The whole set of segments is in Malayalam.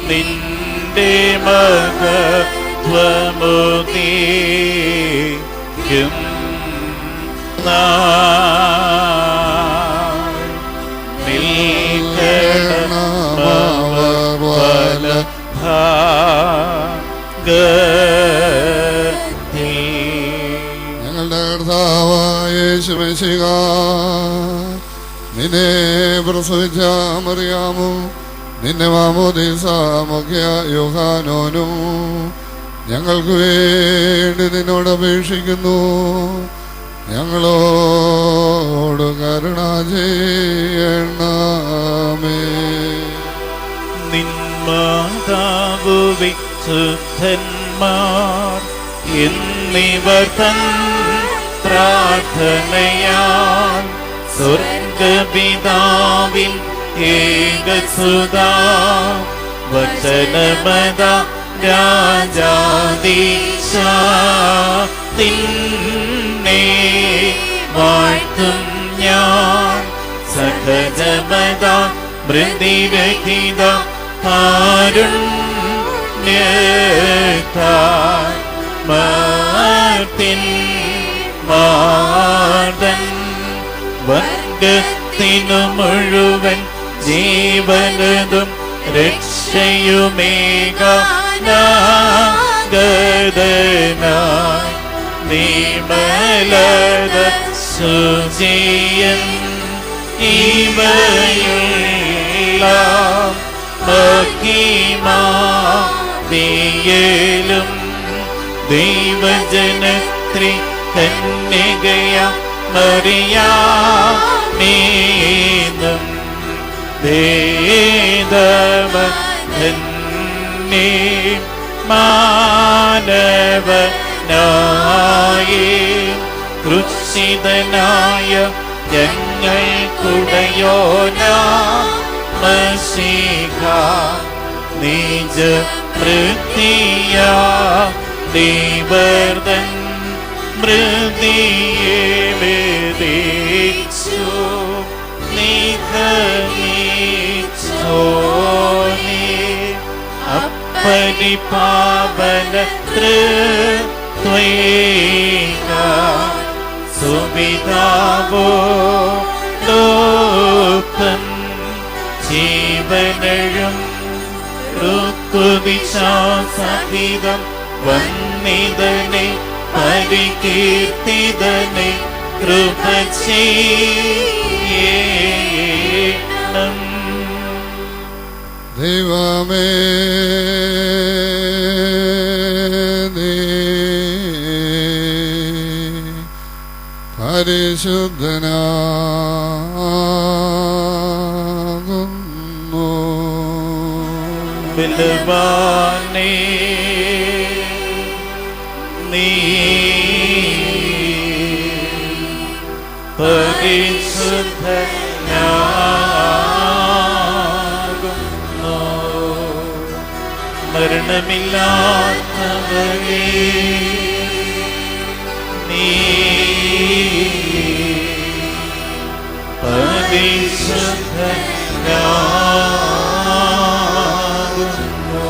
നിന്റെ മഹത്വമുദീക്കും ഞങ്ങളുടെ കർത്താവായ യേശുമിശിഹ, നിന്നെ പ്രസവിച്ച മറിയാമോ, നിന്നെ മാമോദീസ മുഖ്യ യോഹാനോനും ഞങ്ങൾക്ക് വേണ്ടി നിന്നോട് അപേക്ഷിക്കുന്നു. ഞങ്ങളോട് കരുണ ചെയ്യണമേ. നിന്മാതാവു വിശുദ്ധന്മാർ എന്നിവർ തൻ പ്രാർത്ഥനയാൽ സ്വർഗപിതാവിൻ ഏകസുതാ വചനമത രാജാദീശ തിന്നെ വാഴ്ത്തും ഞാൻ. സഹജമത മൃതിരഹിത കാരുണ്യത്താൽ മാർത്തിൻ മാർദൻ വർഗത്തിനു മുഴുവൻ ജീവനതും രക്ഷയുമേകാനാഗതനായി നീമലത സുജിയൻ ഇവയുള്ള മഹിമാവിയലും ദൈവജനത്രി കന്യകയ മറിയാമേനും വേദവധന്യേ മാനവനായി ക്രൂശിതനായ ഞങ്ങൾക്കുടയോനാ മശീഹ നിജ മൃതിയ ദൈവർദ്ധൻ മൃതിയെ വേദിച്ചു അപ്പരിപാവന ത്രിത്വൈക സുവിധാവോ ലോകം ജീവനഴും ഋത്വവിശ്വാസഹിതം വന്നിതനെ പരികീർത്തിതനെ കൃപ ചെയ്യണം. ദൈവമേ നീ പരിശുദ്ധനാകുന്നു. ബലവാനേ നീ പരിശുദ്ധനാകുന്നു. മരണമില്ലാത്തവരേ നീ പരിശുദ്ധനാകുന്നു.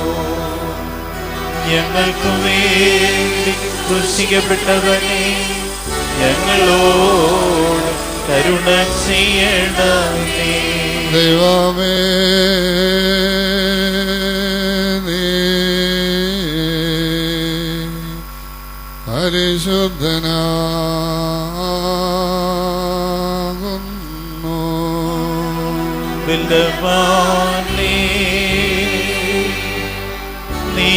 ഞങ്ങൾക്ക് വേണ്ടി ക്രൂശിക്കപ്പെട്ടവനെ ഞങ്ങളോട് കരുണ ചെയ്യണമേ. ദൈവമേ നീ പരിശുദ്ധനാകുന്നു. ബലവാനേ നീ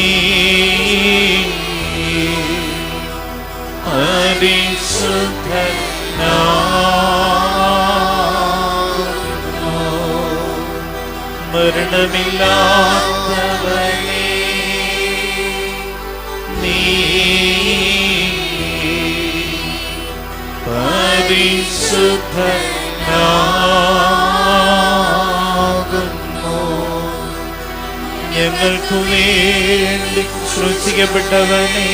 പരിശുദ്ധനാകുന്നു. മരണമില്ലാത്തവനേ നീ പരിശുദ്ധനാകുന്നു. ഞങ്ങൾക്കു വേണ്ടി ക്രൂശിക്കപ്പെട്ടവനെ,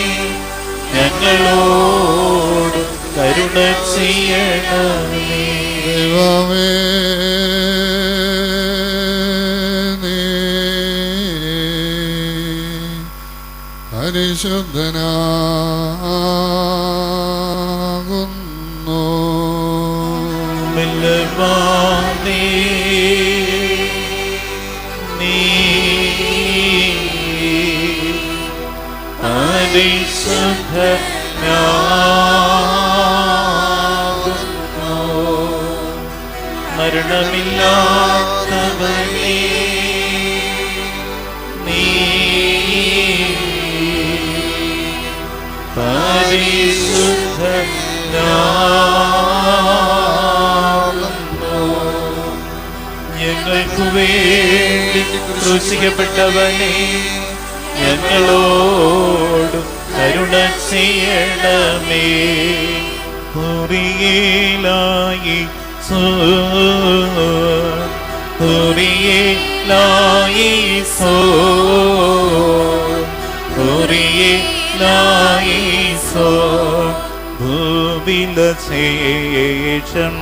ഞങ്ങളോട് കരുണ ചെയ്യണമേ. ദൈവമേ, നീ പരിശുദ്ധനാകുന്നു. ബലവാനേ, നീ പരിശുദ്ധനാകുന്നു. മരണമില്ലാത്തവനേ, നീ പരിശുദ്ധനാകുന്നു. ഞങ്ങൾക്കു വേണ്ടി ക്രൂശിക്കപ്പെട്ടവനെ, ഞങ്ങളോട് കരുണ ചെയ്യണമേ. കുറിയേലായി ഭൂവിലശേഷം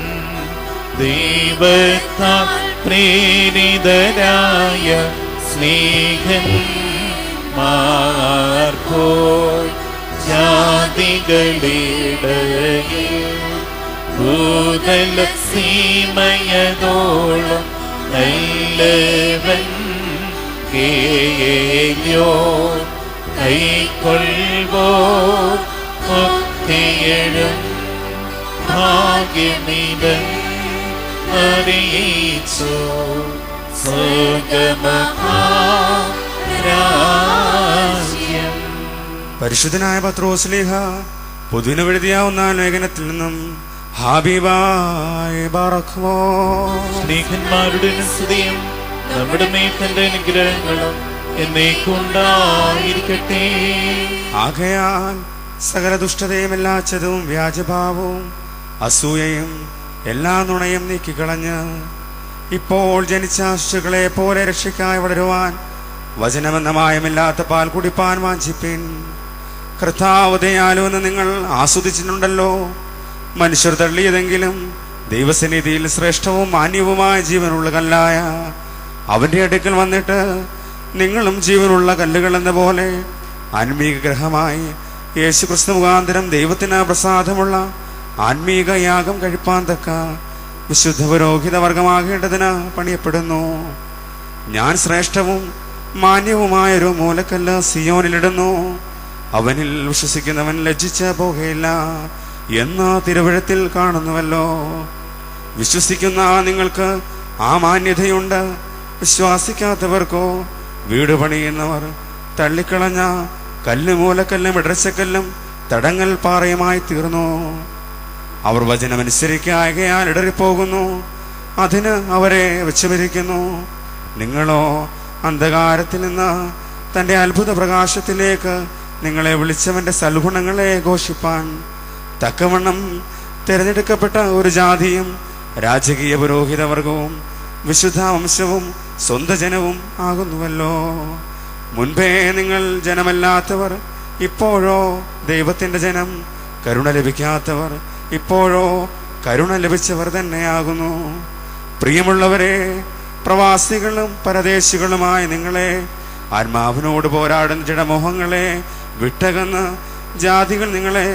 ദൈവത്താൽ പ്രേരിതരായ സ്നേഹന്മാർപോൽ ജാതികളിടയിൽ ഭൂതല സീമയതോളം നല്ലവൻ കേയോ കൈക്കൊള്ളുവോ ഒക്കെയഴും ഭാഗ്യനിവൻ അറിയിച്ചു സ്വർഗ്ഗമഹാരാജ്യം. പരിശുദ്ധനായ പത്രോസ്ലീഹ പൊതുവിന് എഴുതിയാവുന്ന ലേഖനത്തിൽ നിന്നും ഹബീബായ ബാറക്കുമോ. സ്നേഹന്മാരുടെ സ്തുതിയും നമ്മുടെ മേഘന്റെ അനുഗ്രഹങ്ങളും എന്നേക്കുണ്ടായിരിക്കട്ടെ. ആകയാൽ സകല ദുഷ്ടതയും എല്ലാ ചതവും വ്യാജഭാവവും അസൂയയും എല്ലാ നുണയും നീക്കിക്കളഞ്ഞ് ഇപ്പോൾ ജനിച്ച ശിശുക്കളെ പോലെ രക്ഷയ്ക്കായി വളരുവാൻ വചനമെന്ന മായമില്ലാത്ത പാൽ കുടിപ്പാൻ വാഞ്ചിപ്പിൻ. കർത്താവ് ദയാലുവെന്ന് നിങ്ങൾ ആസ്വദിച്ചിട്ടുണ്ടല്ലോ. മനുഷ്യർ തള്ളിയതെങ്കിലും ദൈവസന്നിധിയിൽ ശ്രേഷ്ഠവും മാന്യവുമായ ജീവനുള്ള കല്ലായ അവന്റെ അടുക്കൽ വന്നിട്ട് നിങ്ങളും ജീവനുള്ള കല്ലുകൾ എന്ന പോലെ ആത്മീക ഗ്രഹമായി യേശു ക്രിസ്തു മുഖാന്തരം ദൈവത്തിന് പ്രസാദമുള്ള ആത്മീക യാഗം കഴിപ്പാൻ തക്ക വിശുദ്ധ പുരോഹിത വർഗമാകേണ്ടതിന് പണിയപ്പെടുന്നു. ഞാൻ ശ്രേഷ്ഠവും മാന്യവുമായൊരു മൂലക്കല്ല് സിയോനിലിടുന്നു. അവനിൽ വിശ്വസിക്കുന്നവൻ ലജ്ജിച്ച് പോകുകയില്ല എന്ന് തിരുവഴുത്തിൽ കാണുന്നുവല്ലോ. വിശ്വസിക്കുന്ന നിങ്ങൾക്ക് ആ മാന്യതയുണ്ട്. വിശ്വാസിക്കാത്തവർക്കോ വീട് പണിയുന്നവർ തള്ളിക്കളഞ്ഞ കല്ല് മൂലക്കല്ലും ഇടർച്ചക്കല്ലും തടങ്ങൽ പാറയുമായി തീർന്നു. അവർ വചനമനുസരിക്കായകയാൽ ഇടറിപ്പോകുന്നു. അതിന് അവരെ വെച്ചുപിരിക്കുന്നു. നിങ്ങളോ അന്ധകാരത്തിൽ നിന്ന് തൻ്റെ അത്ഭുത പ്രകാശത്തിലേക്ക് നിങ്ങളെ വിളിച്ചവന്റെ സൽഗുണങ്ങളെ ഘോഷിപ്പാൻ തക്കവണ്ണം തിരഞ്ഞെടുക്കപ്പെട്ട ഒരു ജാതിയും രാജകീയ പുരോഹിതവർഗവും വിശുദ്ധ വംശവും സ്വന്തം ജനവും ആകുന്നുവല്ലോ. മുൻപേ നിങ്ങൾ ജനമല്ലാത്തവർ, ഇപ്പോഴോ ദൈവത്തിൻ്റെ ജനം. കരുണ ലഭിക്കാത്തവർ, ഇപ്പോഴോ കരുണ ലഭിച്ചവർ തന്നെയാകുന്നു. പ്രിയമുള്ളവരെ, പ്രവാസികളും പരദേശികളുമായ നിങ്ങളെ, ആത്മാവിനോട് പോരാടുന്ന ജഡമോഹങ്ങളെ വിട്ടകന്ന് ജാതികൾ നിങ്ങളെ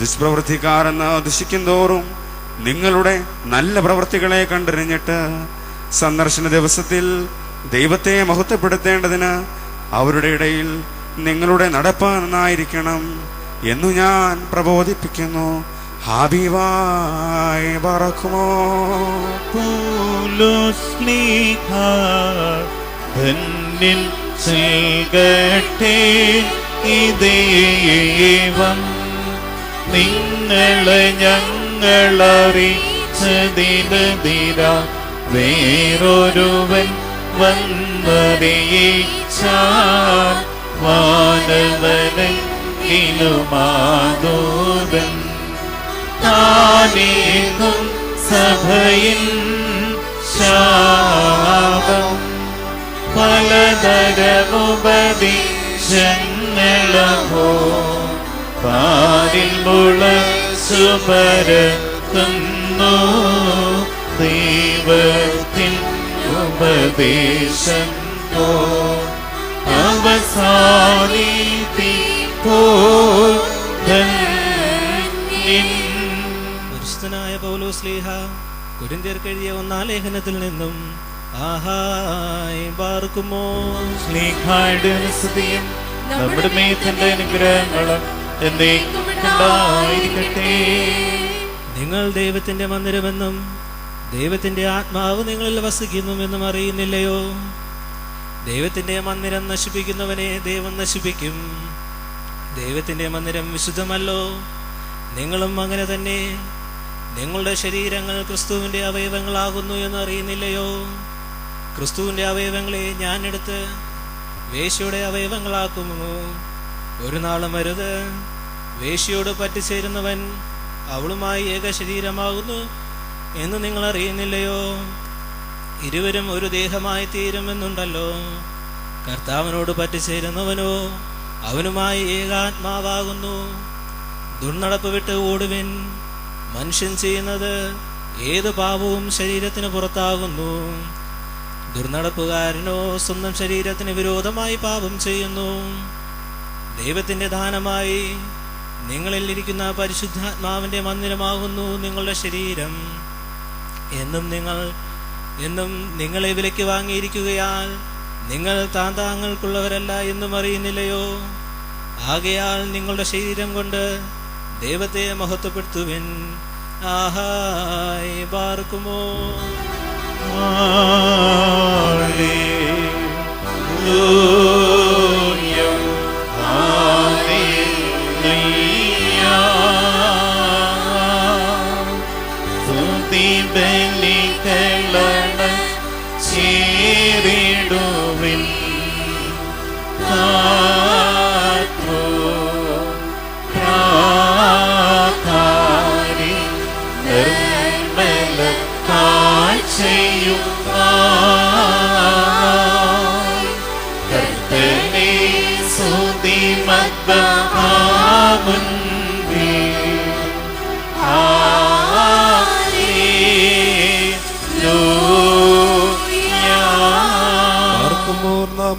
ദുഷ്പ്രവൃത്തിക്കാരെന്ന് ദുഷിക്കും തോറും നിങ്ങളുടെ നല്ല പ്രവൃത്തികളെ കണ്ടറിഞ്ഞിട്ട് സന്ദർശന ദിവസത്തിൽ ദൈവത്തെ മഹത്വപ്പെടുത്തേണ്ടതിന് അവരുടെ ഇടയിൽ നിങ്ങളുടെ നടപ്പ് നന്നായിരിക്കണം എന്നു ഞാൻ പ്രബോധിപ്പിക്കുന്നു. ഹബീബായ ബാറക്കുമോ. ധന്യൻ നൽകട്ടെ ഈ ദൈവം, നിങ്ങളെ ഞങ്ങളറിയിച്ചതിനെതിര വേറൊരുവൻ വന്നറിയിച്ചാൽ വാനവനെങ്കിലുമാതൂതൻ താൻ നീക്കും സഭയിൻ ശാപം പലതരമുപദേശങ്ങളോ പാലിൽ മുളച്ചു പരക്കുന്നു ദൈവത്തിൻ ഉപദേശം പരിശുദ്ധനായ പൗലോസ് ശ്ലീഹ കൊരിന്ത്യർക്ക് എഴുതിയ 1-ാം ലേഖനത്തിൽ നിന്നും ആഹായ് ബാർക്കുമോ ശ്ലീഹായുടെ സ്തുതിയും നമ്മുടെ മേത്തന്റെ അനുഗ്രഹങ്ങളും എന്നേക്കും ഉണ്ടായിരിക്കട്ടെ. നിങ്ങൾ ദൈവത്തിന്റെ മന്ദിരമെന്നും ദൈവത്തിന്റെ ആത്മാവ് നിങ്ങളിൽ വസിക്കുന്നുവെന്നും അറിയുന്നില്ലയോ? ദൈവത്തിന്റെ മന്ദിരം നശിപ്പിക്കുന്നവനെ ദൈവം നശിപ്പിക്കും. ദൈവത്തിന്റെ മന്ദിരം വിശുദ്ധമല്ലോ, നിങ്ങളും അങ്ങനെ തന്നെ. നിങ്ങളുടെ ശരീരങ്ങൾ ക്രിസ്തുവിന്റെ അവയവങ്ങളാകുന്നു എന്ന് അറിയുന്നില്ലയോ? ക്രിസ്തുവിന്റെ അവയവങ്ങളെ ഞാൻ എടുത്ത് വേശ്യയുടെ അവയവങ്ങളാക്കുമോ? ഒരു നാളും അരുത്. വേശ്യയോട് പറ്റിച്ചേരുന്നവൻ അവളുമായി ഏക ശരീരമാകുന്നു എന്ന് നിങ്ങൾ അറിയുന്നില്ലയോ? ഇരുവരും ഒരു ദേഹമായി തീരുമെന്നുണ്ടല്ലോ. കർത്താവിനോട് പറ്റിച്ചേരുന്നവനോ അവനുമായി ഏകാത്മാവാകുന്നു. ദുർനടപ്പ് വിട്ട് ഓടുവിൻ. മനുഷ്യൻ ചെയ്യുന്നത് ഏത് പാപവും ശരീരത്തിന് പുറത്താകുന്നു. ദുർനടപ്പുകാരനോ സ്വന്തം ശരീരത്തിന് വിരോധമായി പാപം ചെയ്യുന്നു. ദൈവത്തിന്റെ ദാനമായി നിങ്ങളിൽ ഇരിക്കുന്ന പരിശുദ്ധാത്മാവിന്റെ മന്ദിരമാകുന്നു നിങ്ങളുടെ ശരീരം. എന്നും നിങ്ങളെ വിലയ്ക്ക് വാങ്ങിയിരിക്കുകയാൽ നിങ്ങൾ താന്താങ്ങൾക്കുള്ളവരല്ല എന്നും അറിയുന്നില്ലയോ? ആകയാൽ നിങ്ങളുടെ ശരീരം കൊണ്ട് ദൈവത്തെ മഹത്വപ്പെടുത്തുവിൻ. ആഹായ് ബാർക്കുമോ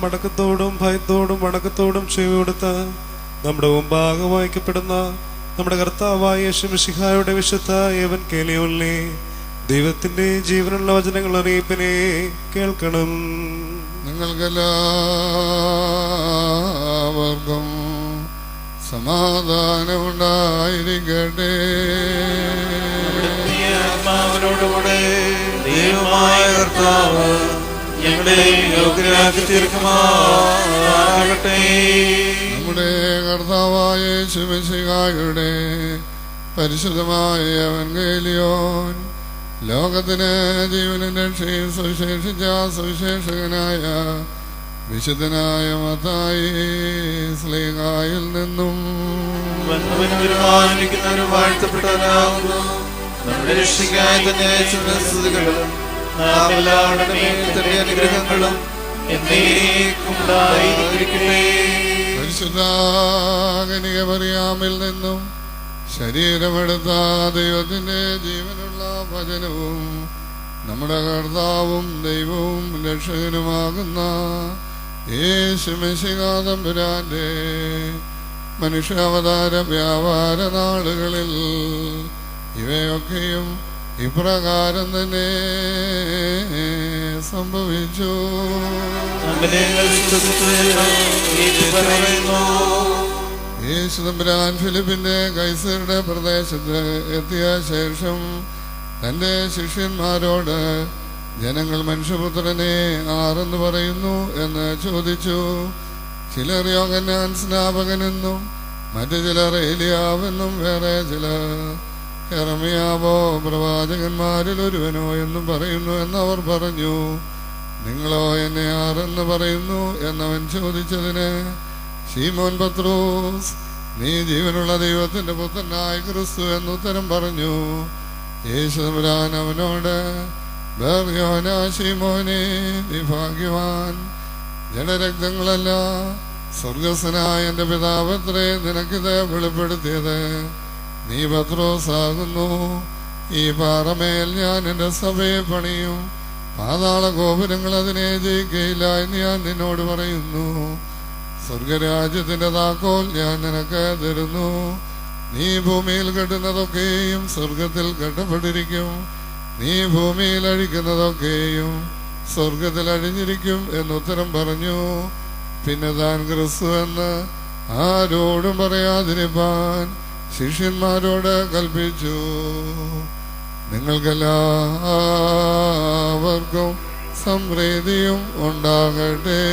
മടക്കത്തോടും ഭയത്തോടും വണക്കത്തോടും ചെവി കൊടുത്ത് നമ്മുടെ മുമ്പാകെ വായിക്കപ്പെടുന്ന നമ്മുടെ കർത്താവായ യേശുമിശിഹായുടെ വിശുദ്ധ എവൻഗേലിയോനിലെ ദൈവത്തിന്റെ ജീവനുള്ള വചനങ്ങൾ അറിയിപ്പിനെ കേൾക്കണം. നിങ്ങൾക്കെല്ലാവർക്കും സമാധാനമുണ്ടായിരിക്കട്ടെ. ആത്മാവിനോടുകൂടെ ദൈവമായ കർത്താവ് ഞങ്ങളെ യോഗ്യരാക്കി തീർക്കുമാറാകട്ടെ. നമ്മുടെ കർത്താവായ യേശുമിശിഹായുടെ പരിശുദ്ധമായ എവൻഗേലിയോൻ ലോകത്തിന് ജീവനും രക്ഷയും സുവിശേഷിച്ച സുവിശേഷകനായ വിശുദ്ധനായ മത്തായി ശ്ലീഹായിൽ നിന്നും വന്നവനും വാഴ്ത്തപ്പെട്ടവനാകുന്നു. നമ്മുടെ രക്ഷയ്ക്കായി തന്നെ സ്തുതികളും നാം എല്ലാവരുടെയും തന്റെ അനുഗ്രഹങ്ങളും എന്നേക്കും ഉണ്ടായിരിക്കട്ടെ. പരിശുദ്ധ കന്യക മറിയാമിൽ നിന്നും ശരീരമെടുത്ത ദൈവത്തിന്റെ ജീവനുള്ള വചനവും നമ്മുടെ കർത്താവും ദൈവവും രക്ഷകനുമാകുന്ന യേശുമിശിഹാ തമ്പുരാന്റെ മനുഷ്യാവതാര വ്യാപാര നാളുകളിൽ ഇവയൊക്കെയും ഇപ്രകാരം തന്നെ സംഭവിച്ചു. യേശു തമ്പുരാൻ ഫിലിപ്പിന്റെ കൈസരുടെ പ്രദേശത്ത് എത്തിയ ശേഷം തന്റെ ശിഷ്യന്മാരോട് ജനങ്ങൾ മനുഷ്യപുത്രനെ ആരെന്ന് പറയുന്നു എന്ന് ചോദിച്ചു. ചിലർ യോഹന്നാൻ സ്നാപകനെന്നും മറ്റു ചിലർ ഏലിയാവെന്നും വേറെ ചിലർ യെരമ്യാവോ പ്രവാചകന്മാരിൽ ഒരുവനോ എന്നും പറയുന്നു എന്നവർ പറഞ്ഞു. നിങ്ങളോ എന്നെ ആരെന്ന് പറയുന്നു എന്നവൻ ചോദിച്ചതിന് ശീമോൻ പത്രോസ്, നീ ജീവനുള്ള ദൈവത്തിന്റെ പുത്രനായ ക്രിസ്തു എന്നുത്തരം പറഞ്ഞു. യേശുദമ്പുരാൻ അവനോട്, ബർയോനാശിമോനെ, നീ ഭാഗ്യവാൻ. ജഡരക്തങ്ങളല്ല, സ്വർഗസ്ഥനായ എൻ്റെ പിതാവത്രേ നിനക്കിത് വെളിപ്പെടുത്തിയത്. നീ പത്രോസാകുന്നു. ഈ പാറമേൽ ഞാൻ എൻ്റെ സഭയെ പണിയും. പാതാള ഗോപുരങ്ങൾ അതിനെ ജയിക്കയില്ല എന്ന് ഞാൻ നിന്നോട് പറയുന്നു. സ്വർഗരാജ്യത്തിന്റെ താക്കോൽ ഞാൻ നിനക്ക് തരുന്നു. നീ ഭൂമിയിൽ കെട്ടുന്നതൊക്കെയും സ്വർഗത്തിൽ കെട്ടപ്പെട്ടിരിക്കും. നീ ഭൂമിയിൽ അഴിക്കുന്നതൊക്കെയും സ്വർഗത്തിൽ അഴിഞ്ഞിരിക്കും എന്നുത്തരം പറഞ്ഞു. പിന്നെ താൻ ക്രിസ്തു എന്ന് ആരോടും പറയാതിരിപ്പാൻ ശിഷ്യന്മാരോട് കൽപ്പിച്ചു. നിങ്ങൾക്കെല്ലാവർക്കും സംപ്രീതിയും ഉണ്ടാകട്ടെ.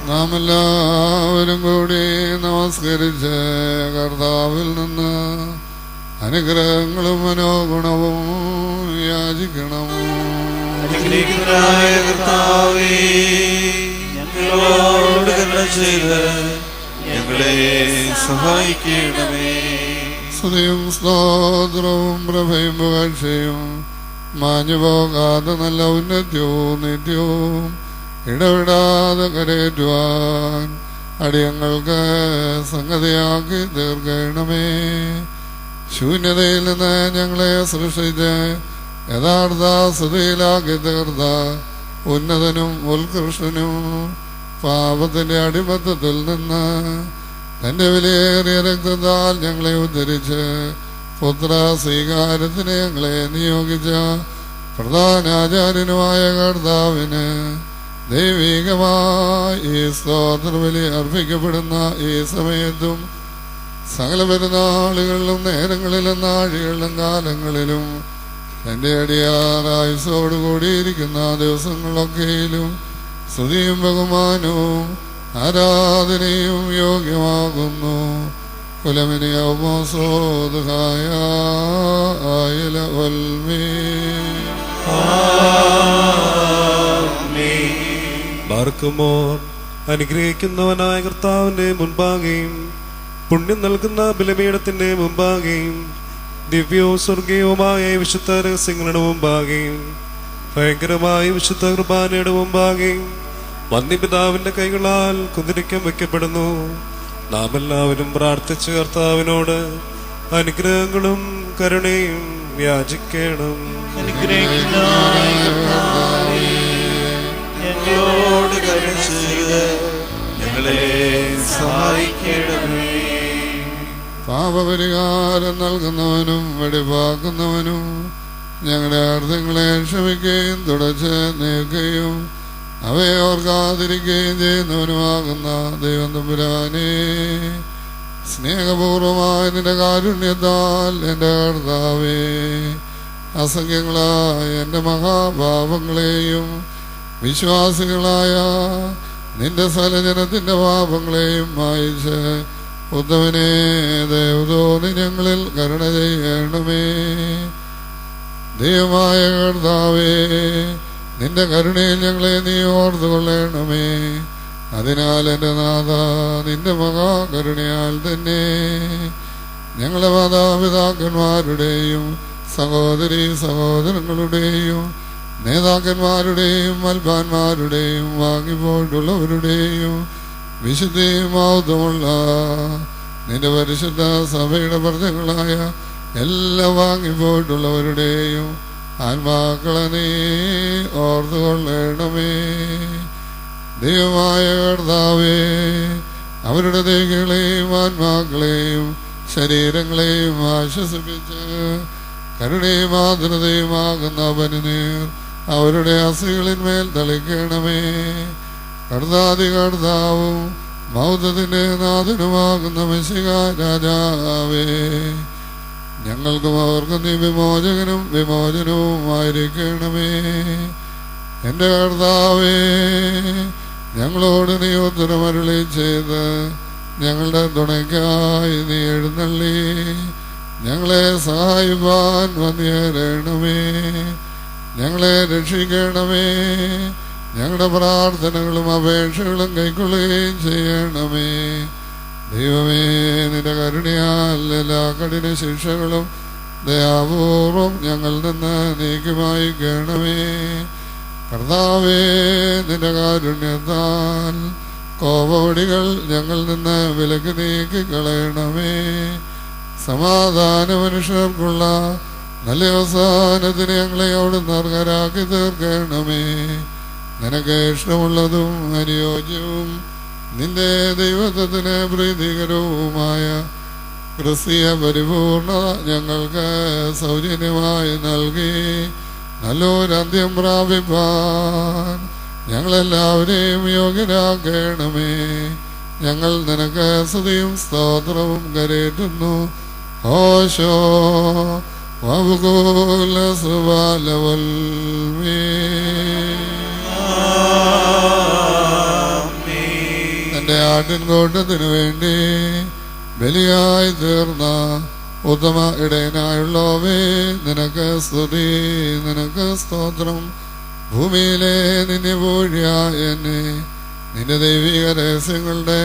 നാം എല്ലാവരും കൂടി നമസ്കരിച്ച് കർത്താവിൽ നിന്ന് അനുഗ്രഹങ്ങളും മനോഗുണവും യാചിക്കണം. അനുഗ്രഹിക്കനായ കർത്താവേ, ഞങ്ങളോട് കരുണ ചെയ്ത് ഞങ്ങളെ സഹായിക്കണമേ. സ്തുതിയും സ്തോത്രവും പ്രഭയും പുകഴ്ചയും മാഞ്ഞു പോകാതെ നല്ല ഉന്നത്യവും നിത്യവും ഇടവിടാതെ കരയേറ്റുവാൻ അടിയങ്ങൾക്ക് സംഗതിയാക്കി തീർക്കണമേ. ശൂന്യതയിൽ നിന്ന് ഞങ്ങളെ സൃഷ്ടിച്ച് യഥാർത്ഥ സ്ഥിതിയിലാക്കി തീർത്ത ഉന്നതനും ഉത്കൃഷ്ടനും പാപത്തിന്റെ അടിമത്തത്തിൽ നിന്ന് തന്റെ വിലയേറിയ രക്തത്താൽ ഞങ്ങളെ ഉദ്ധരിച്ച് പുത്ര സ്വീകാരത്തിന് ഞങ്ങളെ നിയോഗിച്ച പ്രധാനാചാര്യനുമായ കർത്താവിന് ദൈവികമായി ഈ സ്തോത്രബലി അർപ്പിക്കപ്പെടുന്ന ഈ സമയത്തും സകല പെരുന്നാളുകളിലും നേരങ്ങളിലും നാഴികളിലും കാലങ്ങളിലും എൻ്റെ അടിയാറായുസോട് കൂടിയിരിക്കുന്ന ദിവസങ്ങളൊക്കെയിലും സ്തുതിയും ബഹുമാനവും ആരാധനയും യോഗ്യമാകുന്നു. കുലമിനി അവമോസോദായ ആയില ഒൽമേ ബാർക്കുമോർ അനുഗ്രഹിക്കുന്നവനായ കർത്താവിന്റെ മുൻപാകെയും പുണ്യം നൽകുന്ന ബലിപീഠത്തിന്റെ മുൻപാകെയും ദിവ്യവും സ്വർഗീയവുമായ വിശുദ്ധ രഹസ്യങ്ങളുടെ മുമ്പാകെയും ഭയങ്കരമായ വിശുദ്ധ കുർബാനയുടെ മുമ്പാകെയും വന്യപിതാവിന്റെ കൈകളാൽ കുതിരിക്കം വയ്ക്കപ്പെടുന്നു. നാം എല്ലാവരും പ്രാർത്ഥിച്ച കർത്താവിനോട് അനുഗ്രഹങ്ങളും കരുണയും യാചിക്കണം. ഞങ്ങളോട് കരുണ ചെയ്ത് ഞങ്ങളെ സഹായിക്കണമേ. പാപപരിഹാരം നൽകുന്നവനും വെടിപ്പാക്കുന്നവനും ഞങ്ങളുടെ അർത്ഥങ്ങളെ ക്ഷമിക്കുകയും തുടച്ച് നീക്കുകയും അവയെ ഓർക്കാതിരിക്കുകയും ചെയ്യുന്നവനുമാകുന്ന ദൈവം തമ്പുരാനേ, സ്നേഹപൂർവമായ നിന്റെ കാരുണ്യത്താൽ എൻ്റെ കർത്താവേ, അസംഖ്യങ്ങളായ എൻ്റെ മഹാപാപങ്ങളെയും വിശ്വാസികളായ നിന്റെ സകലജനത്തിൻ്റെ പാപങ്ങളെയും മായിച്ച് ഉത്തമനെ ദൈവത്തോട് ഞങ്ങളിൽ കരുണ ചെയ്യണമേ. ദൈവമായ കർത്താവേ, നിന്റെ കരുണയിൽ ഞങ്ങളെ നീ ഓർത്തുകൊള്ളണമേ. അതിനാൽ എൻ്റെ നാഥ, നിന്റെ മഹാകരുണയാൽ തന്നെ ഞങ്ങളെ മാതാപിതാക്കന്മാരുടെയും സഹോദരീ സഹോദരങ്ങളുടെയും നേതാക്കന്മാരുടെയും മൽപ്പാന്മാരുടെയും വാങ്ങിപ്പോയിട്ടുള്ളവരുടെയും വിശുദ്ധിയും മഹത്വമുള്ള നിന്റെ പരിശുദ്ധ സഭയുടെ പ്രജകളായ എല്ലാ വാങ്ങിപ്പോയിട്ടുള്ളവരുടെയും ആത്മാക്കളെ നീ ഓർത്തുകൊള്ളണമേ. ദൈവമായ കർത്താവേ, അവരുടെ ദേഹികളെയും ആത്മാക്കളെയും ശരീരങ്ങളെയും ആശ്വസിപ്പിച്ച് കരുണയും ആർദ്രതയുമാകുന്ന പനിനീർ അവരുടെ അസ്ഥികളിന്മേൽ തളിക്കണമേ. കർത്താതി കർത്താവും മൗതത്തിന്റെ നാഥനുമാകുന്ന മിശിഹ രാജാവേ, ഞങ്ങൾക്കും അവർക്കും നീ വിമോചകനും വിമോചനവുമായിരിക്കണമേ. എൻ്റെ കർത്താവേ, ഞങ്ങളോട് നീ ഉത്തരമരുളി ചെയ്ത് ഞങ്ങളുടെ തുണയ്ക്കായി നീ എഴുന്നള്ളി ഞങ്ങളെ സഹായിപ്പാൻ വന്നേരണമേ. ഞങ്ങളെ രക്ഷിക്കണമേ. ഞങ്ങളുടെ പ്രാർത്ഥനകളും അപേക്ഷകളും കൈക്കൊള്ളുകയും ചെയ്യണമേ. ദൈവമേ, നിന്റെ കരുണയാൽ എല്ലാ കഠിന ശിക്ഷകളും ദയാപൂർവം ഞങ്ങളിൽ നിന്ന് നീക്കിമായിക്കണമേ. കർത്താവേ, നിന്റെ കാരുണ്യത്താൽ കോപവടികൾ ഞങ്ങളിൽ നിന്ന് വിലക്ക് നീക്കിക്കളയണമേ. സമാധാന മനുഷ്യർക്കുള്ള നല്ല അവസാനത്തിന് ഞങ്ങളെ അവിടുന്ന് അർഹരാക്കി തീർക്കണമേ. നിനക്ക് ഇഷ്ടമുള്ളതും അനുയോജ്യവും നിന്റെ ദൈവത്വത്തിന് പ്രീതികരവുമായ ക്രിസ്തീയ പരിപൂർണത ഞങ്ങൾക്ക് സൗജന്യമായി നൽകി നല്ലൊരന്ത്യം പ്രാപിപ്പാൻ ഞങ്ങളെല്ലാവരെയും യോഗ്യരാക്കണമേ. ഞങ്ങൾ നിനക്ക് സ്തുതിയും സ്തോത്രവും കരേറ്റുന്നു. ഓശോ വബുകൂല സുബാലവൽമേ. തന്റെ ആട്ടിൻകൂട്ടത്തിനു വേണ്ടി ബലിയായി തീർന്ന ഉത്തമ ഇടയനായുള്ളവേ, നിനക്ക് സ്തുതി, നിനക്ക് സ്തോത്രം. ഭൂമിയിലെ നിന്നെ പൂഴിയായ എന്നെ നിന്റെ ദൈവിക രഹസ്യങ്ങളുടെ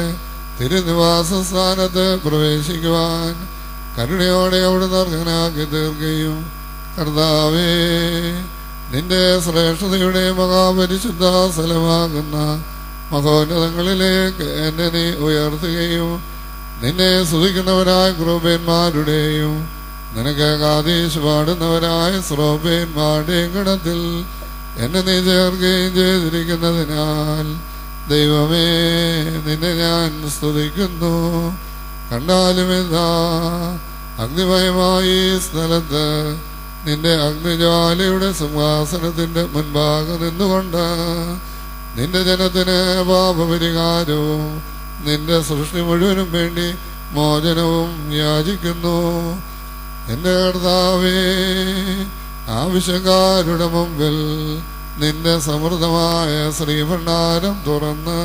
തിരുനിവാസ സ്ഥാനത്ത് പ്രവേശിക്കുവാൻ കരുണയോടെ അവിടുന്ന് അർഹനാക്കി തീർക്കുകയും കർത്താവേ, നിന്റെ ശ്രേഷ്ഠതയുടെ മഹാപരിശുദ്ധ സ്ഥലമാകുന്ന മഹോന്നതങ്ങളിലേക്ക് എന്നെ നീ ഉയർത്തുകയും നിന്നെ സ്തുതിക്കുന്നവരായ ക്രൂപന്മാരുടെയും നിനക്ക് കാതീശ് പാടുന്നവരായ ശ്രോപന്മാരുടെയും ഗണത്തിൽ എന്നെ നീ ചേർക്കുകയും ചെയ്തിരിക്കുന്നതിനാൽ ദൈവമേ, നിന്നെ ഞാൻ സ്തുതിക്കുന്നു. കണ്ടാലും എന്താ അഗ്നിമയമായി സ്ഥലത്ത് നിന്റെ അഗ്നിജ്വാലയുടെ സിംഹാസനത്തിന്റെ മുൻപാകെ നിന്നുകൊണ്ട് നിന്റെ ജനത്തിന് പാപപരിഹാരവും നിന്റെ സൃഷ്ടി മുഴുവനും വേണ്ടി മോചനവും യാചിക്കുന്നു. എൻ്റെ കർത്താവേ, ആവശ്യക്കാരുടെ മുമ്പിൽ നിന്റെ സമൃദ്ധമായ ശ്രീഭണ്ഡാരം തുറന്ന്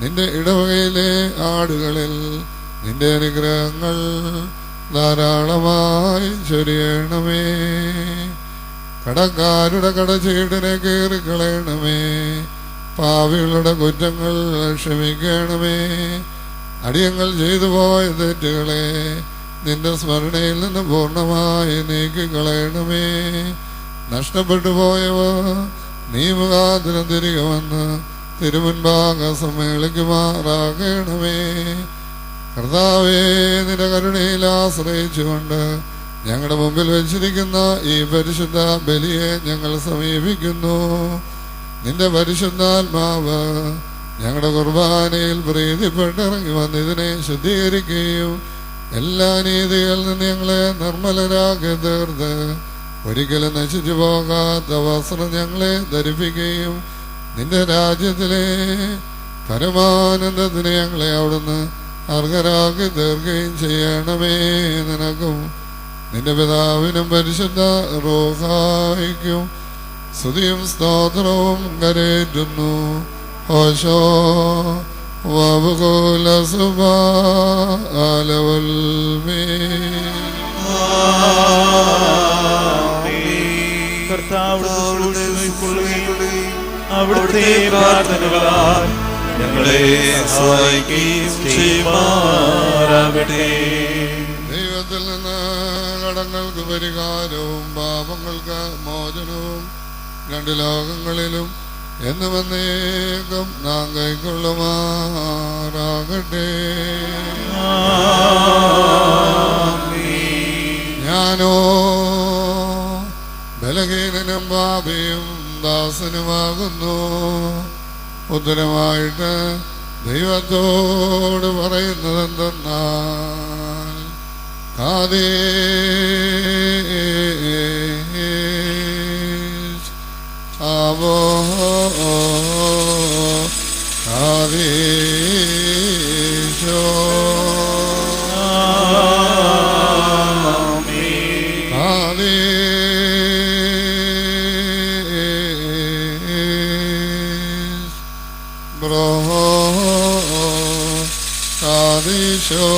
നിന്റെ ഇടവകയിലെ ആടുകളിൽ നിന്റെ അനുഗ്രഹങ്ങൾ ധാരാളമായി ചൊരിയണമേ. കടക്കാരുടെ കടച്ചീടിനെ കീറിക്കളയണമേ. പാപികളുടെ കുറ്റങ്ങൾ ക്ഷമിക്കണമേ. അടിയങ്ങൾ ചെയ്തു പോയ തെറ്റുകളെ നിന്റെ സ്മരണയിൽ നിന്ന് പൂർണ്ണമായി നീക്കിക്കളയണമേ. നഷ്ടപ്പെട്ടു പോയവ നീ മുഖാന്തരം തിരികെ വന്ന് തിരുമുൻപാകെ സമ്മേളിക്കുമാറാകണമേ. കർത്താവേ, നിന്റെ കരുണയിൽ ആശ്രയിച്ചുകൊണ്ട് ഞങ്ങളുടെ മുമ്പിൽ വെച്ചിരിക്കുന്ന ഈ പരിശുദ്ധ ബലിയെ ഞങ്ങൾ സമീപിക്കുന്നു. നിന്റെ പരിശുദ്ധാത്മാവ് ഞങ്ങളുടെ കുർബാനയിൽ പ്രീതിപ്പെട്ടിറങ്ങി വന്ന് ഇതിനെ ശുദ്ധീകരിക്കുകയും എല്ലാ നീതികളിൽ നിന്ന് ഞങ്ങളെ നിർമ്മലരാക്കി തീർത്ത് ഒരിക്കലും നശിച്ചു പോകാത്ത വസ്ത്രം ഞങ്ങളെ ധരിപ്പിക്കുകയും നിന്റെ രാജ്യത്തിലെ പരമാനന്ദത്തിന് ഞങ്ങളെ അവിടുന്ന് അർഹരാക്കി തീർക്കുകയും ചെയ്യണമേ. നിനക്കും നിന്റെ പിതാവിനും പരിശുദ്ധ റൂഹായിക്കും സ്തുതിയും സ്തോത്രവും കരേറ്റുന്നു. ഓശോ വബുകൂല സുബാലവൽമേ. കർത്താവിന്റെ ശുശ്രൂഷകൾക്കൊള്ളുകയും അവിടുത്തെ പ്രാർത്ഥനകളാൽ ഞങ്ങളെ സഹായിക്കുകയും ചെയ്യുമാറാകട്ടെ. ദൈവത്തിൽ നിന്ന് കടങ്ങൾക്ക് പരിഹാരവും പാപങ്ങൾക്ക് മോചനവും രണ്ട് ലോകങ്ങളിലും എന്നുമെന്നേക്കും നാം കൈക്കൊള്ളുമാറാകട്ടെ. ഞാനോ ബലഹീനനും പാപിയും ദാസനുമാകുന്നു. ഉത്തരമായിട്ട് ദൈവത്തോട് പറയുന്നതെന്തെന്നാൽ ആവോ ആദേശോ ആദേശോ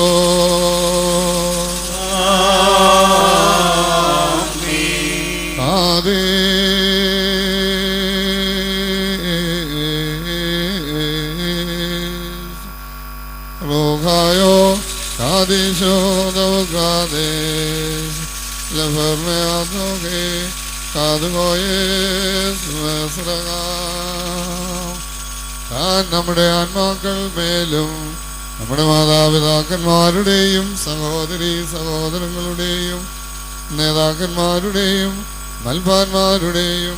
Rogayo Kadisho Dogades La Fermeatoke Kadugoyes Mesraga നമ്മുടെ ആത്മാക്കൾ മേലും നമ്മുടെ മാതാപിതാക്കന്മാരുടെയും സഹോദരീ സഹോദരങ്ങളുടെയും നേതാക്കന്മാരുടെയും മൽപാന്മാരുടെയും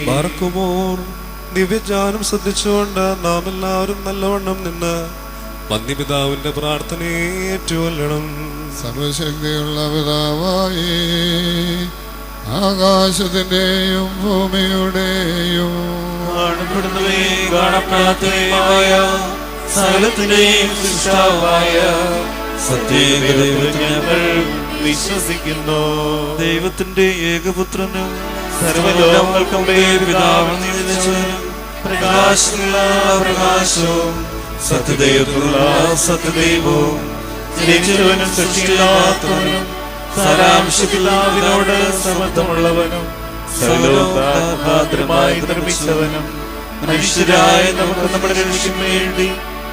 ബാർക്കുമോർ ദിവ്യജ്ഞാനം ശ്രദ്ധിച്ചുകൊണ്ട് നാം എല്ലാവരും നല്ലവണ്ണം നിന്ന് വന്യപിതാവിന്റെ പ്രാർത്ഥനയെ ഏറ്റുകൊള്ളണം. സർവശക്തിയുള്ള പിതാവായി ആകാശത്തിന്റെയും ഭൂമിയുടെയും കാണപ്പെടുന്നവയും കാണപ്പെടാത്തവയുമായ സകലത്തിന്റെയും സൃഷ്ടാവായ സത്യദൈവത്തിൽ ഞങ്ങൾ വിശ്വസിക്കുന്നു. ദൈവത്തിന്റെ ഏകപുത്രനും സർവ്വലോകങ്ങൾക്കും പിതാവിൽ നിന്ന് ജനിച്ചവനും പ്രകാശമുള്ള പ്രകാശവും സത്യദൈവത്തിലുള്ള സത്യദൈവവും ജനിച്ചവനും സൃഷ്ടിയില്ലാത്തവനും സാരാംശ പിതാവിനോട് സമത്വമുള്ളവനും സർവ്വലോകമായി നിർമ്മിച്ചവനും മനുഷ്യരായ നമുക്ക് നമ്മുടെ രക്ഷയ്ക്ക് വേണ്ടി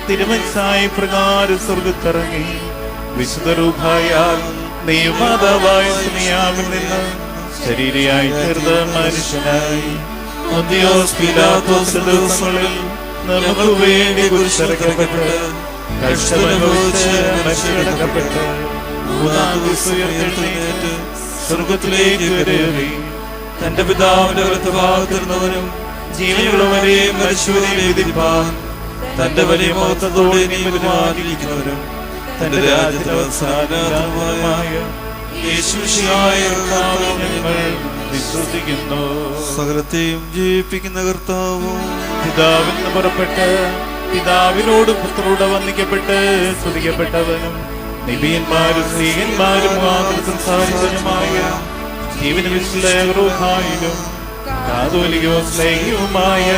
തിരുമനസ്സായ പ്രകാരം സ്വർഗ്ഗത്തിറങ്ങി വിശുദ്ധ റൂഹായാൽ ദൈവമാതാവായ സ്നേഹാവിൽ നിന്ന് ശരീരയായി തീർന്ന മനുഷ്യനായി പൊന്തിയോസ് പീലാത്തോസ് ദിവസങ്ങളിൽ നമുക്ക് വേണ്ടി കുരിശിറക്കപ്പെട്ട് കഷ്ടമനുഭവിച്ച് മരിച്ചടക്കപ്പെട്ട് മൂന്നാം ദിവസം ഉയർത്തെഴുന്നേറ്റ് സ്വർഗ്ഗത്തിലേക്ക് കയറി തന്റെ പിതാവിന്റെ വലത്തുഭാഗത്തിരുന്നവനും ജീവനുള്ളവരെയും മരിച്ചവരെയും വിധിപ്പാൻ തന്റെ വലിയ മഹത്വത്തോടെ നിയമിതമാക്കിയിരിക്കുന്നവരും തന്റെ രാജ്യത്തിന്റെ അവസാനമായ യേശുമിശിഹായ കർത്താവിൽ ഞങ്ങൾ വിശ്വസിക്കുന്നു. സകലത്തെയും ജീവിപ്പിക്കുന്ന കർത്താവും പിതാവിൽ നിന്ന് പുറപ്പെട്ട് പിതാവിനോട് പുത്രനോട് വന്ദിക്കപ്പെട്ട് സ്തുതിക്കപ്പെട്ടവനും നബിയന്മാരും സ്ത്രീയന്മാരും മുഖാന്തരം സംസാരിച്ചവനുമായ ജീവന വിശുദ്ധയും കാതോലികവും സ്നേഹിയുമായ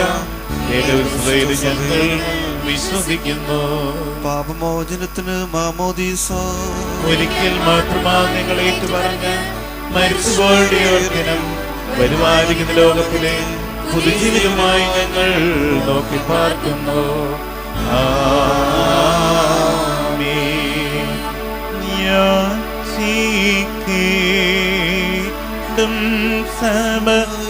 ഏകവിശുദ്ധയിൽ ഞങ്ങൾ വിശ്വസിക്കുന്നു. പാപമോചനത്തിന് മാമോദീസ ഒരിക്കൽ മാത്രമാ നിങ്ങൾ ഏറ്റുപറഞ്ഞ് മരിച്ചുപോയുടെ ഓർക്കണം വരുമാനിക്കുന്ന ലോകത്തിലെ പുതുജീവിതമായി ഞങ്ങൾ നോക്കി പാർക്കുന്നു. ആമേൻ. ഞാൻ ചീക്കേണ്ടും സമയമിതാ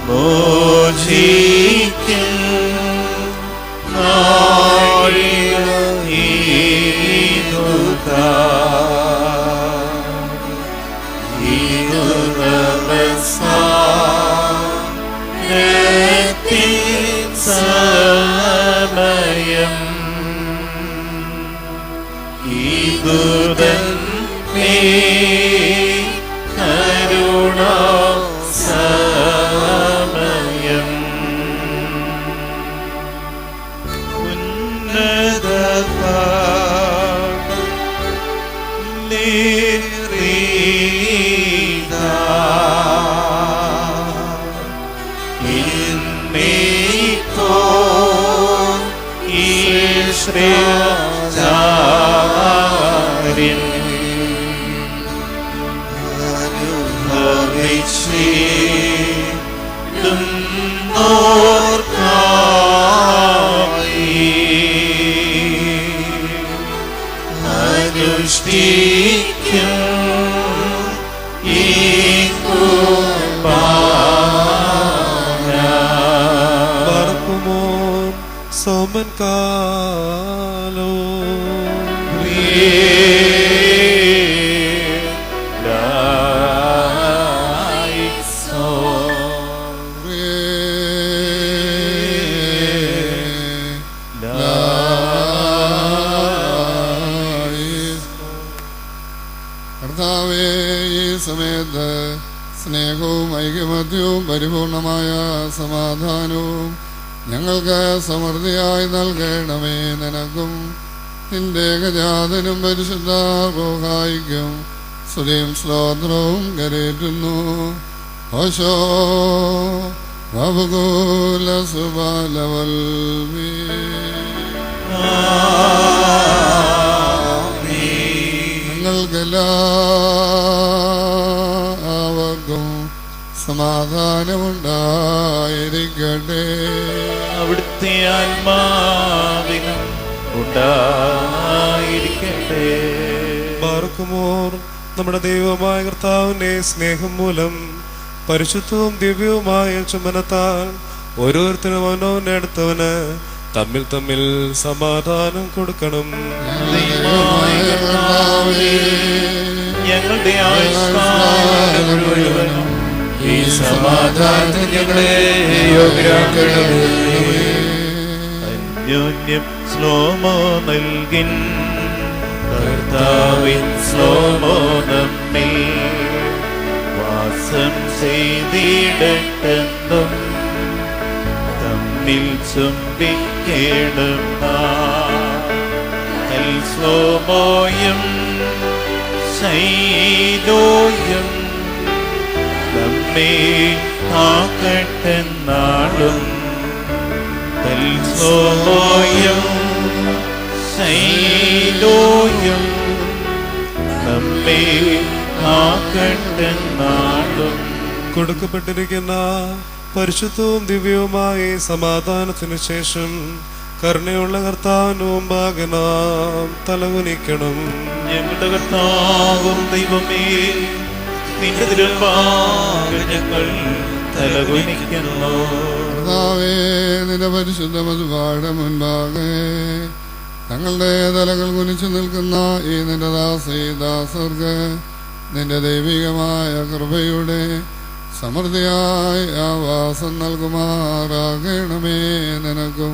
മോചിക്കും ആശ്രയചാര്യൻ അനുഭവിച്ചിടും ഓർക്കായി അനുഷ്ഠിക്കും ഈ Barkumon somen kalo കർത്താവേ, ഈ സമയത്ത് സ്നേഹവും ഐകമത്യവും പരിപൂർണമായ സമാധാനവും ഞങ്ങൾക്ക് സമൃദ്ധിയായി നൽകണമേ. നിനക്കും നിന്റെ ഏകജാതനും പരിശുദ്ധ റൂഹായിക്കും സ്തുതിയും സ്തോത്രവും കരേറ്റുന്നു. ഓശോ വബുകൂല സുബാലവൽമീ നിങ്ങൾക്കെല്ലാവർക്കും സമാധാനമുണ്ടായിരിക്കട്ടെ. അവിടുത്തെ ആത്മാവിനും ഉണ്ടായിരിക്കട്ടെ. ബാർക്കുമോർ നമ്മുടെ ദൈവമായ കർത്താവിന്റെ സ്നേഹം മൂലം പരിശുദ്ധവും ദിവ്യവുമായ ചുമനത്താൽ ഓരോരുത്തരും അവനവന്റെ അടുത്തവന് തമ്മിൽ തമ്മിൽ സമാധാനം കൊടുക്കണം. ഞങ്ങളുടെ ആയുഷ്കാലം മുഴുവനും ഈ സമാധാനം ഞങ്ങളെ യോഗ്യരാക്കണമേ. അന്യോന്യം ശ്ലോമോ നൽകിൻ കർത്താവിൻ ശ്ലോമോ നമ്മിൽ വാസം ചെയ്തിടട്ടെന്നും തമ്മിൽ ചുംബിക്കേണം ശ്ലോമോയും ശൈലോയും നമ്മെ ആക്കട്ടെന്നാളും ശ്ലോമോയും ശൈലോയും നമ്മെ ആക്കട്ടെന്നാളും. കൊടുക്കപ്പെട്ടിരിക്കുന്ന പരിശുദ്ധവും ദിവ്യവുമായ സമാധാനത്തിനു ശേഷം കരുണയുള്ള കർത്താവിന് മുമ്പാകെ നാം തലകുനിക്കണം. ഞങ്ങളുടെ കർത്താവും ദൈവമേ, നിന്റെ തിരുമുമ്പാകെ ഞങ്ങൾ തലകുനിക്കുന്നു. കർത്താവേ, നിന്റെ പരിശുദ്ധ മധുപാഠ മുൻപാകെ തങ്ങളുടെ തലകൾ കുനിച്ചു നിൽക്കുന്ന ഈ നിന്റെ ദാസർക്ക് നിന്റെ ദൈവികമായ കൃപയുടെ സമൃദ്ധിയായ ആവാസം നൽകുമാറാകണമേ. നിനക്കും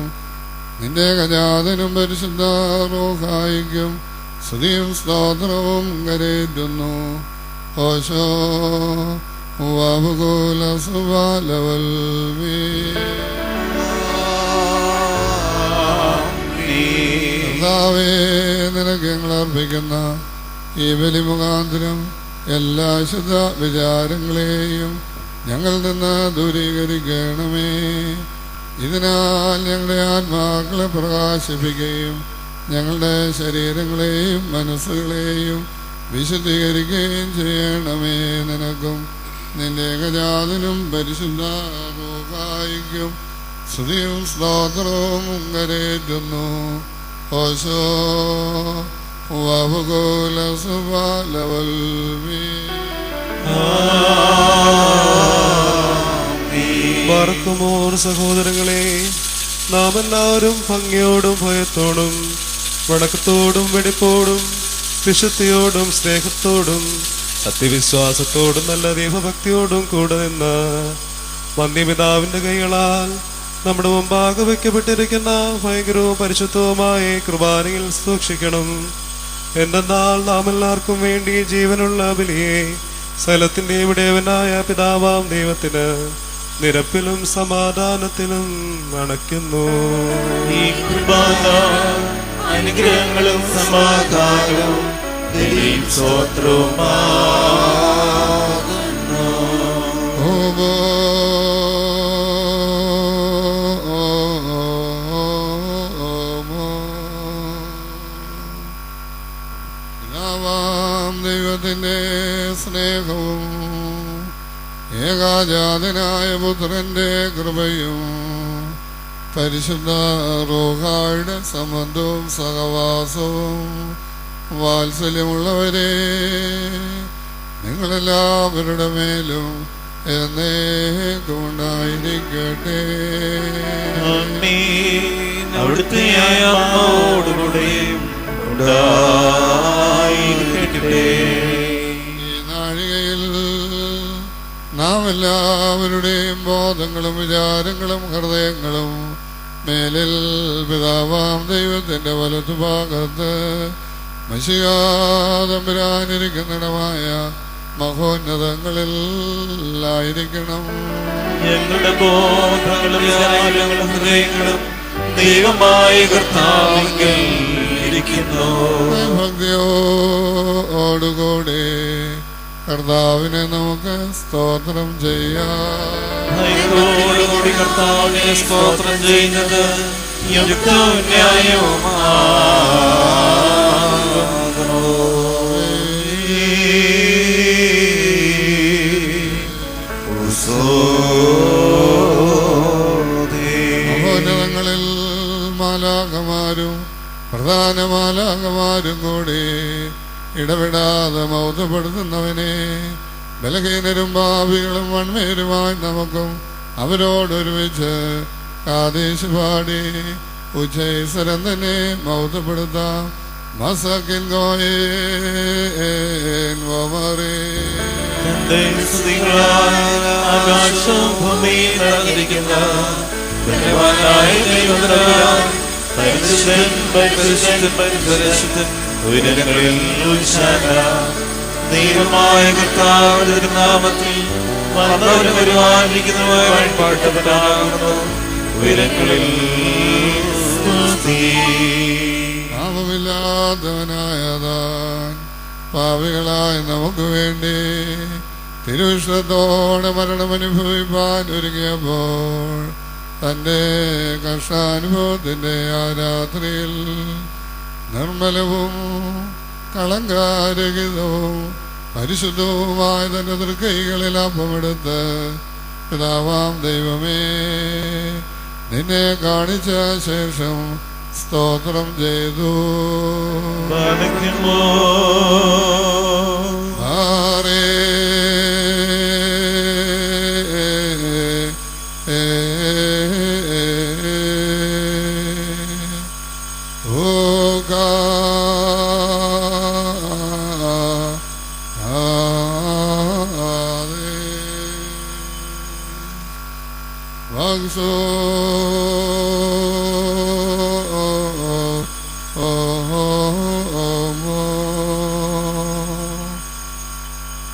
നിന്റെ ഗജാതനും പരിശുദ്ധ റൂഹായിക്കും സ്തുതിയും സ്തോത്രവും കരേറ്റുന്നു. ഓശോ വബുകൂല സുബാലവൽമീ. കർത്താവേ, നിനക്ക് ഞങ്ങൾ അർപ്പിക്കുന്ന ഈ ബലി മുഖാന്തരം എല്ലാ ശുദ്ധ വിചാരങ്ങളെയും ഞങ്ങളിൽ നിന്ന് ദൂരീകരിക്കണമേ. ഇതിനാൽ ഞങ്ങളുടെ ആത്മാക്കളെ പ്രകാശിപ്പിക്കുകയും ഞങ്ങളുടെ ശരീരങ്ങളെയും മനസ്സുകളെയും വിശുദ്ധീകരിക്കുകയും ചെയ്യണമേ. നിനക്കും നിന്റെ ഏകജാതനും പരിശുദ്ധ റൂഹായിക്കും സ്തുതിയും സ്തോത്രവും കരേറ്റുന്നു. ഓശോ വബുകൂല സുബാലവൽമീ. ബാർക്കുമോർ സഹോദരങ്ങളെ, നാം എല്ലാവരും ഭംഗിയോടും ഭയത്തോടും വണക്കത്തോടും വെടിപ്പോടും വിശുദ്ധിയോടും സ്നേഹത്തോടും സത്യവിശ്വാസത്തോടും നല്ല ദൈവഭക്തിയോടും കൂടെ നിന്ന് വന്യപിതാവിന്റെ കൈകളാൽ നമ്മുടെ മുമ്പാകെ വയ്ക്കപ്പെട്ടിരിക്കുന്ന ഭയങ്കരവും പരിശുദ്ധവുമായ കൃപാനയിൽ സൂക്ഷിക്കണം. എന്തെന്നാൽ നാം എല്ലാവർക്കും വേണ്ടി ജീവനുള്ള ബലിയെ സ്ഥലത്തിന്റെ ഇവിടെവനായ പിതാവാം ദൈവത്തിന് നിരപ്പിലും സമാധാനത്തിലും അണയ്ക്കുന്നു. ഈ കൃപാന അനുഗ്രഹങ്ങളും സമാധാനവും സ്തോത്രവുമാകുന്നു. ഏകാജാതനായ പുത്രന്റെ കൃപയും പരിശുദ്ധ റൂഹായുടെ സംബന്ധവും സഹവാസവും വാത്സല്യമുള്ളവരെ നിങ്ങളെല്ലാവരുടെ മേലും എന്നേക്കുണ്ടായിരിക്കട്ടെ. അവിടുത്തെ ആത്മാവോടുകൂടെയും ഉണ്ടായിരിക്കട്ടെ. ഈ നാഴികയിൽ നാം എല്ലാവരുടെയും ബോധങ്ങളും വിചാരങ്ങളും ഹൃദയങ്ങളും മേലിൽ പിതാവാം ദൈവത്തിന്റെ വലതുഭാഗത്ത് മശിയാതമ്പുരാനിരിക്കുന്നിടമായ മഹോന്നതങ്ങളിൽ ആയിരിക്കണം. ഞങ്ങളുടെ ബോധങ്ങളും വിചാരങ്ങളും ഹൃദയങ്ങളും ദൈവമായ കർത്താവിങ്കൽ ഇരിക്കുന്നു. ഭക്തിയോടുകൂടി കർത്താവിനെ നമുക്ക് സ്തോത്രം ചെയ്യാം. ഭയത്തോടുകൂടി കർത്താവിനെ സ്തോത്രം ചെയ്യുന്നത് യുക്തവും ന്യായവുമാകുന്നു. മഹോന്നതങ്ങളിൽ മാലാഖമാരും പ്രധാന മാലാഖമാരും കൂടി ഇടപെടാതെ മൗതപ്പെടുത്തുന്നവനെ ബലഹീനരും പാപികളും വൺമേരുമായി നമുക്കും അവരോടൊരുമിച്ച് കാദേശ് പാടി ഉച്ചൈസരം തന്നെ മൗതപ്പെടുത്താം. മസക്കിൻ ആകാശവും ഭൂമിയും നിറഞ്ഞിരിക്കുന്ന ബലവാനായ ദൈവത്തിനാൽ പരിശുദ്ധൻ പരിശുദ്ധൻ പരിശുദ്ധൻ ഉയരങ്ങളിൽ ഉത്സാഹ ദൈവമായ കർത്താവിന്റെ തിരുനാമത്തിൽ വന്നവരും വരുവാനിരിക്കുന്നവരുമായി പാട്ടപ്പെടാകുന്നു. ഉയരങ്ങളിൽ സ്തുതി. പാപമില്ലാത്തവനായതാൻ പാപികളായ നമുക്ക് വേണ്ടി തിരുവിഷ്ടത്തോടെ മരണമനുഭവിപ്പാൻ ഒരുങ്ങിയപ്പോൾ തൻ്റെ കഷ്ടാനുഭവത്തിൻ്റെ ആ രാത്രിയിൽ നിർമ്മലവും കളങ്കാരഹിതവും പരിശുദ്ധവുമായ തൻ്റെ തൃക്കൈകളിൽ അപ്പമെടുത്ത് പിതാവാം ദൈവമേ നിന്നെ കാണിച്ച ശേഷം സ്തോത്രം ചെയ്തു.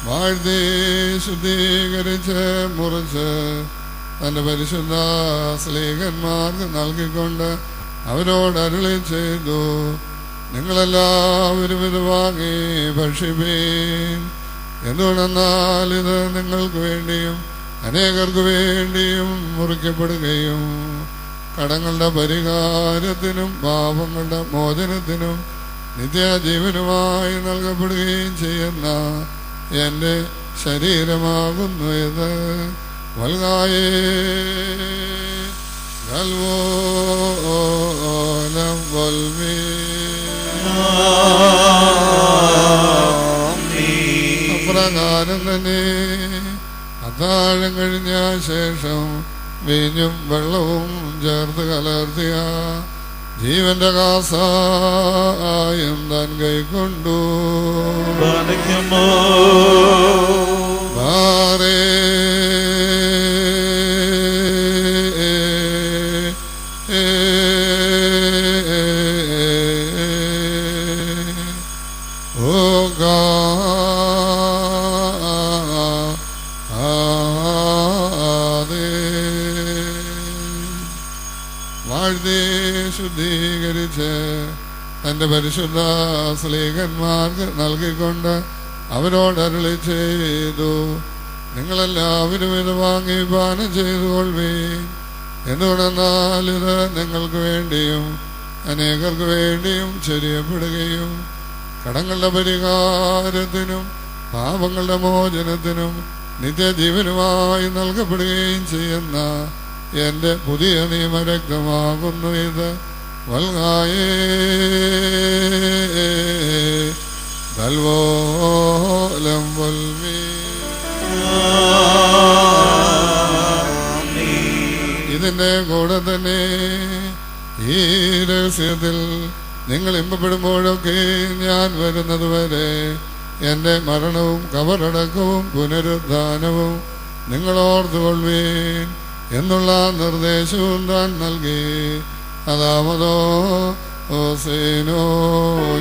വാഴ്ത്തി ശുദ്ധീകരിച്ച് മുറിച്ച് തന്റെ പരിശുദ്ധ സ്ലീഹന്മാർക്ക് നൽകിക്കൊണ്ട് അവരോട് അരുളി ചെയ്തു, നിങ്ങളെല്ലാവരും ഇത് വാങ്ങി ഭക്ഷിപ്പീൻ. എന്തുകൊണ്ടെന്നാൽ ഇത് നിങ്ങൾക്ക് വേണ്ടിയും അനേകർക്ക് വേണ്ടിയും മുറിക്കപ്പെടുകയും കടങ്ങളുടെ പരിഹാരത്തിനും പാപങ്ങളുടെ മോചനത്തിനും നിത്യജീവനുമായി നൽകപ്പെടുകയും ചെയ്യുന്ന എൻ്റെ ശരീരമാകുന്നു ഇത്. വൽഗായേ ഗൽവോലം വൽമീ. അപ്രകാരം തന്നെ അത്താഴം കഴിഞ്ഞ ശേഷം വീഞ്ഞും വെള്ളവും ചേർത്ത് കലർത്തിയ ജീവന്റെ കാസായം താൻ കൈക്കൊണ്ടു. ബാറേ വാഴ്ത്തി ശുദ്ധീകരിച്ച് തന്റെ പരിശുദ്ധ സ്ലീഹന്മാർക്ക് നൽകിക്കൊണ്ട് അവരോട് അരുളി ചെയ്തു, നിങ്ങളെല്ലാവരും ഇത് വാങ്ങി പാനം ചെയ്തുകൊള്ളുവീൻ. എന്തുകൊണ്ടെന്നാൽ ഇത് നിങ്ങൾക്ക് വേണ്ടിയും അനേകർക്ക് വേണ്ടിയും ചൊരിയപ്പെടുകയും കടങ്ങളുടെ പരിഹാരത്തിനും പാപങ്ങളുടെ മോചനത്തിനും നിത്യജീവനുമായി നൽകപ്പെടുകയും ചെയ്യുന്ന എൻ്റെ പുതിയ നിയമരക്തമാകുന്നു ഇത്. വൽഗായേ ദൽവോലം വൽമീ. ഇതിൻ്റെ കൂടെ തന്നെ ഈ രഹസ്യത്തിൽ നിങ്ങൾ ഇമ്പപ്പെടുമ്പോഴൊക്കെ ഞാൻ വരുന്നതുവരെ എൻ്റെ മരണവും കബറടക്കവും പുനരുദ്ധാനവും നിങ്ങളോർത്തുകൊള്ളുവീൻ എന്നുള്ള നിർദ്ദേശവും താൻ നൽകി. അതാമതോ ഓസേനോ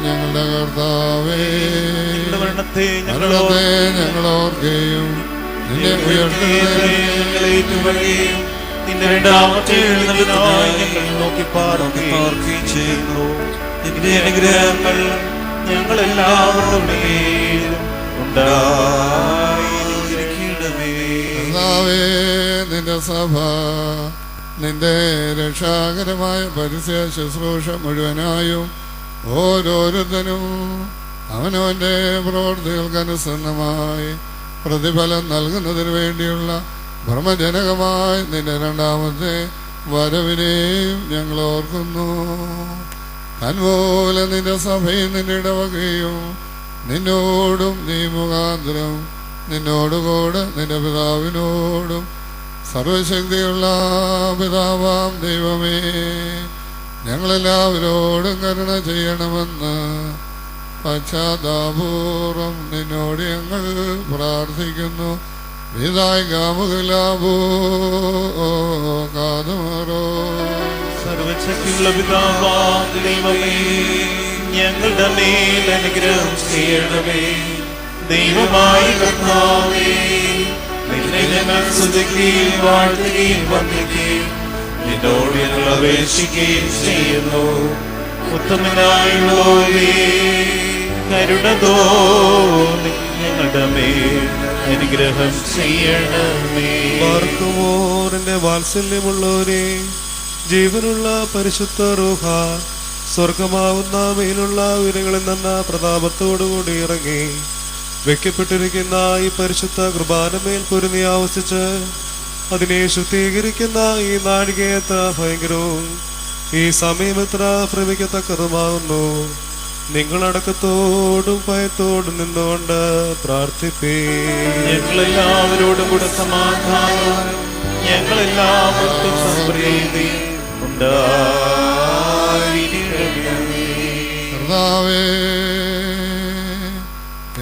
ഞങ്ങളുടെ കർത്താവേ, മരണത്തെ ഞങ്ങളോർക്കുകയും നിന്നെ ഉയർത്തുകയും നിന്റെ രണ്ടാമത്തെ എഴുന്നള്ളത്തിനായി ഞങ്ങൾ നോക്കി പാർക്കുകയും ചെയ്യുന്നു. നിന്റെ അനുഗ്രഹങ്ങൾ ഞങ്ങളെല്ലാവരുടെ മേലും ഉണ്ടായിരിക്കണമേ. കർത്താവേ, നിന്റെ സഭ നിന്റെ രക്ഷാകരമായ പരസ്യ ശുശ്രൂഷ മുഴുവനായും ഓരോരുത്തരും അവനവൻ്റെ പ്രവൃത്തികൾക്കനുസൃതമായി പ്രതിഫലം നൽകുന്നതിന് വേണ്ടിയുള്ള ബ്രഹ്മജനകമായി നിന്റെ രണ്ടാമത്തെ വരവിനെയും ഞങ്ങൾ ഓർക്കുന്നു. തൻപോലെ നിന്റെ സഭയും നിന്റെ ഇടവകയും നിന്നോടും നീ മുഖാന്തരം നിന്നോടുകൂടെ നിന്റെ പിതാവിനോടും സർവശക്തിയുള്ള പിതാവാം ദൈവമേ, ഞങ്ങളെല്ലാവരോടും കരുണ ചെയ്യണമെന്ന് പശ്ചാത്താപൂർവം നിന്നോട് ഞങ്ങൾ പ്രാർത്ഥിക്കുന്നു. സർവശക്തിയുള്ള പിതാവാം ദൈവമേ, ഞങ്ങളുടെ മേൽ അനുഗ്രഹം ചെയ്യണമേ. ദൈവമായി കർത്താവേ, നിന്നെ ഞങ്ങൾ സ്തുതിക്കുകയും വാഴ്ത്തുകയും വന്ദിക്കുകയും നിന്നോട് ഞങ്ങൾ അപേക്ഷിക്കുകയും ചെയ്യുന്നു. ഉത്തമനായുള്ളോരേ, കരുണ തോന്നി ഞങ്ങളുടെ മേൽ അനുഗ്രഹം ചെയ്യണമേ. പാർക്കുമോറിന്റെ വാത്സല്യമുള്ളവരെ, ജീവനുള്ള പരിശുദ്ധ റൂഹ സ്വർഗമാവുന്ന മേലുള്ള ഉയരങ്ങളിൽ നിന്ന് പ്രതാപത്തോടുകൂടി ഇറങ്ങി വെക്കപ്പെട്ടിരിക്കുന്ന ഈ പരിശുദ്ധ കുർബാനമേൽ പൊരുന്നി ആവസിച്ച് അതിനെ ശുദ്ധീകരിക്കുന്ന ഈ നാഴികയത്ര ഭയങ്കരവും ഈ സമയം എത്ര ഭ്രമിക്കത്തക്കതുമാകുന്നു. നിങ്ങളടക്കത്തോടും ഭയത്തോടും നിന്നുകൊണ്ട് പ്രാർത്ഥിപ്പേ. ഞങ്ങളെല്ലാവരോടും കൂടെ സമാധാനം, ഞങ്ങളെല്ലാവർക്കും സംപ്രീതി ഉണ്ടായിരിക്കണമേ. കർത്താവേ,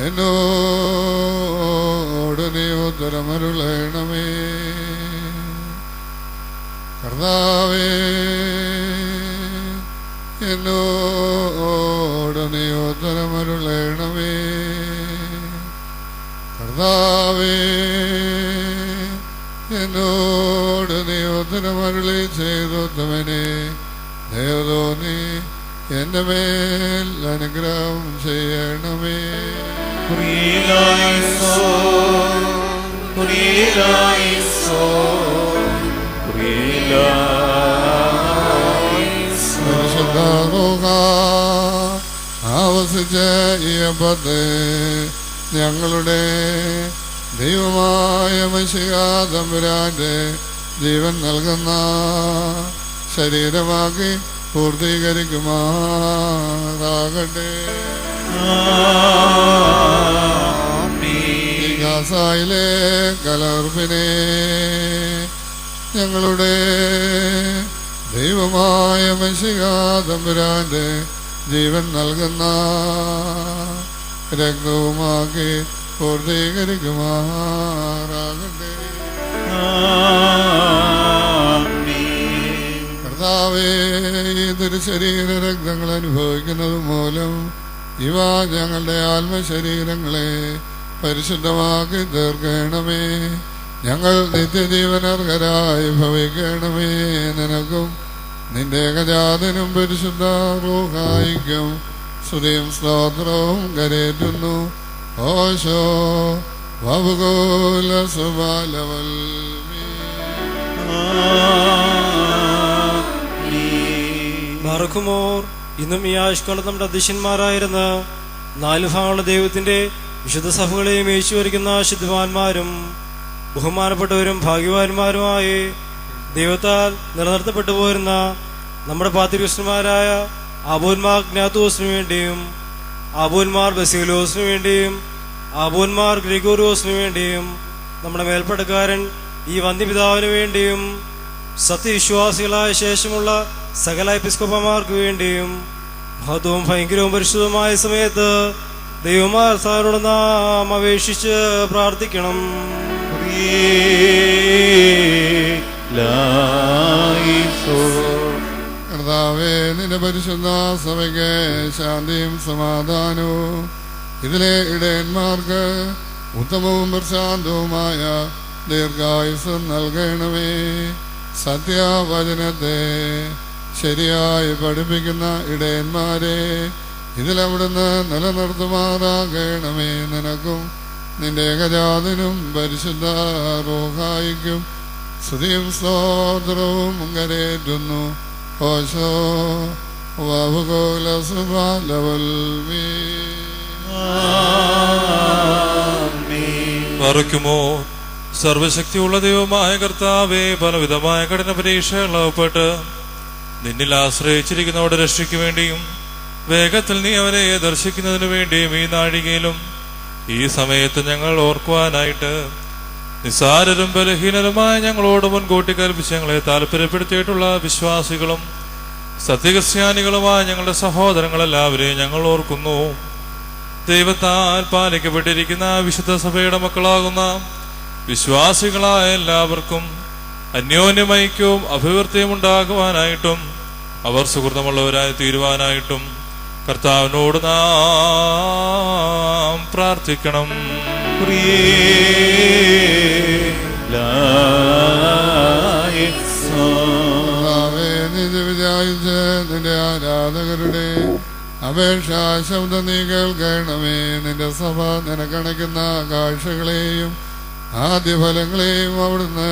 എന്നോട് നീ ഉത്തരമരുളണമേ. കർത്താവേ, എന്നോട് നീ ഉത്തരമരുളണമേ. കർത്താവേ, എന്നോട് നീ ഉത്തരമരുളി ചെയ്തോത്തമനെ ദൈവതോന്നി എൻ്റെ മേൽ അനുഗ്രഹം ചെയ്യണമേ. ആവസിച്ച ഈ അപ്പത്തെ ഞങ്ങളുടെ ദൈവമായ മിശിഹാ തമ്പുരാന്റെ ജീവൻ നൽകുന്ന ശരീരമാക്കി പൂർത്തീകരിക്കുമാറാകട്ടെ. ഗാസായിലെ കലർപ്പിനെ ഞങ്ങളുടെ ദൈവമായ മിശിഹാ തമ്പുരാന്റെ ജീവൻ നൽകുന്ന രക്തവുമാക്കി പൂർത്തീകരിക്കുമാറാകട്ടെ. കർത്താവേ, ഇതൊരു ശരീര രക്തങ്ങൾ അനുഭവിക്കുന്നത് മൂലം ഇവ ഞങ്ങളുടെ ആത്മശരീരങ്ങളെ പരിശുദ്ധമാക്കി തീർക്കണമേ. ഞങ്ങൾ നിത്യജീവനർഹരായി ഭവിക്കണമേ. നിനക്കും നിന്റെ ഏകജാതനും പരിശുദ്ധ റൂഹായിക്കും സ്തുതിയും സ്തോത്രവും കരേറ്റുന്നു. ഓശോ വബുഗോല സുബാലവൽ. ബാറക്കുമോർ, ഇന്നും ഈ ആയുഷ്കാലത്ത് നമ്മുടെ അധ്യക്ഷന്മാരായിരുന്ന 4 ഭാഗമുള്ള ദൈവത്തിന്റെ വിശുദ്ധ സഭകളെയും യേശു വരിക്കുന്ന ശുദ്ധവാന്മാരും ബഹുമാനപ്പെട്ടവരും ഭാഗ്യവാന്മാരുമായി ദൈവത്താൽ നിലനിർത്തപ്പെട്ടു പോരുന്ന നമ്മുടെ പാത്രികൃഷ്ണന്മാരായ ആബോന്മാർ ജ്ഞാതോസിനു വേണ്ടിയും ആബോന്മാർ ബസീലോസിനു വേണ്ടിയും ആബോന്മാർ ഗ്രിഗോറിയോസിനു വേണ്ടിയും നമ്മുടെ മേൽപ്പടക്കാരൻ ഈ വന്ധ്യപിതാവിന് വേണ്ടിയും സത്യവിശ്വാസികളായ ശേഷമുള്ള സകല എപ്പിസ്കോപ്പമാർക്ക് വേണ്ടിയും മഹത്വവും ഭയങ്കരവും പരിശുദ്ധമായ സമയത്ത് ദൈവമാർത്താരോട് നാം അപേക്ഷിച്ച് പ്രാർത്ഥിക്കണം. കർത്താവേ, നിന്റെ പരിശുദ്ധ സഭയ്ക്ക് ശാന്തിയും സമാധാനവും ഇതിലെ ഇടയന്മാർക്ക് ഉത്തമവും പ്രശാന്തവുമായ ദീർഘായുസ്സും നൽകണമേ. സത്യവചനത്തെ ശരിയായി പഠിപ്പിക്കുന്ന ഇടയന്മാരെ ഇതിലവിടുന്ന് നിലനിർത്തുമാറാകണമേ. നിനക്കും നിന്റെ ഏകജാതനും പരിശുദ്ധ റൂഹായിക്കും സ്തുതിയും സ്തോത്രവും കരേറ്റുന്നു. ഓശോ വബുകോലസുബാലവൽമീ മറയ്ക്കുമോ സർവശക്തിയുള്ള ദൈവമായ കർത്താവേ, പലവിധമായ കഠിന പരീക്ഷകളാവപ്പെട്ട് നിന്നിൽ ആശ്രയിച്ചിരിക്കുന്നവരുടെ രക്ഷയ്ക്ക് വേണ്ടിയും വേഗത്തിൽ നീ അവരെ ദർശിക്കുന്നതിനു വേണ്ടിയും ഈ നാഴികയിലും ഈ സമയത്ത് ഞങ്ങൾ ഓർക്കുവാനായിട്ട് നിസ്സാരരും ബലഹീനരുമായ ഞങ്ങളോട് മുൻകൂട്ടി കൽപ്പിച്ച് ഞങ്ങളെ താല്പര്യപ്പെടുത്തിയിട്ടുള്ള വിശ്വാസികളും സത്യക്രിസ്ത്യാനികളുമായ ഞങ്ങളുടെ സഹോദരങ്ങളെല്ലാവരെയും ഞങ്ങൾ ഓർക്കുന്നു. ദൈവത്താൽ പാലിക്കപ്പെട്ടിരിക്കുന്ന വിശുദ്ധ സഭയുടെ മക്കളാകുന്ന വിശ്വാസികളായ എല്ലാവർക്കും അന്യോന്യമൈക്യവും അഭിവൃദ്ധിയും ഉണ്ടാകുവാനായിട്ടും അവർ സുഹൃത്തമുള്ളവരായി തീരുവാനായിട്ടും കർത്താവിനോട് നാം പ്രാർത്ഥിക്കണം. വിചാരിച്ച് നിന്റെ ആരാധകരുടെ അപേക്ഷാ ശബ്ദം നീ കേൾക്കണമേ. നിന്റെ സഭ നിനക്കണയ്ക്കുന്ന കാഴ്ചകളെയും ആദ്യഫലങ്ങളെയും അവിടുന്ന്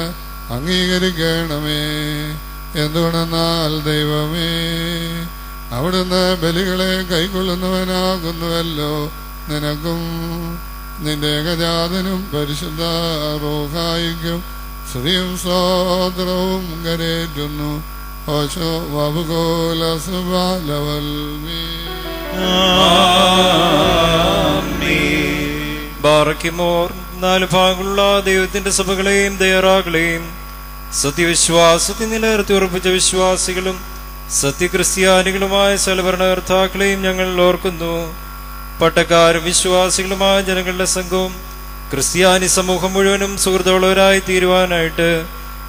അംഗീകരിക്കണമേ. എന്തുകൊണ്ടെന്നാൽ ദൈവമേ, അവിടുന്ന് ബലികളെ കൈക്കൊള്ളുന്നവനാകുന്നുവല്ലോ. നിനക്കും നിന്റെ ഏകജാതനും പരിശുദ്ധ റൂഹായിക്കും സ്തുതിയും സ്തോത്രവും കരേറ്റുന്നു. ഓശോ വബുകോലസുബാലവൽമീ ബാറക്കിമോർ. 4 ഭാഗങ്ങളുള്ള ദൈവത്തിന്റെ സഭകളെയും ദയറാകളെയും സത്യവിശ്വാസത്തിൽ നിലനിർത്തി ഉറപ്പിച്ച വിശ്വാസികളും സത്യക്രിസ്ത്യാനികളുമായ സൽഭരണകർത്താക്കളെയും ഞങ്ങൾ ഓർക്കുന്നു. പട്ടക്കാരും വിശ്വാസികളുമായ ജനങ്ങളുടെ സംഘവും ക്രിസ്ത്യാനി സമൂഹം മുഴുവനും സുഹൃത്തുള്ളവരായി തീരുവാനായിട്ട്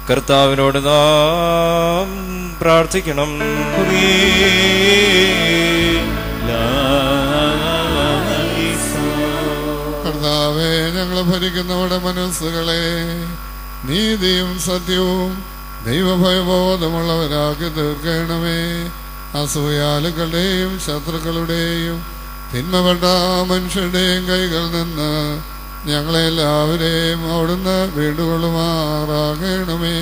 കർത്താവിനോട് നാം പ്രാർത്ഥിക്കണം. കർത്താവേ, ഞങ്ങളെ ഭരിക്കുന്നവരുടെ മനസ്സുകളെ നീതിയും സത്യവും ദൈവഭയബോധമുള്ളവരാക്കി തീർക്കണമേ. അസൂയാലുക്കളുടെയും ശത്രുക്കളുടെയും തിന്മപ്പെട്ട മനുഷ്യരുടെയും കൈകളിൽ നിന്ന് ഞങ്ങളെല്ലാവരെയും അവിടുന്ന് വീണ്ടുകൊള്ളുമാറാകണമേ.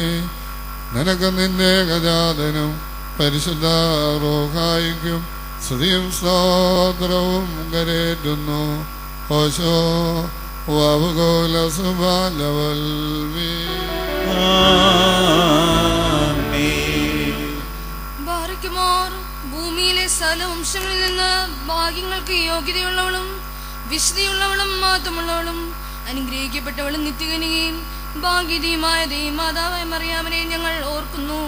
നിനക്ക് നിന്റെ ഏകജാതനും പരിശുദ്ധ റൂഹായിക്കും സ്തുതിയും സ്തോത്രവും കരേറ്റുന്നു. ഓശോ വബുകോലസുബാലവൽമീ ഭൂമിയിലെ സകല വംശങ്ങളിൽ നിന്ന് ഭാഗ്യങ്ങൾക്ക് യോഗ്യതയുള്ളവളും വിശുദ്ധിയുള്ളവളും മാറ്റമുള്ളവളും അനുഗ്രഹിക്കപ്പെട്ടവളും നിത്യകനികയും ഭാഗ്യതയുമായ ദൈവമാതാവായ മറിയാമനെ ഞങ്ങൾ ഓർക്കുന്നു.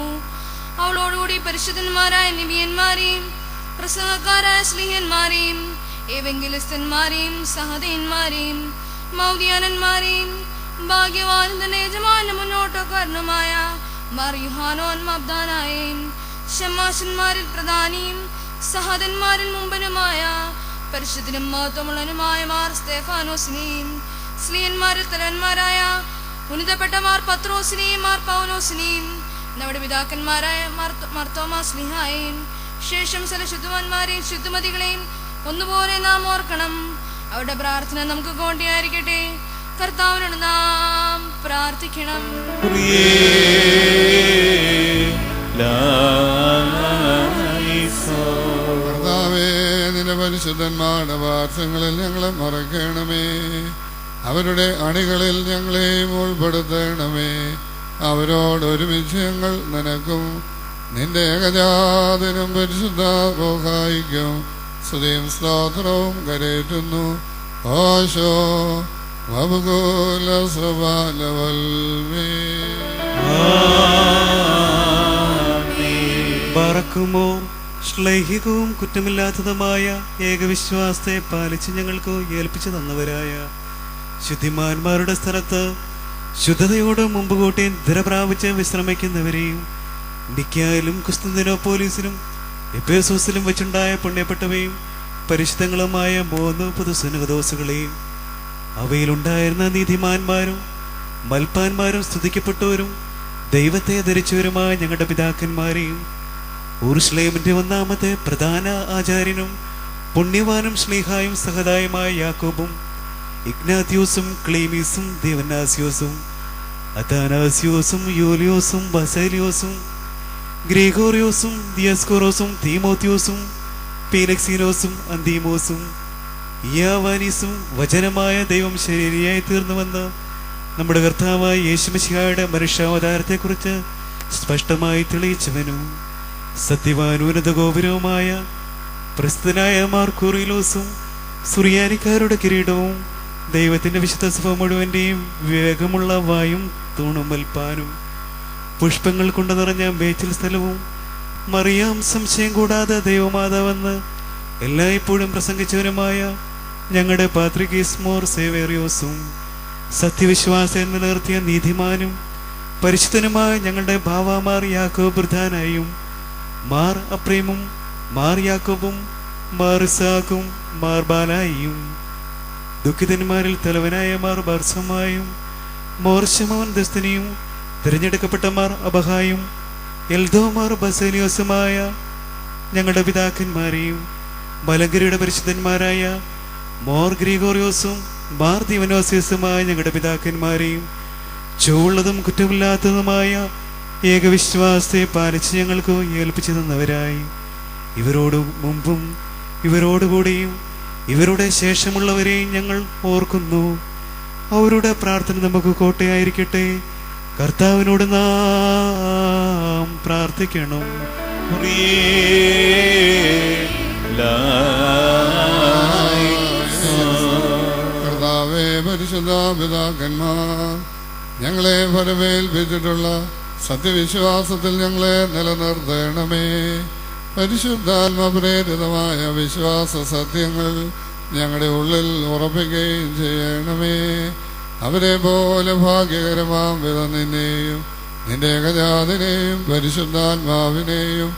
അവളോടുകൂടി പരിശുദ്ധന്മാരായ നിബിയന്മാരെയും പ്രസംഗക്കാരായ സ്ലീഹന്മാരെയും ഏവെങ്കിലിസ്തന്മാരെയും സഹദയന്മാരെയും മൗദ്യാനന്മാരെയും ഭാഗ്യവാനും തന്റെ യജമാന മുന്നോട്ടക്കാരനുമായ മാർ യുഹാനോൻ മബ്ദാനായും ഷമ്മാശന്മാരിൽ പ്രധാനിയും സഹദന്മാരിൽ മുമ്പനുമായ പരിശുദ്ധനും മഹത്വമുള്ളനുമായ മാർ സ്തേഫാനോസിനെയും സ്ലീഹന്മാരിൽ തലവന്മാരായ ഉന്നതപ്പെട്ട മാർ പത്രോസിനെയും മാർ പൗലോസിനെയും നമ്മുടെ പിതാക്കന്മാരായ മാർ തോമാസ് സ്ലീഹായെയും ശേഷം ചില ശുദ്ധവാന്മാരെയും ശുദ്ധമതികളെയും ഒന്നുപോലെ നാം ഓർക്കണം. അവരുടെ പ്രാർത്ഥന നമുക്ക് കോണ്ടിയായിരിക്കട്ടെ. കർത്താവിനോട് നാം പ്രാർത്ഥിക്കണം. കർത്താവേ, നിന്റെ പരിശുദ്ധന്മാരുടെ വാർത്തങ്ങളിൽ ഞങ്ങളെ മറക്കണമേ. അവരുടെ അണികളിൽ ഞങ്ങളെയും ഉൾപ്പെടുത്തണമേ. അവരോടൊരുമിച്ച് ഞങ്ങൾ നിനക്കും നിന്റെ ഏകജാതനും പരിശുദ്ധ റൂഹായിക്കും സ്തുതിയും സ്തോത്രവും കരേറ്റുന്നു. ഓശോ വബുകൂല സ്വഭാലവൽമേ. ബറക്കുമോ ശ്ലൈഹികവും കുറ്റമില്ലാത്തതുമായ ഏകവിശ്വാസത്തെ പാലിച്ച് ഞങ്ങൾക്ക് ഏൽപ്പിച്ചു തന്നവരായ ശുദ്ധിമാന്മാരുടെ സ്ഥലത്ത് ശുദ്ധതയോട് മുമ്പ് കൂട്ടി ധര പ്രാപിച്ച് വിശ്രമിക്കുന്നവരെയും നിക്കായിലും കുസ്തുന്തിനോപ്പോലീസിലും എഫേസോസിലും വെച്ചുണ്ടായ പുണ്യപ്പെട്ടവയും പരിശുദ്ധങ്ങളുമായ 3 പുതുസുനകദോസുകളെയും അവയിലുണ്ടായിരുന്ന നീതിമാന്മാരും മൽപ്പാന്മാരും സ്തുതിക്കപ്പെട്ടവരും ദൈവത്തെ ധരിച്ചവരുമായ ഞങ്ങളുടെ പിതാക്കന്മാരെയും യെരൂശലേമിന്റെ 1-ാമത്തെ പ്രധാന ആചാര്യനും പുണ്യവാനും ശ്ലീഹായും സഹദായുമായ യാക്കോബും ഇഗ്നാത്യോസും ക്ലീമീസും ദിവനാസ്യോസും അഥാനാസ്യോസും യൂലിയോസും ബസേലിയോസും ഗ്രിഗോറിയോസും ദിയസ്കോറോസും തീമോത്യോസും പീലക്സീനോസും അന്തീമോസും യാവാനീസും വചനമായ ദൈവം ശരീരിയായി തീർന്നുവെന്ന് നമ്മുടെ കർത്താവായ യേശുമിശിഹായുടെ മനുഷ്യാവതാരത്തെക്കുറിച്ച് സ്പഷ്ടമായി തെളിയിച്ചവനും സത്യവാനൂനത ഗോപുരവുമായ പ്രസ്തുതനായ മാർക്കൂറിലോസും സുറിയാനിക്കാരുടെ കിരീടവും ദൈവത്തിന്റെ വിശുദ്ധ സഭ മുഴുവന്റെയും വിവേകമുള്ള വായും തൂണും മൽപ്പാനും പുഷ്പങ്ങൾ കൊണ്ട് നിറഞ്ഞ മേച്ചിൽ സ്ഥലവും മറിയാം സംശയം കൂടാതെ ദൈവമാതാവെന്ന് എല്ലായ്പ്പോഴും പ്രസംഗിച്ചവനുമായ ഞങ്ങളുടെ പാത്രികീസ് മോർ സേവേറിയോസും സത്യവിശ്വാസം നിലനിർത്തിയ നീതിമാനും പരിശുദ്ധനുമായ ഞങ്ങളുടെ ഭാവാമാർ യാക്കോബ് പ്രധാനായും മാർ അപ്രേമും മാർ യാക്കോബും മാർ ഇസാക്കും മാർ ബാലായിയും ദുഃഖിതന്മാരിൽ തലവനായ മാർ ബർസമായും മോർ ശമോൻ ദസ്തനിയും തിരഞ്ഞെടുക്കപ്പെട്ട മാർ അബഹായും എൽദോമാർ ബസേലിയോസുമായ ഞങ്ങളുടെ പിതാക്കന്മാരെയും മലങ്കരയുടെ പരിശുദ്ധന്മാരായ മോർ ഗ്രിഗോറിയോസും മാർ ദിവനോസിയസുമായ ഞങ്ങളുടെ പിതാക്കന്മാരെയും ചുവള്ളതും കുറ്റമില്ലാത്തതുമായ ഏകവിശ്വാസത്തെ പാലിച്ച് ഞങ്ങൾക്ക് ഏൽപ്പിച്ചു തന്നവരായി ഇവരോട് മുമ്പും ഇവരോടുകൂടിയും ഇവരുടെ ശേഷമുള്ളവരെയും ഞങ്ങൾ ഓർക്കുന്നു. അവരുടെ പ്രാർത്ഥന നമുക്ക് കോട്ടയായിരിക്കട്ടെ. കർത്താവിനോട് നാം പ്രാർത്ഥിക്കണം. കർത്താവേ, പരിശുദ്ധ പിതാക്കന്മാർ ഞങ്ങളെ ഫലമേൽപ്പിച്ചിട്ടുള്ള സത്യവിശ്വാസത്തിൽ ഞങ്ങളെ നിലനിർത്തണമേ. പരിശുദ്ധാത്മപ്രേരിതമായ വിശ്വാസ സത്യങ്ങൾ ഞങ്ങളുടെ ഉള്ളിൽ ഉറപ്പിക്കുകയും ചെയ്യണമേ. അവരെ പോലെ ഭാഗ്യകരമാം വിധം നിന്നെയും നിന്റെ ഏകജാതനെയും പരിശുദ്ധാത്മാവിനെയും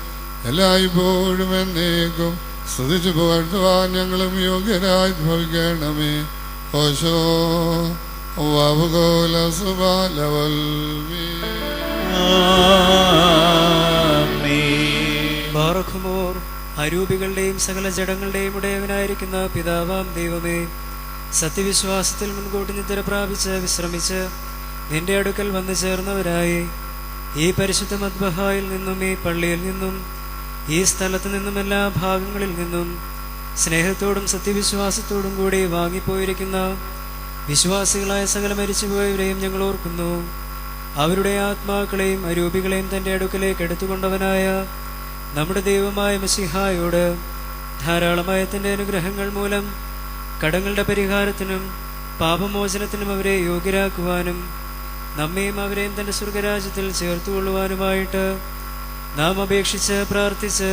എല്ലായ്പ്പോഴും എന്നേക്കും സ്തുതിച്ചു പുകഴ്ത്തുവാൻ ഞങ്ങളും യോഗ്യരായി ഭവിക്കണമേ. ഓശോ വബുകൂല സുബാലവൽമീ. ബാറഖുമോർ അരൂപികളുടെയും സകല ജഡങ്ങളുടെയും ഉടയവനായിരിക്കുന്ന പിതാവാം ദൈവമേ, സത്യവിശ്വാസത്തിൽ മുൻകൂട്ടി നിദ്ര പ്രാപിച്ച് വിശ്രമിച്ച് നിന്റെ അടുക്കൽ വന്നു ചേർന്നവരായി ഈ പരിശുദ്ധ മദ്ബഹായിൽ നിന്നും ഈ പള്ളിയിൽ നിന്നും ഈ സ്ഥലത്തു നിന്നും എല്ലാ ഭാഗങ്ങളിൽ നിന്നും സ്നേഹത്തോടും സത്യവിശ്വാസത്തോടും കൂടി വാങ്ങിപ്പോയിരിക്കുന്ന വിശ്വാസികളായ സകല മരിച്ചുപോയവരെയും ഞങ്ങൾ ഓർക്കുന്നു. അവരുടെ ആത്മാക്കളെയും അരൂപികളെയും തൻ്റെ അടുക്കലേക്ക് എടുത്തുകൊണ്ടവനായ നമ്മുടെ ദൈവമായ മശിഹായോട് ധാരാളമായ തൻ്റെ അനുഗ്രഹങ്ങൾ മൂലം കടങ്ങളുടെ പരിഹാരത്തിനും പാപമോചനത്തിനും അവരെ യോഗ്യരാക്കുവാനും നമ്മയും അവരെയും തൻ്റെ സ്വർഗരാജ്യത്തിൽ ചേർത്തുകൊള്ളുവാനുമായിട്ട് നാം അപേക്ഷിച്ച് പ്രാർത്ഥിച്ച്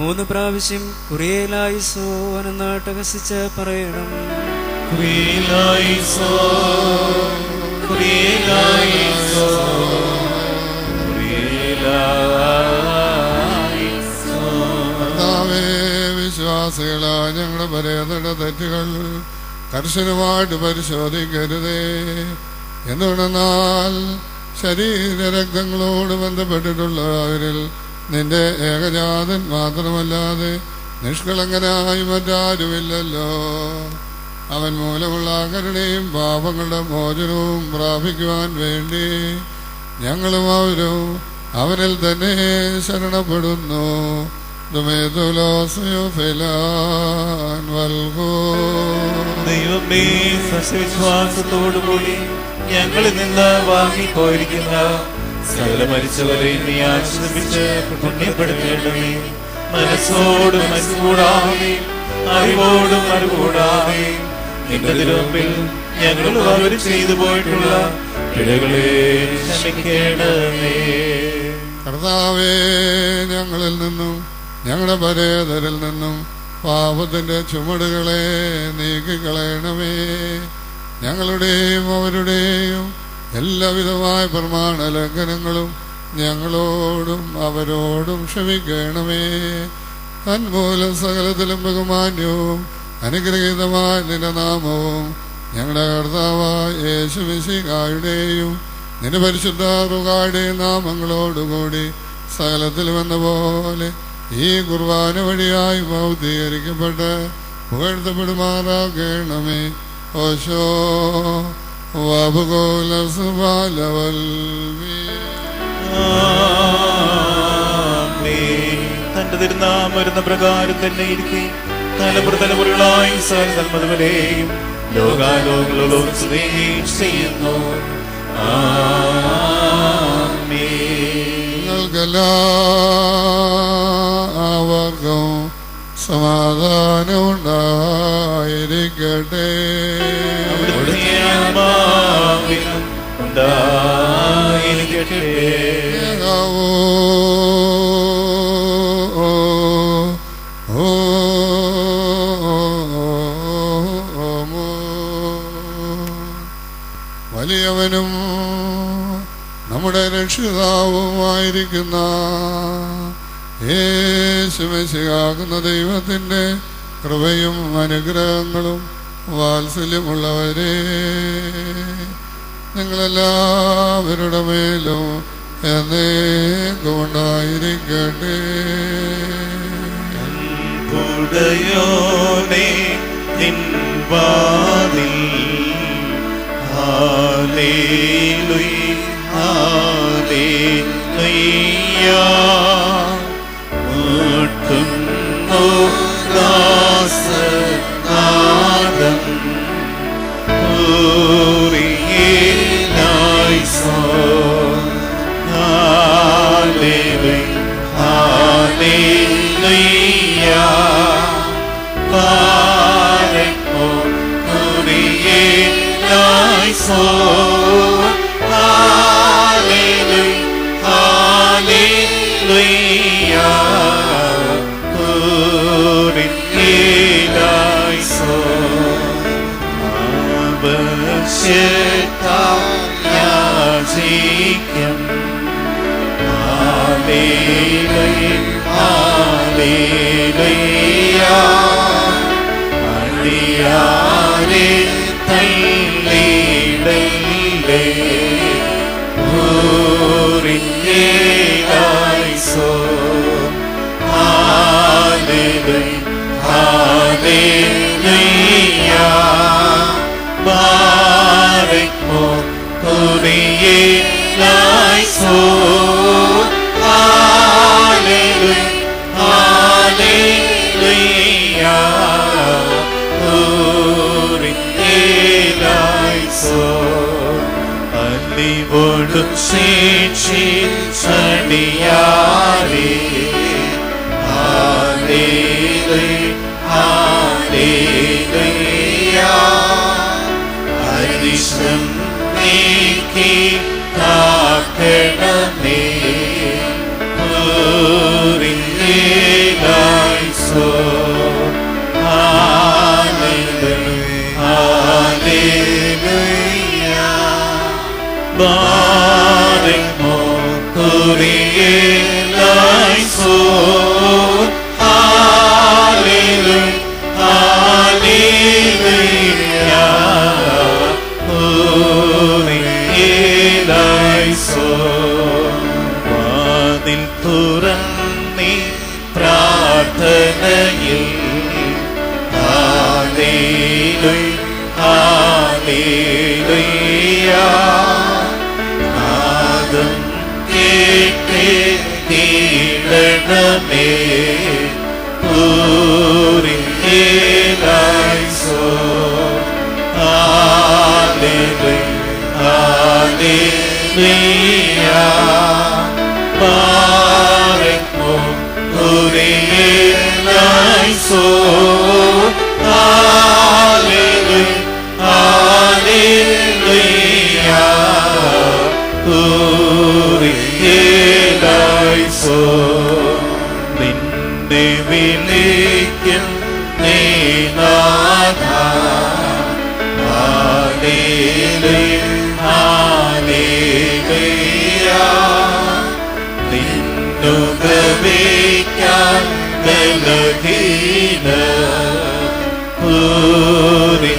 3 പ്രാവശ്യം കുറിയേലായിസോൻ എന്ന് അട്ടഹസിച്ച് പറയണം. കർത്താവേ, വിശ്വാസികളായ ഞങ്ങളുടെ പരേതയുടെ തെറ്റുകൾ കർശനമായിട്ട് പരിശോധിക്കരുതേ. എന്തുകൊണ്ടെന്നാൽ ശരീരരക്തങ്ങളോട് ബന്ധപ്പെട്ടിട്ടുള്ളവരിൽ നിന്റെ ഏകജാതൻ മാത്രമല്ലാതെ നിഷ്കളങ്കനായി മറ്റാരുമില്ലല്ലോ. അവൻ മൂലമുള്ള കരുണയും പാപങ്ങളുടെ മോചനവും പ്രാപിക്കുവാൻ വേണ്ടി ഞങ്ങളും അവരും അവനിൽ തന്നെ ശരണപ്പെടുന്നു. ദൈവമേ, സസ്യവിശ്വാസത്തോടുകൂടി ഞങ്ങളിൽ നിന്ന് വാങ്ങിപ്പോയിരിക്കുന്ന സകല മരിച്ചവരെ നീ ആശ്രമിച്ച് പുണ്യപ്പെടുത്തേണ്ടമേ. മനസ്സോടും മനസ്സുകൂടാതെ അറിവോടും അറിവുകൂടാതെ നിന്റെ തിരുമുമ്പിൽ ഞങ്ങൾ അവർ ചെയ്തു പോയിട്ടുള്ള പിഴകളെ ക്ഷമിക്കണമേ. കർത്താവേ, ഞങ്ങളിൽ നിന്നും ഞങ്ങളുടെ പരേതരിൽ നിന്നും പാപത്തിന്റെ ചുമടുകളെ നീക്കിക്കളയണമേ. ഞങ്ങളുടെയും അവരുടെയും എല്ലാവിധമായ പ്രമാണ ലംഘനങ്ങളും ഞങ്ങളോടും അവരോടും ക്ഷമിക്കണമേ. തന്മൂലം സകലത്തിലും ബഹുമാന്യവും അനുഗ്രഹീതമായ നിന്റെ നാമവും ഞങ്ങളുടെ കർത്താവായ യേശുമിശിഹായുടെയും നിന്റെ പരിശുദ്ധ റുഹായുടെയും നാമങ്ങളോടുകൂടി സകലത്തിലും എന്ന പോലെ ഈ കുർബാന വഴിയായി ഭൗതീകരിക്കപ്പെട്ട് പുകഴ്ത്തപ്പെടുമാറാകണമേ. ഓശോ തന്റെ തിരുനാമം വരുന്ന പ്രകാരം തന്നെ ഇരിക്കെ തലമുറകളായി സകലതലമുറകളെയും ലോകാലോകളോട് സ്തുതിക്കുകയും ചെയ്യുന്നു. നിങ്ങൾക്കെല്ലാവർക്കും സമാധാനം ഉണ്ടായിരിക്കട്ടെ. വലിയവനും നമ്മുടെ രക്ഷിതാവുമായിരിക്കുന്ന യേശുമിശിഹാകുന്ന ദൈവത്തിൻ്റെ കൃപയും അനുഗ്രഹങ്ങളും വാത്സല്യമുള്ളവരെ നിങ്ങളെല്ലാവരുടെ മേലും എന്നേക്കും ഉണ്ടായിരിക്കട്ടെ. Hallelujah. നിന്നെ വിളിക്കും നീനാഥ നിന്നുപമിക്കാൻ ബലഹീന പൂരിയിലായിസോ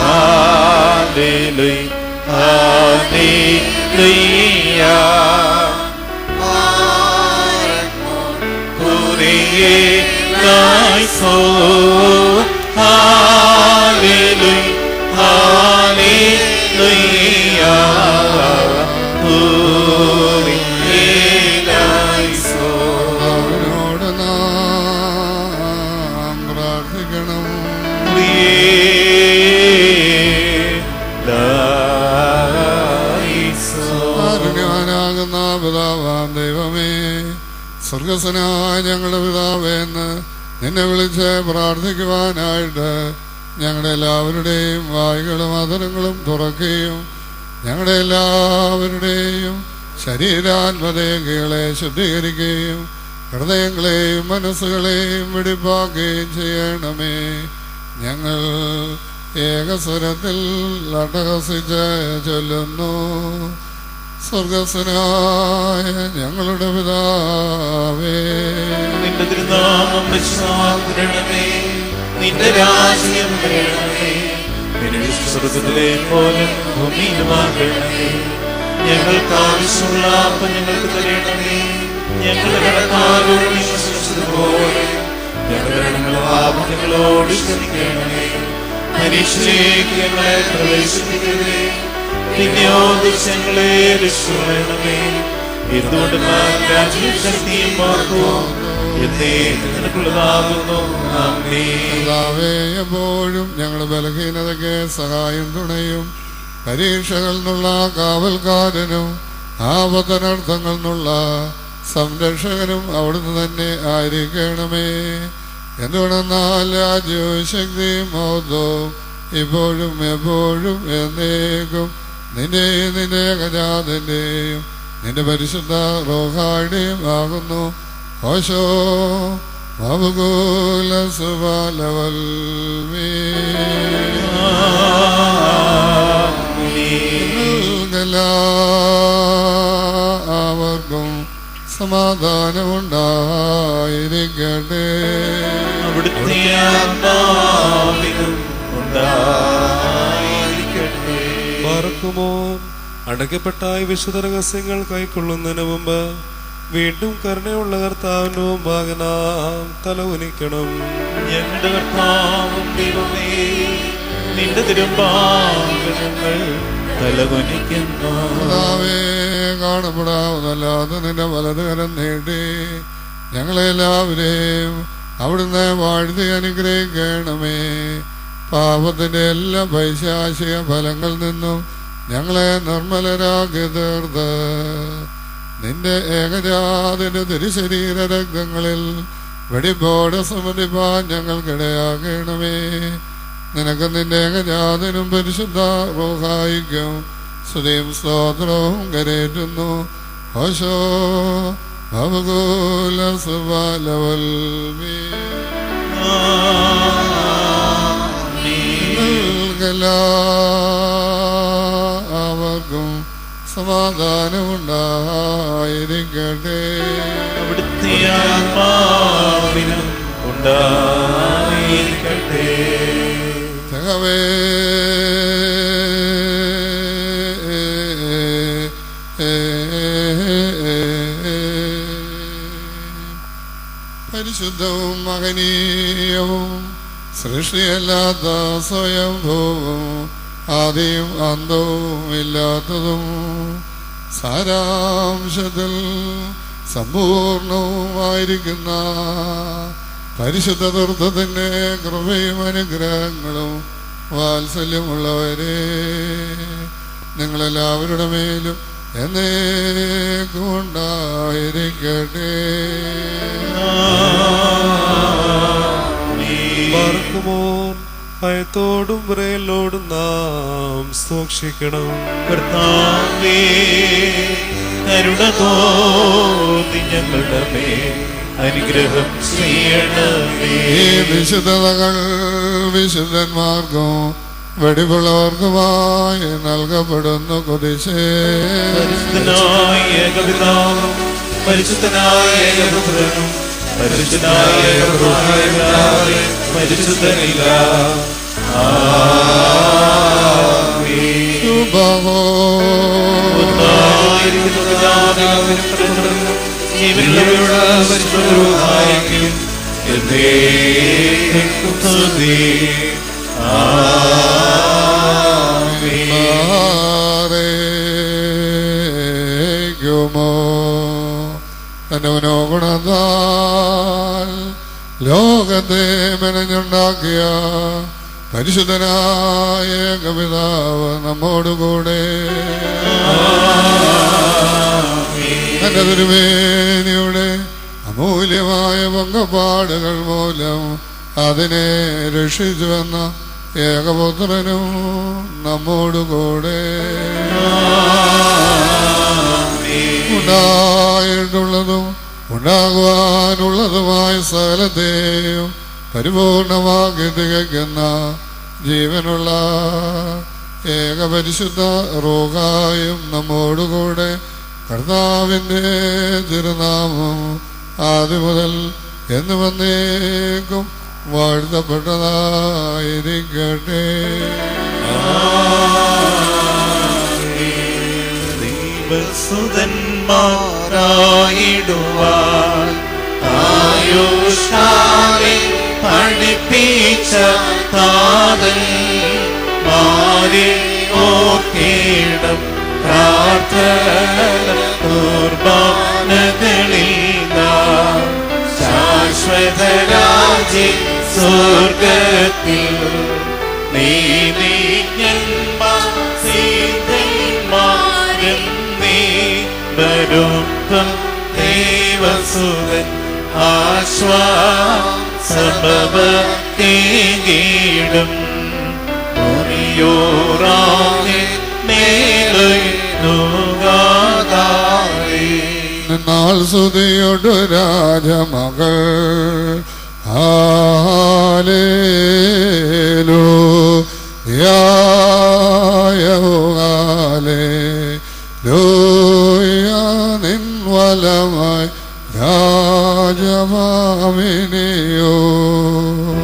ഹല്ലേലൂയ ഹല്ലേലൂയ പൂരിയിലായിസോ ഹല്ലേലൂയ ഹല്ലേലൂയ പൂരിയിലായിസോ അവനോട് നാം പ്രാർത്ഥിക്കണം. കാരുണ്യവാനാകുന്ന പിതാവാം ദൈവമേ, സ്വർഗസ്വനായ ഞങ്ങളുടെ പിതാവേ എന്ന് നിന്നെ വിളിച്ച് പ്രാർത്ഥിക്കുവാനായിട്ട് ഞങ്ങളുടെ എല്ലാവരുടെയും വായുകളും അതരങ്ങളും തുറക്കുകയും ഞങ്ങളുടെ എല്ലാവരുടെയും ശരീരാത്മദേഹികളെ ശുദ്ധീകരിക്കുകയും ഹൃദയങ്ങളെയും മനസ്സുകളെയും വെടിപ്പാക്കുകയും ചെയ്യണമേ. ഞങ്ങൾ ഏകസ്വരത്തിൽ അട്ടഹസിച്ച് ചൊല്ലുന്നു. സ്വർഗസ്വനായ ഞങ്ങളുടെ പിതാവേ, നിന്റെ തിരുനാമം വിശ്വാസരണമേ, നിന്റെ രാജ്യം വരണമേ, നിന്റെ സ്വർഗ്ഗത്തിലെ പോലെ ഭൂമിയിലുമാകണമേ. ഞങ്ങൾക്ക് ആവശ്യമുള്ള അപ്പം ഞങ്ങൾക്ക് തരണമേ. ഞങ്ങളുടെ കടക്കാരോട് വിശ്വസിച്ചതുപോലെ ഞങ്ങളുടെ കടങ്ങളും പാപങ്ങളോട് ക്ഷമിക്കണമേ. പരീക്ഷയിലേക്ക് ഞങ്ങളെ പ്രവേശിപ്പിക്കരുതേ, പിന്നെയോ ദുഷ്ടങ്ങളെ രക്ഷിക്കണമേ. എന്തുകൊണ്ട് രാജ്യവും ശക്തിയും മഹത്വവും എന്നേക്കും നിനക്കുള്ളതാകുന്നു. ആമേൻ. പിതാവേ, എപ്പോഴും ഞങ്ങളുടെ ബലഹീനതയ്ക്ക് സഹായം തുണയും പരീക്ഷകളിൽ നിന്നുള്ള കാവൽക്കാരനും ആപത്തനർത്ഥങ്ങളിൽ നിന്നുള്ള സംരക്ഷകനും അവിടുന്ന് തന്നെ ആയിരിക്കണമേ. എന്തുകൊണ്ടെന്നാൽ രാജ്യവും ശക്തിയും മഹത്വവും ഇപ്പോഴും എപ്പോഴും എന്നേക്കും നിന്റെയും നിന്റെ ഏകജാതന്റെയും നിന്റെ പരിശുദ്ധ റോഹായുടെയും ആകുന്നു. ഓശോ മബുകൂല സുബാലവൽമീ. എല്ലാവർക്കും സമാധാനമുണ്ടായിരിക്കട്ടെ. അവിടുത്തെ ആത്മാവിനും ഉണ്ടായിരിക്കട്ടെ. പാർക്കുമോ അടയ്ക്കപ്പെട്ട ഈ വിശുദ്ധ രഹസ്യങ്ങൾ കൈക്കൊള്ളുന്നതിന് മുമ്പ് വീണ്ടും കരുണയുള്ള കർത്താവിന്റെ മുമ്പാകെ നാം തല ഉനിക്കണം. ഞങ്ങളുടെ കർത്താവും ദൈവമേ, നിന്റെ തിരുമുമ്പാകെ ഞങ്ങൾ തലകുനിക്കുന്നു. കർത്താവേ, കാണപ്പെടാവുന്നല്ലാതെ നിന്റെ വലതുകരം നീട്ടി ഞങ്ങളെല്ലാവരെയും അവിടുന്ന് വാഴ്ത്തി അനുഗ്രഹിക്കണമേ. പാപത്തിന്റെ എല്ലാ പൈശാചിക ഫലങ്ങളിൽ നിന്നും ഞങ്ങളെ നിർമ്മലരാക്കി തീർത്ത് നിന്റെ ഏകജാതിന്റെ തിരുശരീര രക്തങ്ങളിൽ വെടിപ്പോടെ സംബന്ധിപ്പാൻ ഞങ്ങൾക്കിടയാക്കണമേ. നിനക്ക് നിന്റെ ഏകജാതനും പരിശുദ്ധ റൂഹായിക്കും സ്തുതിയും സ്തോത്രവും കരേറ്റുന്നു. ഓശോ ഭവകൂല സുബാലവൽമീ. എല്ലാവർക്കും സമാധാനമുണ്ടായിരിക്കട്ടെ. അവിടുത്തെ ആത്മാവിനും ഉണ്ടായിരിക്കട്ടെ. തകവേ പരിശുദ്ധവും മഹനീയവും സൃഷ്ടിയല്ലാത്ത സ്വയംഭൂവും ആദിയും അന്തവും ഇല്ലാത്തതും സാരാംശത്തിൽ സമ്പൂർണവുമായിരിക്കുന്ന പരിശുദ്ധ തീർത്ഥത്തിന്റെ കൃപയും അനുഗ്രഹങ്ങളും വാത്സല്യമുള്ളവരെ, നിങ്ങളെല്ലാവരുടെ മേലും എന്നേക്കും ഉണ്ടായിരിക്കട്ടെ. പാർക്കുമോ ഭയത്തോടും വിറയലോടും നാം സൂക്ഷിക്കണം. കർത്താവേ, കരുണ തോന്നി ഞങ്ങളുടെ മേൽ അനുഗ്രഹം ചെയ്യണമേ. ഈ വിശുദ്ധതകൾ വിശുദ്ധന്മാർക്കും വെടിവുള്ളവർക്കുമായി നൽകപ്പെടുന്നു. കുരിശേ പരിശുദ്ധനായ ഏകപിതാവും പരിശുദ്ധനായ ഏകപുത്രനും പരിശുദ്ധനായ ഏകപുത്രനും പരിശുദ്ധനില്ല. ജീവനുള്ള പരിശുദ്ധനായിരിക്കും എന്നേക്കും സ്തുതി. തന്റെ മനോഗുണത്താൽ ലോകത്തെ മെനഞ്ഞുണ്ടാക്കിയ പരിശുദ്ധനായ ഏകപിതാവ് നമ്മോടുകൂടെ തന്റെ തിരുമേനിയുടെ അമൂല്യമായ പങ്കപ്പാടുകൾ മൂലം അതിനെ രക്ഷിച്ചുവെന്ന ഏകപുത്രനും നമ്മോടുകൂടെ ഉണ്ടായിട്ടുള്ളതും ഉണ്ടാകുവാനുള്ളതുമായ സകലത്തെയും പരിപൂർണമാക്കി തികയ്ക്കുന്ന ജീവനുള്ള ഏകപരിശുദ്ധ റൂഹായും നമ്മോടുകൂടെ കർത്താവിൻ്റെ തിരുനാമം ആദ്യം മുതൽ എന്ന് വന്നേക്കും വാഴ്ത്തപ്പെട്ടതായിരിക്കട്ടെ. ദൈവസുതന്മാരായിടുവാൻ ആയുഷ്കാലെ പഠിപ്പിച്ച താതൻ മാരെ ഓർക്കേണം പ്രാർത്ഥന കുർബാനകളിൽ നാം ശാശ്വത രാജ്യ സ്വർഗത്തിൽ നീതിജ്ഞന്മാർ സീതന്മാരും നീവരുപ്പം ദേവസുതൻ ആശ്വാസമവീടും മുറിയോറാകെ മേലുകാതായി നാൾ സ്തുതിയൊടു രാജമകൾ ഹല്ലേലൂയ ഹല്ലേലൂയ നിൻ വലമായി രാജമാമിനിയോ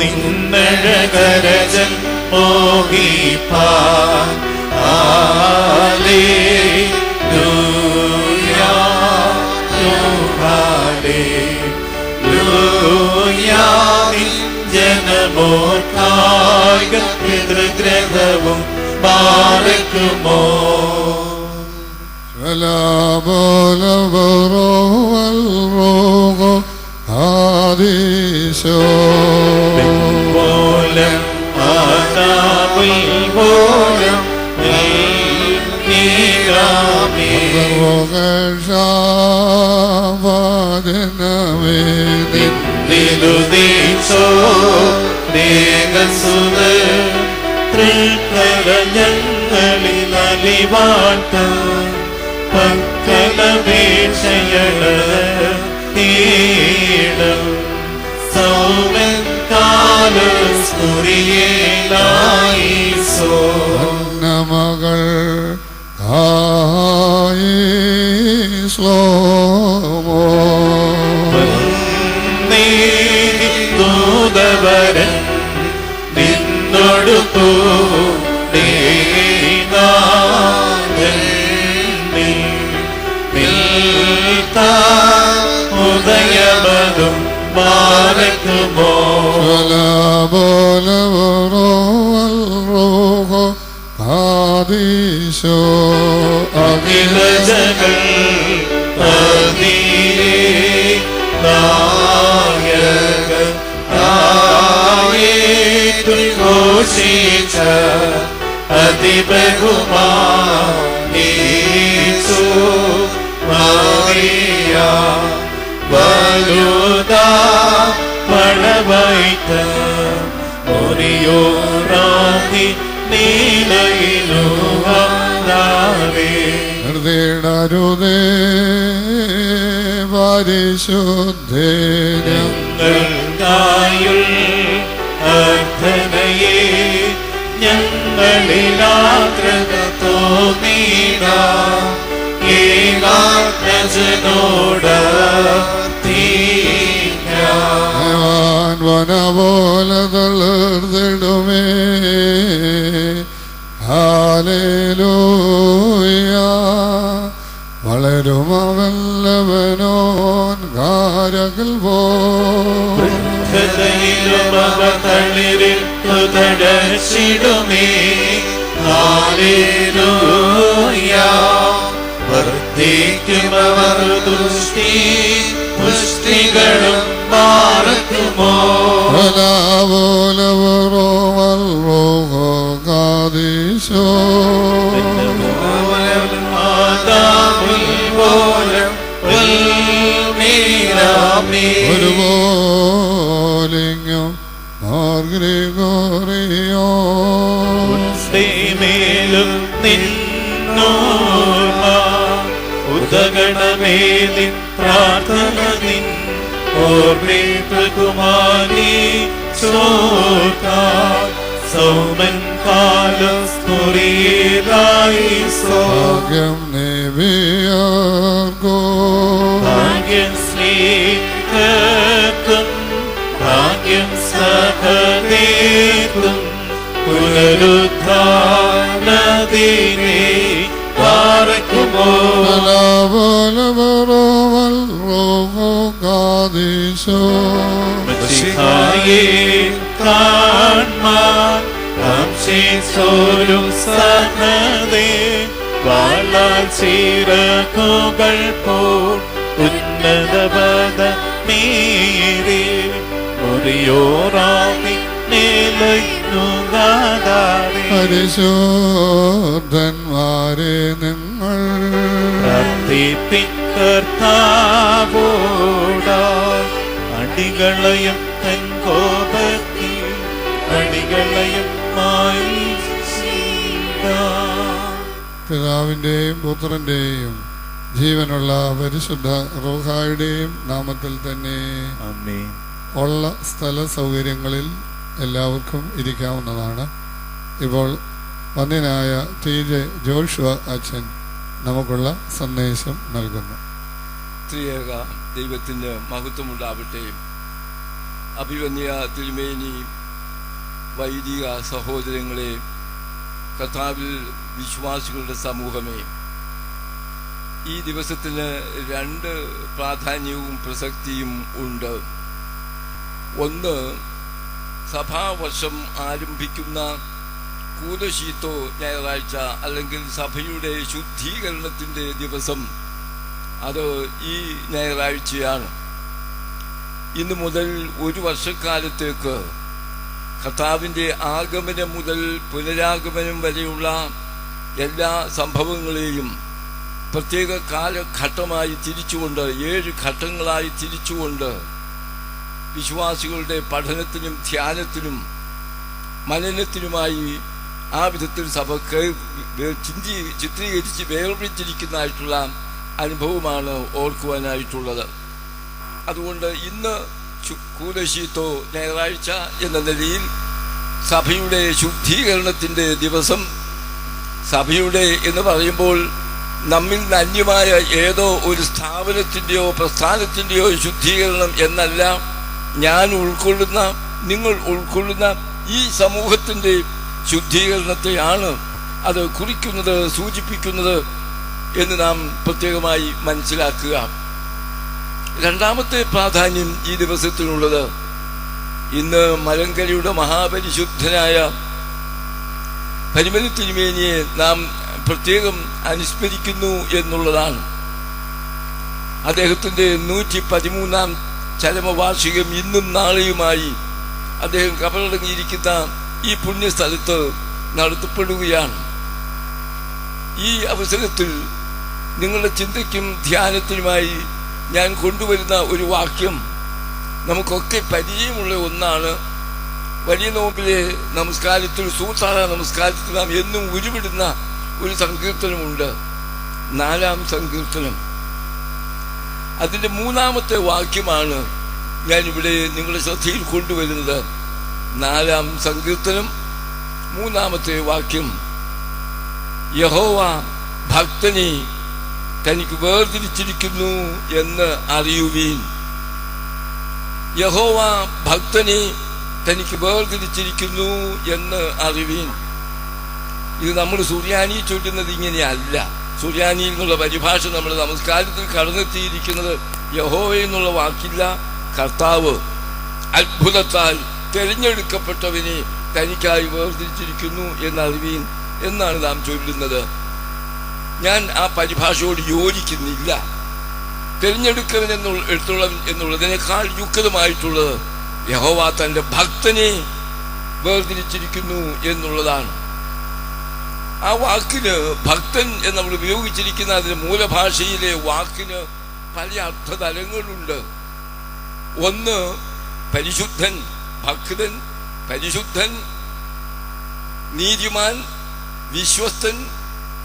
നിന്നഴകരജൻ മോഹിപ്പാൻ ഹല്ലേലൂയ ഹല്ലേലൂയ ജനമോർക്കായ പിതൃഗ്രഹവും പാലിക്കുമോ ആദീശോ പോലം ആദാമിൽ പോലം ഞങ്ങളിൽ അലിവാഴ്ത്ത പക്കലപേക്ഷയീടം സൗമൻ കാലുസ്കുറിയേലായിസോ മകൾ ശ്ലോമോ ദൂതവരൻ നിന്നൊടുത്തു ഉദയമതും ബാലക്കുമോ ആദീശോ അഖിലജകൾ നായക ഘോഷിച്ച അതിബഹുമാനീച്ചു മറിയ വലുതാ പടവൈത്ത ഒരിയോറാഹി നീലയിലുവാദാവേ ഹൃദയരുതേ പരിശുദ്ധേ ഞങ്ങൾക്കായുൾ അർത്ഥനയെ ഞങ്ങളിലാദ്രത തോന്നീട ഏകാത്മജനോട് വന പോലെ തളർന്നിടുമേ ഹാലേലൂയ വളരും അവല്ലവനോൻ കാരകൾ പോളിടുമേ ഹാലേലൂയ വർദ്ധിക്കുമവർ ദുഷ്ടി പുഷ്ടികളും മാറക്കുമോ കാദീശോ ഒരുപോലിങ്ങും ഗ്രിഗോറിയോ മേലും നിന്നോർമ്മ ഉദഗണമേ നിൻ പ്രാർത്ഥന നിൻ ഓർമ്മിപ്പുമാനി ചോർത്താൻ സൗമൻ കാലസ്തുരീരായി ഭാഗ്യം നേവിയാർക്കോ ഭാഗ്യം സ്നേഹത്തും ഭാഗ്യം സഹദേതും പുനരുദ്ധാനദിനെ പാർക്കുമോ കാദീശോ മശിഹായെ കാൺമാൻ അംശേസോരും സഹദേ വാളാൽ ചിറകുകൾ പോൽ ഉന്നതപദ മേരി മുറിയോറാമി നിലയുകാതാവേ പരിശോധന്മാരെ നിങ്ങൾ പ്രാർത്ഥിപ്പിക്കർത്താവോടാൽ അടികളയും തൻ കോപത്തിൽ അടികളയും പിതാവിൻ്റെയും പുത്രൻ്റെയും ജീവനുള്ള പരിശുദ്ധ റൂഹായുടെയും നാമത്തിൽ തന്നെ ആമേൻ. ഉള്ള സ്ഥല സൗകര്യങ്ങളിൽ എല്ലാവർക്കും ഇരിക്കാവുന്നതാണ്. ഇപ്പോൾ വന്യനായ TJ ജോഷുവ അച്ഛൻ നമുക്കുള്ള സന്ദേശം നൽകുന്നു. ത്രിയേക ദൈവത്തിന് മഹത്വമുണ്ടാവട്ടെ. അഭിവന്യ തിരുമേനി, വൈദിക സഹോദരങ്ങളെ, കർത്താവിൽ വിശ്വാസികളുടെ സമൂഹമേ, ഈ ദിവസത്തിന് രണ്ട് പ്രാധാന്യവും പ്രസക്തിയും ഉണ്ട്. ഒന്ന്, സഭാവർഷം ആരംഭിക്കുന്ന കൂദശീത്തോ ഞായറാഴ്ച അല്ലെങ്കിൽ സഭയുടെ ശുദ്ധീകരണത്തിൻ്റെ ദിവസം. അത് ഈ ഞായറാഴ്ചയാണ്. ഇന്നു മുതൽ ഒരു വർഷക്കാലത്തേക്ക് കർത്താവിൻ്റെ ആഗമനം മുതൽ പുനരാഗമനം വരെയുള്ള എല്ലാ സംഭവങ്ങളെയും പ്രത്യേക കാലഘട്ടമായി തിരിച്ചുകൊണ്ട്, 7 ഘട്ടങ്ങളായി തിരിച്ചുകൊണ്ട് വിശ്വാസികളുടെ പഠനത്തിനും ധ്യാനത്തിനും മനനത്തിനുമായി ആ വിധത്തിൽ സഭ ചിത്രീകരിച്ച് വേർപിരിച്ചിരിക്കുന്നതായിട്ടുള്ള അനുഭവമാണ് ഓർക്കുവാനായിട്ടുള്ളത്. അതുകൊണ്ട് ഇന്ന് കൂദശീത്തോ ഞായറാഴ്ച എന്ന നിലയിൽ സഭയുടെ ശുദ്ധീകരണത്തിൻ്റെ ദിവസം. സഭയുടെ എന്ന് പറയുമ്പോൾ നമ്മിൽ നിന്ന് അന്യമായ ഏതോ ഒരു സ്ഥാപനത്തിൻ്റെയോ പ്രസ്ഥാനത്തിൻ്റെയോ ശുദ്ധീകരണം എന്നല്ല, ഞാൻ ഉൾക്കൊള്ളുന്ന, നിങ്ങൾ ഉൾക്കൊള്ളുന്ന ഈ സമൂഹത്തിൻ്റെ ശുദ്ധീകരണത്തെയാണ് അത് കുറിക്കുന്നത്, സൂചിപ്പിക്കുന്നത് എന്ന് നാം പ്രത്യേകമായി മനസ്സിലാക്കുക. രണ്ടാമത്തെ പ്രാധാന്യം ഈ ദിവസത്തിനുള്ളത്, ഇന്ന് മലങ്കരയുടെ മഹാപരിശുദ്ധനായ പരിമല തിരുമേനിയെ നാം പ്രത്യേകം അനുസ്മരിക്കുന്നു എന്നുള്ളതാണ്. അദ്ദേഹത്തിൻ്റെ 113-ാം ചരമവാർഷികം ഇന്നും നാളെയുമായി അദ്ദേഹം കബറടങ്ങിയിരിക്കുന്ന ഈ പുണ്യസ്ഥലത്ത് നടത്തപ്പെടുകയാണ്. ഈ അവസരത്തിൽ നിങ്ങളുടെ ചിന്തയ്ക്കും ധ്യാനത്തിനുമായി ഞാൻ കൊണ്ടുവരുന്ന ഒരു വാക്യം നമുക്കൊക്കെ പരിചയമുള്ള ഒന്നാണ്. വലിയ നോമ്പിലെ നമസ്കാരത്തിൽ, സൂത്രാല നമസ്കാരത്തിൽ നാം എന്നും ഉരുവിടുന്ന ഒരു സങ്കീർത്തനമുണ്ട്, 4-ാം സങ്കീർത്തനം. അതിൻ്റെ 3-ാമത്തെ വാക്യമാണ് ഞാനിവിടെ നിങ്ങളുടെ ശ്രദ്ധയിൽ കൊണ്ടുവരുന്നത്. 4-ാം സങ്കീർത്തനം 3-ാമത്തെ വാക്യം: യഹോവ ഭക്തനെ തനിക്ക് വേർതിരിച്ചിരിക്കുന്നു എന്ന് അറിയുവീൻ. യഹോവ ഭക്തനെ തനിക്ക് വേർതിരിച്ചിരിക്കുന്നു എന്ന് അറിവീൻ. ഇത് നമ്മൾ സുറിയാനി ചൊല്ലുന്നത് ഇങ്ങനെയല്ല. സുറിയാനിയിൽ നിന്നുള്ള പരിഭാഷ നമ്മൾ നമസ്കാരത്തിൽ കടന്നെത്തിയിരിക്കുന്നത് യഹോവ എന്നുള്ള വാക്കില്ല, കർത്താവ് അത്ഭുതത്താൽ തിരഞ്ഞെടുക്കപ്പെട്ടവനെ തനിക്കായി വേർതിരിച്ചിരിക്കുന്നു എന്നറിവീൻ എന്നാണ് നാം ചൊല്ലുന്നത്. ഞാൻ ആ പരിഭാഷയോട് യോജിക്കുന്നില്ല. തിരഞ്ഞെടുക്കവൻ എന്നുള്ളതിനേക്കാൾ യുക്തമായിട്ടുള്ളത് യഹോവ തൻ്റെ ഭക്തനെ വേർതിരിച്ചിരിക്കുന്നു എന്നുള്ളതാണ്. ആ വാക്കിന്, ഭക്തൻ എന്ന് നമ്മൾ ഉപയോഗിച്ചിരിക്കുന്ന അതിന്റെ മൂലഭാഷയിലെ വാക്കിന് പല അർത്ഥതലങ്ങളുണ്ട്. ഒന്ന്, പരിശുദ്ധൻ, ഭക്തൻ, പരിശുദ്ധൻ, നീതിമാൻ, വിശ്വസ്തൻ,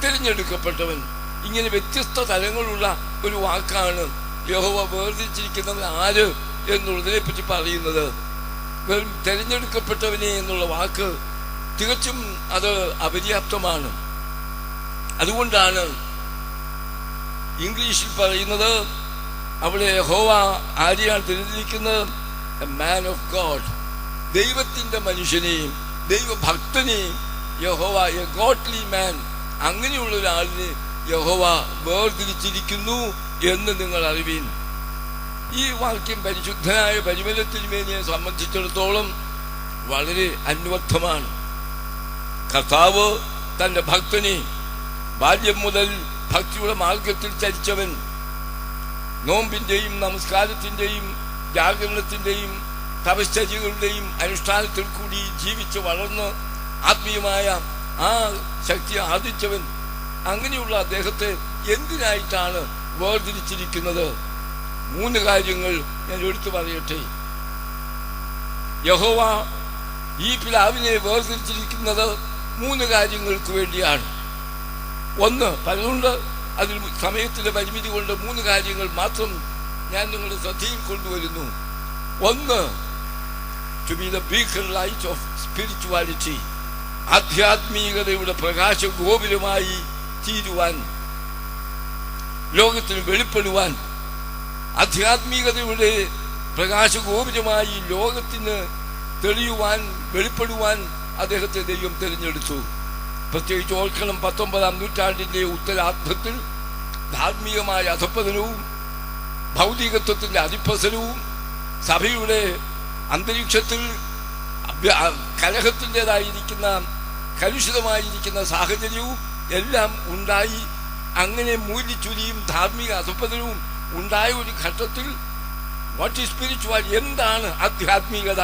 തിരഞ്ഞെടുക്കപ്പെട്ടവൻ. ഇങ്ങനെ വ്യത്യസ്ത തലങ്ങളുള്ള ഒരു വാക്കാണ് യഹോവ വേർതിരിച്ചിരിക്കുന്നവൻ ആര് എന്നുള്ളതിനെ പറ്റി പറയുന്നത്. തിരഞ്ഞെടുക്കപ്പെട്ടവനെ എന്നുള്ള വാക്ക് തികച്ചും അത് അപര്യാപ്തമാണ്. അതുകൊണ്ടാണ് ഇംഗ്ലീഷിൽ പറയുന്നത് അവിടെ യഹോവ ആരെയാണ് തിരഞ്ഞെടുക്കുന്നത്? എ മാൻ ഓഫ് ഗോഡ്, ദൈവത്തിന്റെ മനുഷ്യനെയും ദൈവഭക്തനെയും യഹോവ, എ ഗോഡ്ലി മാൻ, അങ്ങനെയുള്ള ഒരാളിനെ യഹോവ വേർതിരിച്ചിരിക്കുന്നു എന്ന് നിങ്ങൾ അറിവീൻ. ഈ വാക്യം പരിശുദ്ധനായ പരിമല തിരുമേനിയെ സംബന്ധിച്ചിടത്തോളം വളരെ അന്വർത്ഥമാണ്. കർത്താവ് തന്റെ ഭക്തനെ, ബാല്യം മുതൽ ഭക്തിയുടെ മാർഗത്തിൽ ചരിച്ചവൻ, നോമ്പിന്റെയും നമസ്കാരത്തിന്റെയും ജാഗരണത്തിന്റെയും തപശ്ചര്യകളുടെയും അനുഷ്ഠാനത്തിൽ കൂടി ജീവിച്ച് വളർന്ന് ആത്മീയമായ ആ ശക്തി ആർജിച്ചവൻ, അങ്ങനെയുള്ള അദ്ദേഹത്തെ എന്തിനായിട്ടാണ് വേർതിരിച്ചിരിക്കുന്നത്? 3 കാര്യങ്ങൾ ഞാൻ എടുത്തു പറയട്ടെ. യഹോവ ഈ പിതാവിനെ വേർതിരിച്ചിരിക്കുന്നത് 3 കാര്യങ്ങൾക്ക് വേണ്ടിയാണ്. ഒന്ന്, പലതുണ്ട്, അതിൽ സമയത്തിന്റെ പരിമിതി കൊണ്ട് 3 കാര്യങ്ങൾ മാത്രം ഞാൻ നിങ്ങളുടെ ശ്രദ്ധയിൽ കൊണ്ടുവരുന്നു. ഒന്ന്, to be the beacon light of spirituality, ആധ്യാത്മികതയുടെ പ്രകാശ ഗോപുരമായി തീരുവാൻ, ലോകത്തിന് വെളിപ്പെടുവാൻ, ആധ്യാത്മികതയുടെ പ്രകാശഗോപുരമായി ലോകത്തിന് തെളിയുവാൻ, വെളിപ്പെടുവാൻ അദ്ദേഹത്തെ ദൈവം തിരഞ്ഞെടുത്തു. പ്രത്യേകിച്ച് ഓർക്കണം, 19-ാം നൂറ്റാണ്ടിന്റെ ഉത്തരാർദ്ധത്തിൽ ധാർമ്മികമായ അധപ്പതനവും ഭൗതികത്വത്തിന്റെ അതിപ്രസരവും സഭയുടെ അന്തരീക്ഷത്തിൽ കലഹത്തിൻ്റെതായിരിക്കുന്ന, കലുഷിതമായിരിക്കുന്ന സാഹചര്യവും എല്ലാം ഉണ്ടായി. അങ്ങനെ മൂല്യച്യുതിയും ധാർമ്മിക അധപ്പതനവും ഉണ്ടായ ഒരു ഘട്ടത്തിൽ വാട്ട് ഈസ് സ്പിരിച്വാൽ, എന്താണ് ആധ്യാത്മികത,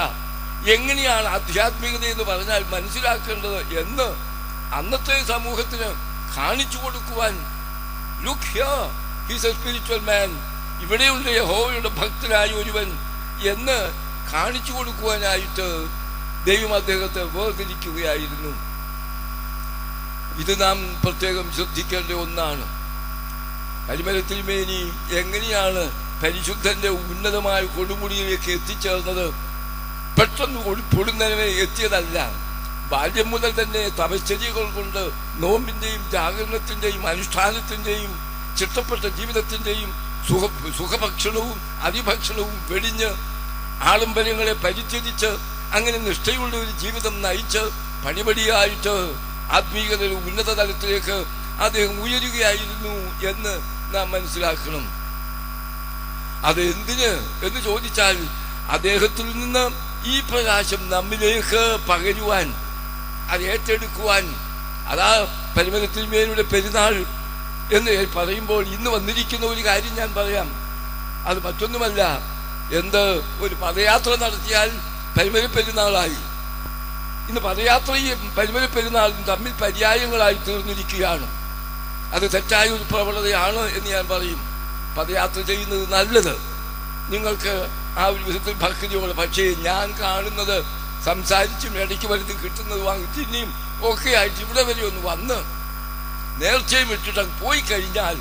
എങ്ങനെയാണ് ആധ്യാത്മികത എന്ന് പറഞ്ഞാൽ മനസ്സിലാക്കേണ്ടത് എന്ന് അന്നത്തെ സമൂഹത്തിന് കാണിച്ചു കൊടുക്കുവാൻ, look here, he is A spiritual മാൻ, ഇവിടെയുള്ള യഹോവയുടെ ഭക്തനായ ഒരുവൻ എന്ന് കാണിച്ചു കൊടുക്കുവാനായിട്ട് ദൈവം അദ്ദേഹത്തെ വേർതിരിക്കുകയായിരുന്നു. ഇത് നാം പ്രത്യേകം ശ്രദ്ധിക്കേണ്ട ഒന്നാണ്. പരിമല തിരുമേനി എങ്ങനെയാണ് പരിശുദ്ധന്റെ ഉന്നതമായ കൊടുമുടിയിലേക്ക് എത്തിച്ചേർന്നത്? പെട്ടെന്ന് പൊടുന്നതിനെ എത്തിയതല്ല. ബാല്യം മുതൽ തന്നെ തപശ്ചര്യകൾ കൊണ്ട്, നോമ്പിന്റെയും ജാഗരണത്തിന്റെയും അനുഷ്ഠാനത്തിന്റെയും ചിട്ടപ്പെട്ട ജീവിതത്തിന്റെയും സുഖഭക്ഷണവും അതിഭക്ഷണവും വെടിഞ്ഞ് ആഡംബരങ്ങളെ പരിത്യജിച്ച് അങ്ങനെ നിഷ്ഠയുള്ള ഒരു ജീവിതം നയിച്ച് പടിപടിയായിട്ട് ആത്മീയതയുടെ ഉന്നത തലത്തിലേക്ക് അദ്ദേഹം ഉയരുകയായിരുന്നു എന്ന് നാം മനസ്സിലാക്കണം. അത് എന്തിന് എന്ന് ചോദിച്ചാൽ, അദ്ദേഹത്തിൽ നിന്ന് ഈ പ്രകാശം നമ്മിലേക്ക് പകരുവാൻ, അത് ഏറ്റെടുക്കുവാൻ. അതാ പരിമല തിരുമേനിയുടെ പെരുന്നാൾ എന്ന് പറയുമ്പോൾ ഇന്ന് വന്നിരിക്കുന്ന ഒരു കാര്യം ഞാൻ പറയാം. അത് മറ്റൊന്നുമല്ല, ഒരു പദയാത്ര നടത്തിയാൽ പരിമല പെരുന്നാളായി. ഇന്ന് പദയാത്രയും പരിമല പെരുന്നാളും തമ്മിൽ പര്യായങ്ങളായി തീർന്നിരിക്കുകയാണ്. അത് തെറ്റായ ഒരു പ്രവണതയാണ് എന്ന് ഞാൻ പറയും. പദയാത്ര ചെയ്യുന്നത് നല്ലത്, നിങ്ങൾക്ക് ആ ഒരു വിധത്തിൽ ഭക്തിയോടെ. പക്ഷേ ഞാൻ കാണുന്നത് സംസാരിച്ചും ഇടയ്ക്ക് വലുത് കിട്ടുന്നത് വാങ്ങി തിന്നെയും ഒക്കെ ആയിട്ട് ഇവിടെ വരെ ഒന്ന് വന്ന് നേർച്ചയും ഇട്ടിട്ട് പോയി കഴിഞ്ഞാൽ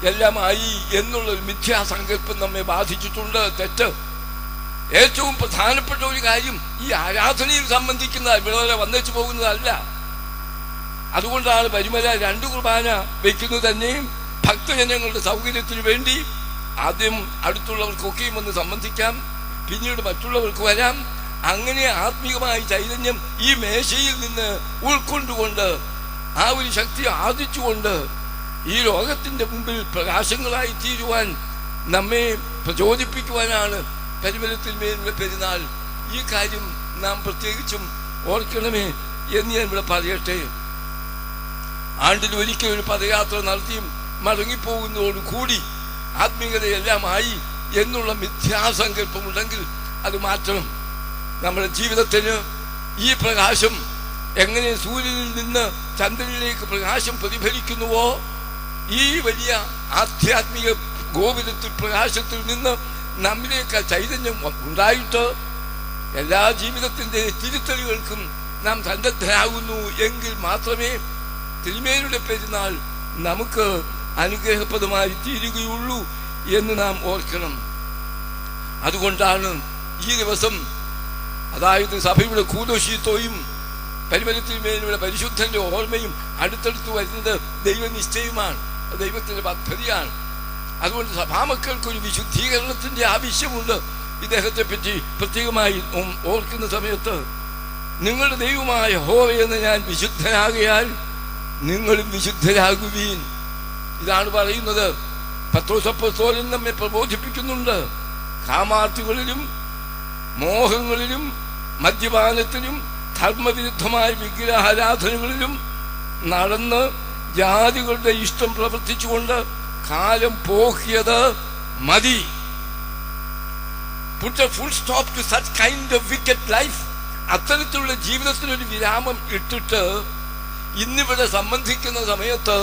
എല്ലാമായി എന്നുള്ളൊരു മിഥ്യാസങ്കല്പം നമ്മെ ബാധിച്ചിട്ടുണ്ട്. തെറ്റ്. ഏറ്റവും പ്രധാനപ്പെട്ട ഒരു കാര്യം ഈ ആരാധനയിൽ സംബന്ധിക്കുന്ന ഇവിടെ വന്നേച്ചു പോകുന്നതല്ല. അതുകൊണ്ടാണ് പരിമല 2 കുർബാന വയ്ക്കുന്നത് തന്നെയും ഭക്തജനങ്ങളുടെ സൗകര്യത്തിന് വേണ്ടി. ആദ്യം അടുത്തുള്ളവർക്കൊക്കെയും ഒന്ന് സംബന്ധിക്കാം, പിന്നീട് മറ്റുള്ളവർക്ക് വരാം. അങ്ങനെ ആത്മീയമായ ചൈതന്യം ഈ മേശയിൽ നിന്ന് ഉൾക്കൊണ്ടുകൊണ്ട് ആ ഒരു ശക്തി ആർജിച്ചുകൊണ്ട് ഈ ലോകത്തിന്റെ മുമ്പിൽ പ്രകാശങ്ങളായി തീരുവാൻ നമ്മെ പ്രചോദിപ്പിക്കുവാനാണ് പരിമലത്തിൽ മേലുള്ള പെരുന്നാൾ. ഈ കാര്യം നാം പ്രത്യേകിച്ചും ഓർക്കണമേ എന്ന് ഞാൻ ഇവിടെ പറയട്ടെ. ആണ്ടിൽ ഒരിക്കൽ ഒരു പദയാത്ര നടത്തിയും മടങ്ങിപ്പോകുന്നതോടുകൂടി ആത്മീയതയെല്ലാമായി എന്നുള്ള മിഥ്യാസങ്കല്പമുണ്ടെങ്കിൽ അത് മാറ്റണം. നമ്മുടെ ജീവിതത്തിന് ഈ പ്രകാശം എങ്ങനെ സൂര്യനിൽ നിന്ന് ചന്ദ്രനിലേക്ക് പ്രകാശം പ്രതിഫലിക്കുന്നുവോ, ഈ വലിയ ആധ്യാത്മിക ഗോപുരത്തിൽ പ്രകാശത്തിൽ നിന്ന് നമ്മിലേക്ക് ചൈതന്യം ഉണ്ടായിട്ട് എല്ലാ ജീവിതത്തിന്റെ തിരുത്തലുകൾക്കും നാം സന്നദ്ധരാകുന്നു എങ്കിൽ മാത്രമേ തിരുമേനിയുടെ പെരുന്നാൾ നമുക്ക് അനുഗ്രഹപ്രദമായി തീരുകയുള്ളൂ എന്ന് നാം ഓർക്കണം. അതുകൊണ്ടാണ് ഈ ദിവസം, അതായത് സഭയുടെ കൂദോശീത്തോയും പരിമലത്തിന്മേലുള്ള പരിശുദ്ധന്റെ ഓർമ്മയും അടുത്തടുത്ത് വരുന്നത് ദൈവനിശ്ചയമാണ്, ദൈവത്തിന്റെ പദ്ധതിയാണ്. അതുകൊണ്ട് സഭാമക്കൾക്കൊരു വിശുദ്ധീകരണത്തിന്റെ ആവശ്യമുണ്ട്. ഇദ്ദേഹത്തെ പറ്റി പ്രത്യേകമായി ഓർക്കുന്ന സമയത്ത്, നിങ്ങളുടെ ദൈവമായ യഹോവയെന്ന് ഞാൻ വിശുദ്ധനാകയാൽ നിങ്ങളും വിശുദ്ധരാകുവീൻ. ഇതാണ് പറയുന്നത്. പത്രോസ് അപ്പോസ്തലൻ നമ്മെ പ്രബോധിപ്പിക്കുന്നുണ്ട്. കാമാർത്ഥികളിലും മോഹങ്ങളിലും മദ്യപാനത്തിലും ധർമ്മവിരുദ്ധമായ വിഗ്രഹാരാധനകളിലും നടന്ന് ജാതികളുടെ ഇഷ്ടം പ്രവർത്തിച്ചുകൊണ്ട് കാലം പോക്കിയത് മതി. Put a full stop to such kind of wicked life. അത്തരത്തിലുള്ള ജീവിതത്തിനൊരു വിരാമം ഇട്ടിട്ട് ഇന്നിവിടെ സംബന്ധിക്കുന്ന സമയത്ത്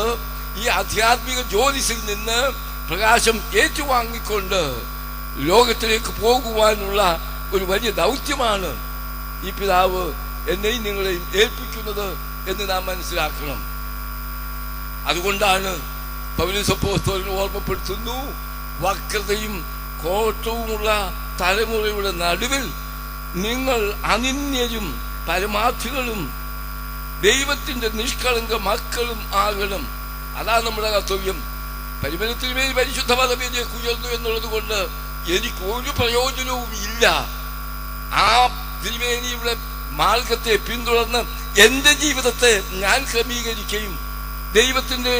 ഈ ആധ്യാത്മിക ജ്യോതിസിൽ നിന്ന് പ്രകാശം ഏറ്റുവാങ്ങിക്കൊണ്ട് ലോകത്തിലേക്ക് പോകുവാനുള്ള ഒരു വലിയ ദൗത്യമാണ് ഈ പിതാവ് എന്നെയും നിങ്ങളെയും ഏൽപ്പിക്കുന്നത് എന്ന് നാം മനസ്സിലാക്കണം. അതുകൊണ്ടാണ് പൗലോസ് അപ്പോസ്തലൻ ഓർമ്മപ്പെടുത്തുന്നു, വക്രതയും കോട്ടവുമുള്ള തലമുറയുടെ നടുവിൽ നിങ്ങൾ അനിന്യരും പരമാർത്ഥികളും ദൈവത്തിന്റെ നിഷ്കളങ്ക മക്കളും ആകണം. അതാണ് നമ്മുടെ കർത്തവ്യം. പരിമലത്തിന്മേൽ പരിശുദ്ധ പദവിയിലേക്ക് ഉയർന്നു എന്നുള്ളത് കൊണ്ട് എനിക്ക് ഒരു പ്രയോജനവും ഇല്ല. ആ തിരുമേനിയുടെ മാർഗത്തെ പിന്തുടർന്ന് എന്റെ ജീവിതത്തെ ഞാൻ ക്രമീകരിക്കുകയും ദൈവത്തിന്റെ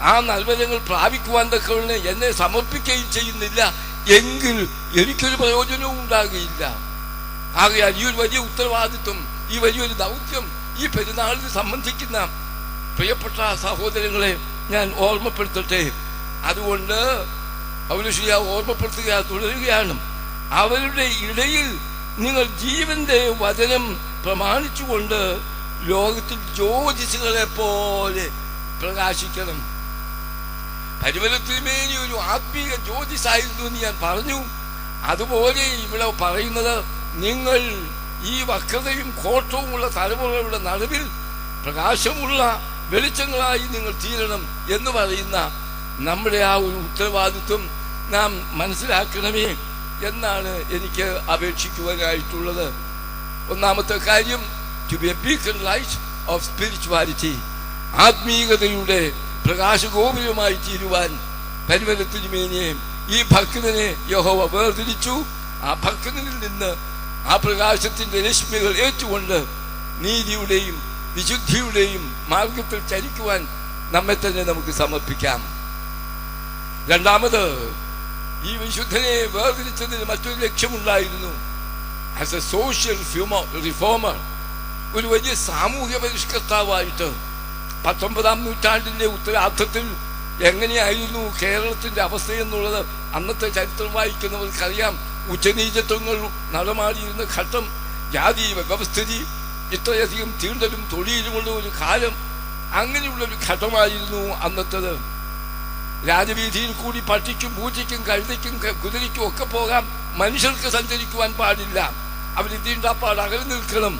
ആ നൽവരങ്ങൾ പ്രാപിക്കുവാൻ തക്കവണ്ണം എന്നെ സമർപ്പിക്കുകയും ചെയ്യുന്നില്ല എങ്കിൽ എനിക്കൊരു പ്രയോജനവും ഉണ്ടാകുകയില്ല. ആകയാൽ ഈ ഒരു വലിയ ഉത്തരവാദിത്വം, ഈ വലിയൊരു ദൗത്യം ഈ പെരുന്നാളിന് സംബന്ധിക്കുന്ന പ്രിയപ്പെട്ട സഹോദരങ്ങളെ ഞാൻ ഓർമ്മപ്പെടുത്തട്ടെ. അതുകൊണ്ട് പൗലോസ് ഓർമ്മപ്പെടുത്തുക തുടരുകയാണ്. അവരുടെ ഇടയിൽ നിങ്ങൾ ജീവന്റെ വചനം പ്രമാണിച്ചുകൊണ്ട് ലോകത്തിൽ ജ്യോതിസുകളെ പോലെ പ്രകാശിക്കണം. പരിമലത്തിന്മേനി ഒരു ആത്മീയ ജ്യോതിസായിരുന്നു എന്ന് ഞാൻ പറഞ്ഞു. അതുപോലെ ഇവിടെ പറയുന്നത്, നിങ്ങൾ ഈ വക്രതയും കോട്ടവുമുള്ള തലമുറകളുടെ നടുവിൽ പ്രകാശമുള്ള വെളിച്ചങ്ങളായി നിങ്ങൾ തീരണം എന്ന് പറയുന്ന നമ്മുടെ ആ ഒരു ഉത്തരവാദിത്വം നാം മനസ്സിലാക്കണമേ എന്നാണ് എനിക്ക് അപേക്ഷിക്കുവാനായിട്ടുള്ളത്. ഒന്നാമത്തെ കാര്യം, to be a beacon light of spirituality, ആത്മീയതയുടെ പ്രകാശഗോപുരമായി തീരുവാൻ പരിമലത്തിനുമേനിയെ ഈ ഭക്തനെ യഹോവ വേർതിരിച്ചു. ആ ഭക്തനിൽ നിന്ന് ആ പ്രകാശത്തിന്റെ രശ്മികൾ ഏറ്റുകൊണ്ട് നീതിയുടെയും വിശുദ്ധിയുടെയും മാർഗത്തിൽ ചരിക്കുവാൻ നമ്മെ തന്നെ നമുക്ക് സമർപ്പിക്കാം. രണ്ടാമത്, ഈ വിശുദ്ധനെ വേർതിരിച്ചതിന് മറ്റൊരു ലക്ഷ്യമുണ്ടായിരുന്നു. ആസ് എ സോഷ്യൽ റിഫോമർ, ഒരു വലിയ സാമൂഹ്യ പരിഷ്കർത്താവായിട്ട് 19-ാം നൂറ്റാണ്ടിന്റെ ഉത്തരാർദ്ധത്തിൽ എങ്ങനെയായിരുന്നു കേരളത്തിന്റെ അവസ്ഥയെന്നുള്ളത് അന്നത്തെ ചരിത്രം വായിക്കുന്നവർക്കറിയാം. ഉച്ചനീചത്വങ്ങൾ നടമാടിയിരുന്ന ഘട്ടം, ജാതി വ്യവസ്ഥിതി, ഇത്രയധികം തീണ്ടലും തൊഴിലുമുള്ള ഒരു കാലം, അങ്ങനെയുള്ളൊരു ഘട്ടമായിരുന്നു അന്നത്തത്. രാജവീതിയിൽ കൂടി പട്ടിക്കും പൂച്ചയ്ക്കും കഴുതയ്ക്കും കുതിരയ്ക്കും ഒക്കെ പോകാം, മനുഷ്യർക്ക് സഞ്ചരിക്കുവാൻ പാടില്ല. അവരിതിണ്ടാപ്പാട് അകലെ നിൽക്കണം.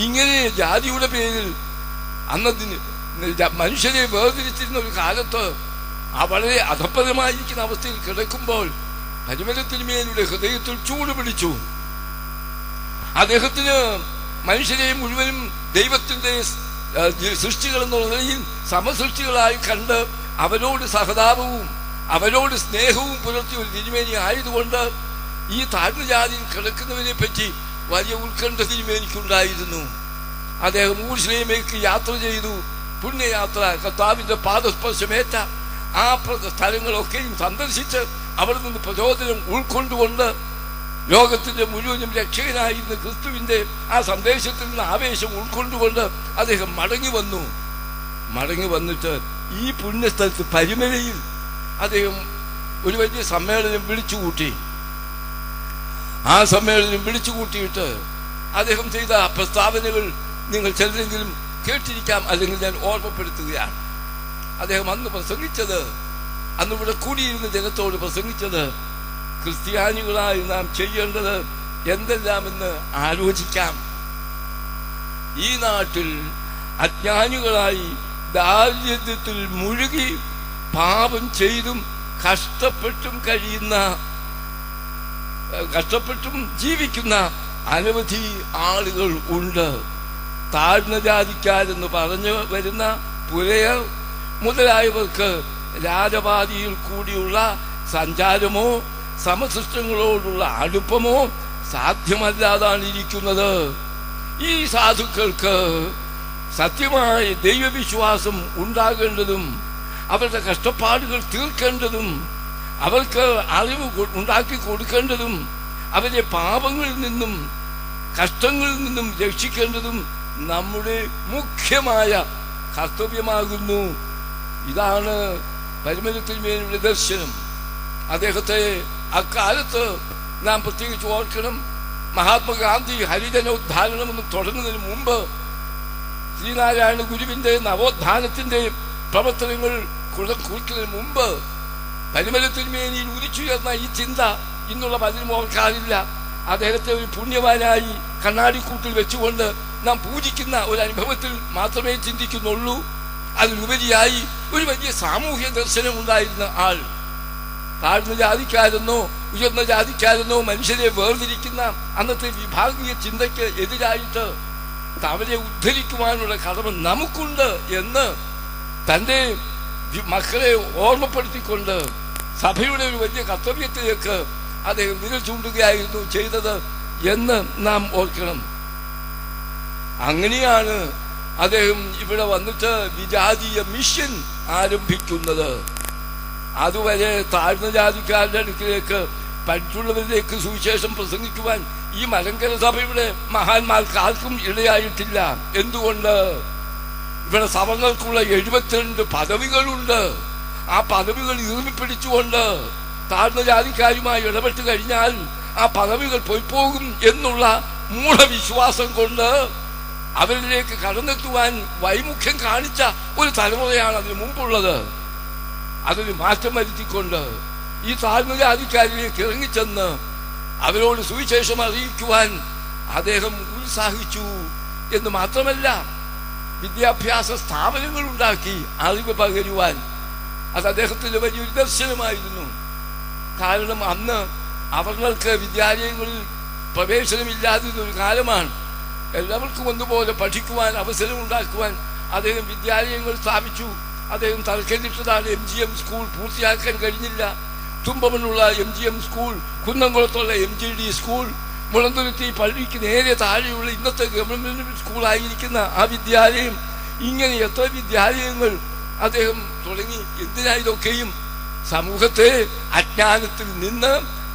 ഇങ്ങനെ ജാതിയുടെ പേരിൽ അന്നതിന് മനുഷ്യരെ വേർതിരിച്ചിരുന്ന ഒരു കാലത്ത് വളരെ അധപ്പതമായിരിക്കുന്ന അവസ്ഥയിൽ കിടക്കുമ്പോൾ പരിമലത്തിന്മേലുള്ള ഹൃദയത്തിൽ ചൂട് പിടിച്ചു. അദ്ദേഹത്തിന് മനുഷ്യരെ മുഴുവനും ദൈവത്തിന്റെ സൃഷ്ടികൾ എന്നുള്ള നിലയിൽ സമസൃഷ്ടികളായി കണ്ട് അവരോട് സഹതാപവും അവരോട് സ്നേഹവും പുലർത്തിയ ഒരു തിരുമേനി ആയതുകൊണ്ട് ഈ താഴ്ന്ന ജാതിയിൽ കിടക്കുന്നവരെ പറ്റി വലിയ ഉത്കണ്ഠ തിരുമേനിക്കുണ്ടായിരുന്നു. അദ്ദേഹം യെരൂശലേമിലേക്ക് യാത്ര ചെയ്തു. പുണ്യയാത്ര, കർത്താവിന്റെ പാദസ്പർശമേറ്റ ആ സ്ഥലങ്ങളൊക്കെയും സന്ദർശിച്ച് അവിടെ നിന്ന് പ്രചോദനം ഉൾക്കൊണ്ടുകൊണ്ട് ലോകത്തിന്റെ മുഴുവനും രക്ഷകനായിരുന്ന ക്രിസ്തുവിന്റെ ആ സന്ദേശത്തിൽ നിന്ന് ആവേശം ഉൾക്കൊണ്ടുകൊണ്ട് അദ്ദേഹം മടങ്ങി വന്നിട്ട് ഈ പുണ്യസ്ഥലത്ത് പരിമലയിൽ അദ്ദേഹം ഒരു വലിയ സമ്മേളനം വിളിച്ചുകൂട്ടി. ആ സമ്മേളനം വിളിച്ചുകൂട്ടിയിട്ട് അദ്ദേഹം ചെയ്ത പ്രസ്താവനകൾ നിങ്ങൾ ചിലരെങ്കിലും കേട്ടിരിക്കാം, അല്ലെങ്കിൽ ഞാൻ ഓർമ്മപ്പെടുത്തുകയാണ്. അദ്ദേഹം അന്ന് പ്രസംഗിച്ചത്, അന്നിവിടെ കൂടിയിരുന്ന ജനത്തോട് പ്രസംഗിച്ചത്, ക്രിസ്ത്യാനികളായി നാം ചെയ്യേണ്ടത് എന്തെല്ലാമെന്ന് ആലോചിക്കാം. ഈ നാട്ടിൽ അജ്ഞാനികളായി ദാരിദ്ര്യത്തിൽ മുഴുകി പാപം ചെയ്തും കഷ്ടപ്പെട്ടും ജീവിക്കുന്ന അനവധി ആളുകൾ ഉണ്ട്. താഴ്ന്ന ജാതിക്കാരെന്ന് പറഞ്ഞു വരുന്ന പുലയർ മുതലായവർക്ക് രാജപാതിയിൽ കൂടിയുള്ള സഞ്ചാരമോ സമസൃഷ്ടങ്ങളോടുള്ള അടുപ്പമോ സാധ്യമല്ലാതാണ് ഇരിക്കുന്നത്. ഈ സാധുക്കൾക്ക് സത്യമായ ദൈവവിശ്വാസം ഉണ്ടാകേണ്ടതും അവരുടെ കഷ്ടപ്പാടുകൾ തീർക്കേണ്ടതും അവർക്ക് അറിവ് ഉണ്ടാക്കി കൊടുക്കേണ്ടതും അവരെ പാപങ്ങളിൽ നിന്നും കഷ്ടങ്ങളിൽ നിന്നും രക്ഷിക്കേണ്ടതും നമ്മുടെ മുഖ്യമായ കർത്തവ്യമാകുന്നു. ഇതാണ് പരിമലത്തിന്മേലുള്ള ദർശനം. അദ്ദേഹത്തെ അക്കാലത്ത് നാം പ്രത്യേകിച്ച് ഓർക്കണം. മഹാത്മാഗാന്ധി ഹരിജനോദ്ധാരണം എന്ന് തുടങ്ങുന്നതിന് മുമ്പ് ശ്രീനാരായണ ഗുരുവിന്റെ നവോത്ഥാനത്തിന്റെ പ്രവർത്തനങ്ങൾ കുറിക്കുന്നതിന് മുമ്പ് പരിമലത്തിന്മേനിയിൽ ഉദിച്ചുയർന്ന ഈ ചിന്ത ഇന്നുള്ള പലരും ഓർക്കാറില്ല. അദ്ദേഹത്തെ ഒരു പുണ്യവാനായി കണ്ണാടിക്കൂട്ടിൽ വെച്ചുകൊണ്ട് നാം പൂജിക്കുന്ന ഒരു അനുഭവത്തിൽ മാത്രമേ ചിന്തിക്കുന്നുള്ളൂ. അതിലുപരിയായി ഒരു വലിയ സാമൂഹ്യ ദർശനം ഉണ്ടായിരുന്ന ആൾ. താഴ്ന്ന ജാതിക്കാരെന്നോ ഉയർന്ന ജാതിക്കാരെന്നോ മനുഷ്യരെ വേർതിരിക്കുന്ന അന്നത്തെ വിഭാഗീയ ചിന്തയ്ക്ക് എതിരായിട്ട് അവരെ ഉദ്ധരിക്കുവാനുള്ള കടമ നമുക്കുണ്ട് എന്ന് തൻ്റെ മക്കളെ ഓർമ്മപ്പെടുത്തിക്കൊണ്ട് സഭയുടെ ഒരു വലിയ കർത്തവ്യത്തിലേക്ക് അദ്ദേഹം വിരൽ ചൂണ്ടുകയായിരുന്നു ചെയ്തത് എന്ന് നാം ഓർക്കണം. അങ്ങനെയാണ് അദ്ദേഹം ഇവിടെ വന്നിട്ട് വിജാതീയ മിഷൻ ആരംഭിക്കുന്നത്. അതുവരെ താഴ്ന്ന ജാതിക്കാരുടെ അടുക്കിലേക്ക് പഠിച്ചുള്ളവരിലേക്ക് സുവിശേഷം പ്രസംഗിക്കുവാൻ ഈ മലങ്കര സഭയുടെ മഹാന്മാർക്ക് ആർക്കും ഇടയായിട്ടില്ല. എന്തുകൊണ്ട്? ഇവിടെ സഭകൾക്കുള്ള 72 പദവികളുണ്ട്. ആ പദവികൾ ഈർമ്മിപ്പിടിച്ചുകൊണ്ട് താഴ്ന്ന ജാതിക്കാരുമായി ഇടപെട്ട് കഴിഞ്ഞാൽ ആ പദവികൾ പോയിപ്പോകും എന്നുള്ള മൂഢവിശ്വാസം കൊണ്ട് അവരിലേക്ക് കടന്നെത്തുവാൻ വൈമുഖ്യം കാണിച്ച ഒരു തലമുറയാണ് അതിന് മുമ്പുള്ളത്. അതിന് മാറ്റം വരുത്തിക്കൊണ്ട് ഈ താഴ്ന്ന ജാതിക്കാരിലേക്ക് ഇറങ്ങിച്ചെന്ന് അവരോട് സുവിശേഷം അറിയിക്കുവാൻ അദ്ദേഹം ഉത്സാഹിച്ചു എന്ന് മാത്രമല്ല, വിദ്യാഭ്യാസ സ്ഥാപനങ്ങൾ ഉണ്ടാക്കി അറിവ് പകരുവാൻ. അത് അദ്ദേഹത്തിന്റെ വലിയൊരു ദർശനമായിരുന്നു. കാരണം അന്ന് അവർക്ക് വിദ്യാലയങ്ങളിൽ പ്രവേശനമില്ലാതിരുന്നൊരു കാലമാണ്. എല്ലാവർക്കും ഒന്നുപോലെ പഠിക്കുവാൻ അവസരം ഉണ്ടാക്കുവാൻ അദ്ദേഹം വിദ്യാലയങ്ങൾ സ്ഥാപിച്ചു. അദ്ദേഹം തലക്കെട്ടിട്ടതാണ് MGM സ്കൂൾ. പൂർത്തിയാക്കാൻ കഴിഞ്ഞില്ല. തുമ്പമനുള്ള MGM സ്കൂൾ, കുന്നംകുളത്തുള്ള MGD സ്കൂൾ, മുളന്തുരുത്തി പള്ളിക്ക് നേരെ താഴെയുള്ള ഇന്നത്തെ ഗവൺമെന്റ് സ്കൂളായിരിക്കുന്ന ആ വിദ്യാലയം, ഇങ്ങനെ എത്ര വിദ്യാലയങ്ങൾ അദ്ദേഹം തുടങ്ങി. എന്തിനാ ഇതൊക്കെയും? സമൂഹത്തെ അജ്ഞാനത്തിൽ നിന്ന്,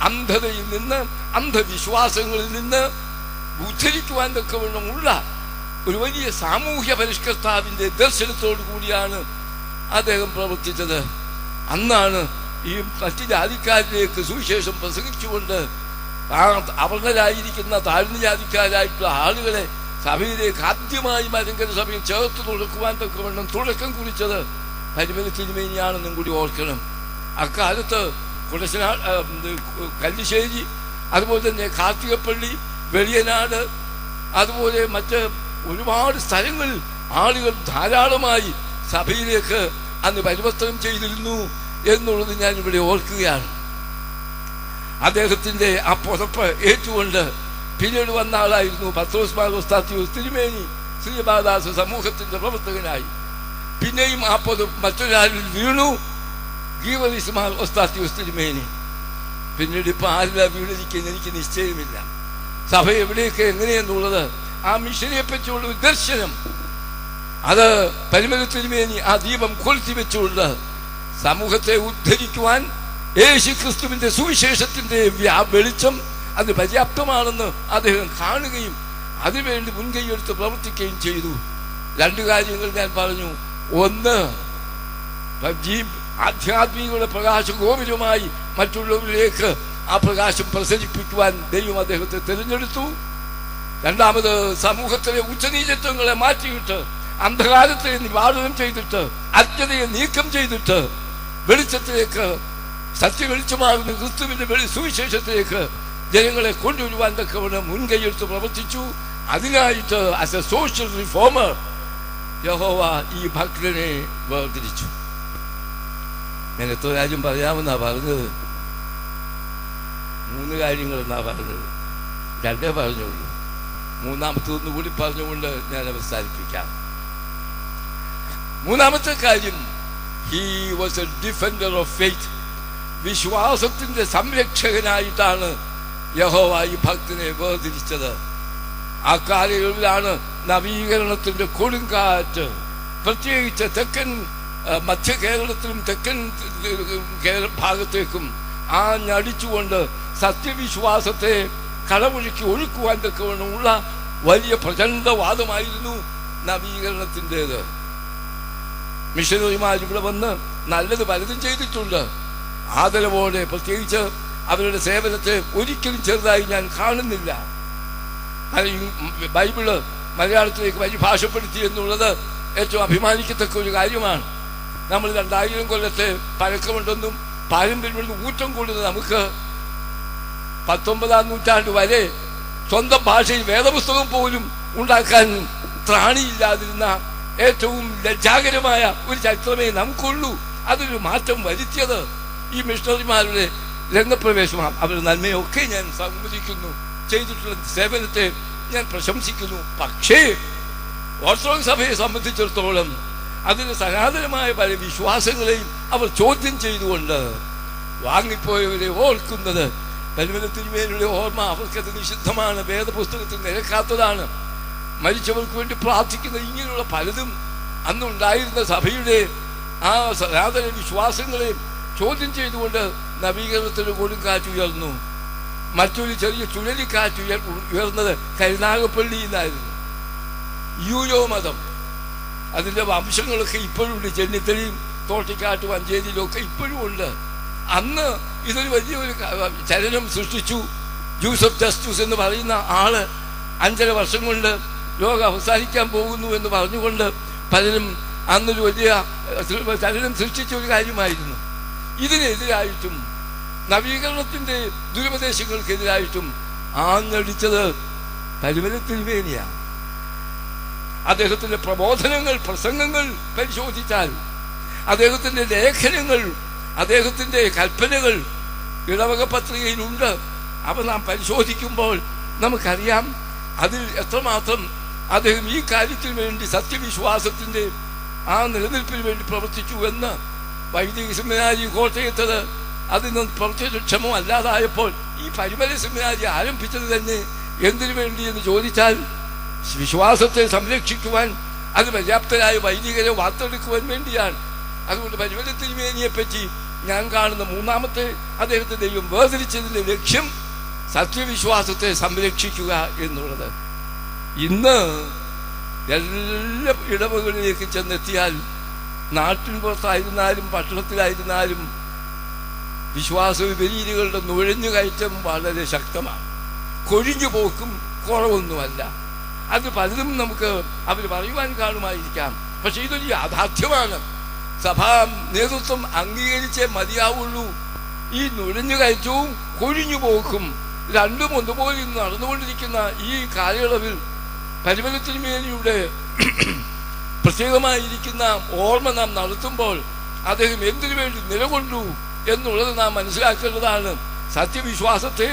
അന്ധതയിൽ നിന്ന്, അന്ധവിശ്വാസങ്ങളിൽ നിന്ന് ഉദ്ധരിക്കുവാൻ തക്കവണ്ണമുള്ള ഒരു വലിയ സാമൂഹ്യ പരിഷ്കർത്താവിന്റെ ദർശനത്തോടു കൂടിയാണ് അദ്ദേഹം പ്രവർത്തിച്ചത്. അന്നാണ് ഈ മറ്റ് ജാതിക്കാരിലേക്ക് സുവിശേഷം പ്രസംഗിച്ചുകൊണ്ട് അവർണരായിരിക്കുന്ന താഴ്ന്ന ജാതിക്കാരായിട്ടുള്ള ആളുകളെ സഭയിലേക്ക് ആദ്യമായി മലങ്കര സഭയിൽ ചേർത്ത് തുറക്കുവാൻ തക്കവണ്ണം തുടക്കം കുറിച്ചത് പരിമല തിരുമേനിയാണെന്നും കൂടി ഓർക്കണം. അക്കാലത്ത് കല്ലിശ്ശേരി, അതുപോലെ തന്നെ കാർത്തികപ്പള്ളി, വെളിയനാട്, അതുപോലെ മറ്റ് ഒരുപാട് സ്ഥലങ്ങളിൽ ആളുകൾ ധാരാളമായി സഭയിലേക്ക് അന്ന് പരിവർത്തനം ചെയ്തിരുന്നു എന്നുള്ളത് ഞാൻ ഇവിടെ ഓർക്കുകയാണ്. അദ്ദേഹത്തിന്റെ ആ പുറപ്പ് ഏറ്റുകൊണ്ട് പിന്നീട് വന്ന ആളായിരുന്നു പത്രോസ് മാർ ഉസ്താദ് തിരുമേനി. ശ്രീബാദാസ സമൂഹത്തിന്റെ പ്രവർത്തകനായി പിന്നെയും ആ പുറപ്പ് മറ്റൊരാളിൽ വീണു, ഗീവറീസ് മാർ ഉസ്താദ് തിരുമേനി. പിന്നീട് ഇപ്പൊ ആരില്ല വീണിരിക്കുന്ന എനിക്ക് നിശ്ചയമില്ല. സഭ എവിടെയൊക്കെ എങ്ങനെയെന്നുള്ളത് ആ മിഷനെ പറ്റിയുള്ള ഒരു ദർശനം, അത് പരിമല തിരുമേനി ആ ദീപം കൊളുത്തി വെച്ചുകൊണ്ട് സമൂഹത്തെ ഉദ്ധരിക്കുവാൻ യേശു ക്രിസ്തുവിന്റെ സുവിശേഷത്തിന്റെ വെളിച്ചം അത് പര്യാപ്തമാണെന്ന് അദ്ദേഹം കാണുകയും അതിനുവേണ്ടി മുൻകൈയെടുത്ത് പ്രവർത്തിക്കുകയും ചെയ്തു. രണ്ടു കാര്യങ്ങൾ ഞാൻ പറഞ്ഞു. ഒന്ന്, ആധ്യാത്മികയുടെ പ്രകാശ ഗോപുരമായി മറ്റുള്ളവരിലേക്ക് ആ പ്രകാശം പ്രസരിപ്പിക്കുവാൻ ദൈവം അദ്ദേഹത്തെ തിരഞ്ഞെടുത്തു. രണ്ടാമത്, സമൂഹത്തിലെ ഉച്ചനീചത്വങ്ങളെ മാറ്റിയിട്ട് അന്ധകാരത്തെ നിവാരണം ചെയ്തിട്ട് അജ്ഞതയെ നീക്കം ചെയ്തിട്ട് വെളിച്ചത്തിലേക്ക്, സത്യവെളിച്ചമാകുന്ന ക്രിസ്തുവിന്റെ സുവിശേഷത്തിലേക്ക് ജനങ്ങളെ കൊണ്ടുവരുവാൻ തക്കവണ്ണം മുൻകൈയെടുത്ത് പ്രവർത്തിച്ചു. അതിനായിട്ട് ആസ് എ സോഷ്യൽ റിഫോമർ യഹോവ ഈ ഭക്തനെ വേർതിരിച്ചു. ഞാൻ എത്ര കാര്യം പറയാമെന്നാ പറഞ്ഞത്? 3 കാര്യങ്ങളെന്നാ പറഞ്ഞത്. 2 പറഞ്ഞുള്ളൂ. മൂന്നാമത്തെ ഒന്നുകൂടി പറഞ്ഞുകൊണ്ട് ഞാൻ അവസാനിപ്പിക്കാം. മൂന്നാമത്തെ കാര്യം, he was a defender of faith. വിശ്വാസത്തിന്റെ സംരക്ഷകനായിട്ടാണ് യഹോവ ഈ ഭക്തനെ വേർതിരിച്ചത്. ആ കാലങ്ങളിലാണ് നവീകരണത്തിന്റെ കൊടുങ്കാറ്റ് പ്രത്യേകിച്ച് തെക്കൻ മധ്യ കേരളത്തിലും തെക്കൻ ഭാഗത്തേക്കും ആഞ്ഞടിച്ചുകൊണ്ട് സത്യവിശ്വാസത്തെ കളമൊഴുക്കി ഒഴുക്കുവാൻ തക്കവണ്ണമുള്ള വലിയ പ്രചണ്ഡവാദമായിരുന്നു നവീകരണത്തിൻ്റെത്. മിഷനറിമാർ ഇവിടെ വന്ന് നല്ലത് പലതും ചെയ്തിട്ടുണ്ട്. ആദരവോടെ പ്രത്യേകിച്ച് അവരുടെ സേവനത്തെ ഒരിക്കലും ചെറുതായി ഞാൻ കാണുന്നില്ല. ബൈബിള് മലയാളത്തിലേക്ക് പരിഭാഷപ്പെടുത്തി എന്നുള്ളത് ഏറ്റവും അഭിമാനിക്കത്തക്ക ഒരു കാര്യമാണ്. നമ്മൾ 2000 കൊല്ലത്തെ പഴക്കമുണ്ടെന്നും പാരമ്പര്യമുണ്ടെന്നും ഊറ്റം കൂടുന്നത് നമുക്ക് 19ാം നൂറ്റാണ്ട് വരെ സ്വന്തം ഭാഷയിൽ വേദപുസ്തകം പോലും ഉണ്ടാക്കാൻ ത്രാണിയില്ലാതിരുന്ന ഏറ്റവും ലജ്ജാകരമായ ഒരു ചരിത്രമേ നമുക്കുള്ളൂ. അതൊരു മാറ്റം വരുത്തിയത് ഈ മിഷണറിമാരുടെ രംഗപ്രവേശമാണ്. അവരുടെ നന്മയൊക്കെ ഞാൻ സമ്മതിക്കുന്നു, ചെയ്തിട്ടുള്ള സേവനത്തെ ഞാൻ പ്രശംസിക്കുന്നു. പക്ഷേ ഓർത്തഡോക്സ് സഭയെ സംബന്ധിച്ചിടത്തോളം അതിന് സനാതനമായ പല വിശ്വാസങ്ങളെയും അവർ ചോദ്യം ചെയ്തുകൊണ്ട് വാങ്ങിപ്പോയവരെ ഓർക്കുന്നത്, പരിമല തിരുമേനിയുടെ ഓർമ്മ അവർക്കത് നിഷിദ്ധമാണ്, വേദപുസ്തകത്തിൽ നിരക്കാത്തതാണ്. മരിച്ചവർക്ക് വേണ്ടി പ്രാർത്ഥിക്കുന്ന ഇങ്ങനെയുള്ള പലതും അന്നുണ്ടായിരുന്ന സഭയുടെ ആ സനാതന വിശ്വാസങ്ങളെയും ചോദ്യം ചെയ്തുകൊണ്ട് നവീകരണത്തിന് കൊടുങ്കാറ്റ് ഉയർന്നു. മറ്റൊരു ചെറിയ ചുഴലിക്കാറ്റ് ഉയർന്നത് കരുനാഗപ്പള്ളിയിൽ നിന്നായിരുന്നു. യൂരോ മതം, അതിൻ്റെ വംശങ്ങളൊക്കെ ഇപ്പോഴും ഉണ്ട്. ചെന്നിത്തലയും തോട്ടിക്കാട്ടും മഞ്ചേരിയിലും ഒക്കെ ഇപ്പോഴും ഉണ്ട്. അന്ന് ഇതൊരു വലിയൊരു ചലനം സൃഷ്ടിച്ചു. ജൂസഫ് ജസ്റ്റിസ് എന്ന് പറയുന്ന ആള് 5.5 വർഷം കൊണ്ട് ലോകം അവസാനിക്കാൻ പോകുന്നു എന്ന് പറഞ്ഞുകൊണ്ട് പലരും അന്നൊരു വലിയ ചലനം സൃഷ്ടിച്ച ഒരു കാര്യമായിരുന്നു. ഇതിനെതിരായിട്ടും നവീകരണത്തിന്റെ ദുരുപദേശങ്ങൾക്കെതിരായിട്ടും ആഞ്ഞടിച്ചത് പരിമല തിരുമേനിയാണ്. അദ്ദേഹത്തിന്റെ പ്രബോധനങ്ങൾ, പ്രസംഗങ്ങൾ പരിശോധിച്ചാൽ, അദ്ദേഹത്തിന്റെ ലേഖനങ്ങൾ, അദ്ദേഹത്തിന്റെ കൽപ്പനകൾ ഇടവക പത്രികയിലുണ്ട്. അവ നാം പരിശോധിക്കുമ്പോൾ നമുക്കറിയാം അതിൽ എത്രമാത്രം അദ്ദേഹം ഈ കാര്യത്തിന് വേണ്ടി, സത്യവിശ്വാസത്തിന്റെ ആ നിലനിൽപ്പിന് വേണ്ടി പ്രവർത്തിച്ചു എന്ന്. വൈദിക സെമിനാരി കോട്ടയത്തത് അതിന് പ്രത്യക്ഷമോ അല്ലാതായപ്പോൾ ഈ പരിമല സെമിനാരി ആരംഭിച്ചത് തന്നെ എന്തിനു വേണ്ടി എന്ന് ചോദിച്ചാൽ, വിശ്വാസത്തെ സംരക്ഷിക്കുവാൻ, അത് പര്യാപ്തരായ വൈദികരെ വാർത്തെടുക്കുവാൻ വേണ്ടിയാണ്. അതുകൊണ്ട് പരിമല തിരുമേനിയെ പറ്റി ഞാൻ കാണുന്ന മൂന്നാമത്തെ അദ്ദേഹത്തെ ദൈവം വേർതിരിച്ചതിന്റെ ലക്ഷ്യം സത്യവിശ്വാസത്തെ സംരക്ഷിക്കുക എന്നുള്ളത്. ഇന്ന് എല്ലാ ഇടവകളിലേക്ക് ചെന്നെത്തിയാൽ, നാട്ടിൻ പുറത്തായിരുന്നാലും പട്ടണത്തിലായിരുന്നാലും വിശ്വാസ വിപരീതങ്ങളുടെ നുഴഞ്ഞുകയറ്റം വളരെ ശക്തമാണ്. കൊഴിഞ്ഞു പോക്കും കുറവൊന്നുമല്ല. അത് പലതും നമുക്ക് അവർ പറയുവാൻ കാണുമായിരിക്കാം. പക്ഷെ ഇതൊരു യാഥാർത്ഥ്യമാണ്. സഭാ നേതൃത്വം അംഗീകരിച്ചേ മതിയാവുള്ളൂ. ഈ നുഴഞ്ഞുകയറ്റവും കൊഴിഞ്ഞു പോക്കും രണ്ടും ഒന്നുപോലെ നടന്നുകൊണ്ടിരിക്കുന്ന ഈ കാലയളവിൽ പരിമലത്തിന്മേനിയുടെ പ്രത്യേകമായിരിക്കുന്ന ഓർമ്മ നാം നടത്തുമ്പോൾ അദ്ദേഹം എന്തിനു വേണ്ടി നിലകൊണ്ടു എന്നുള്ളത് നാം മനസ്സിലാക്കേണ്ടതാണ്. സത്യവിശ്വാസത്തെ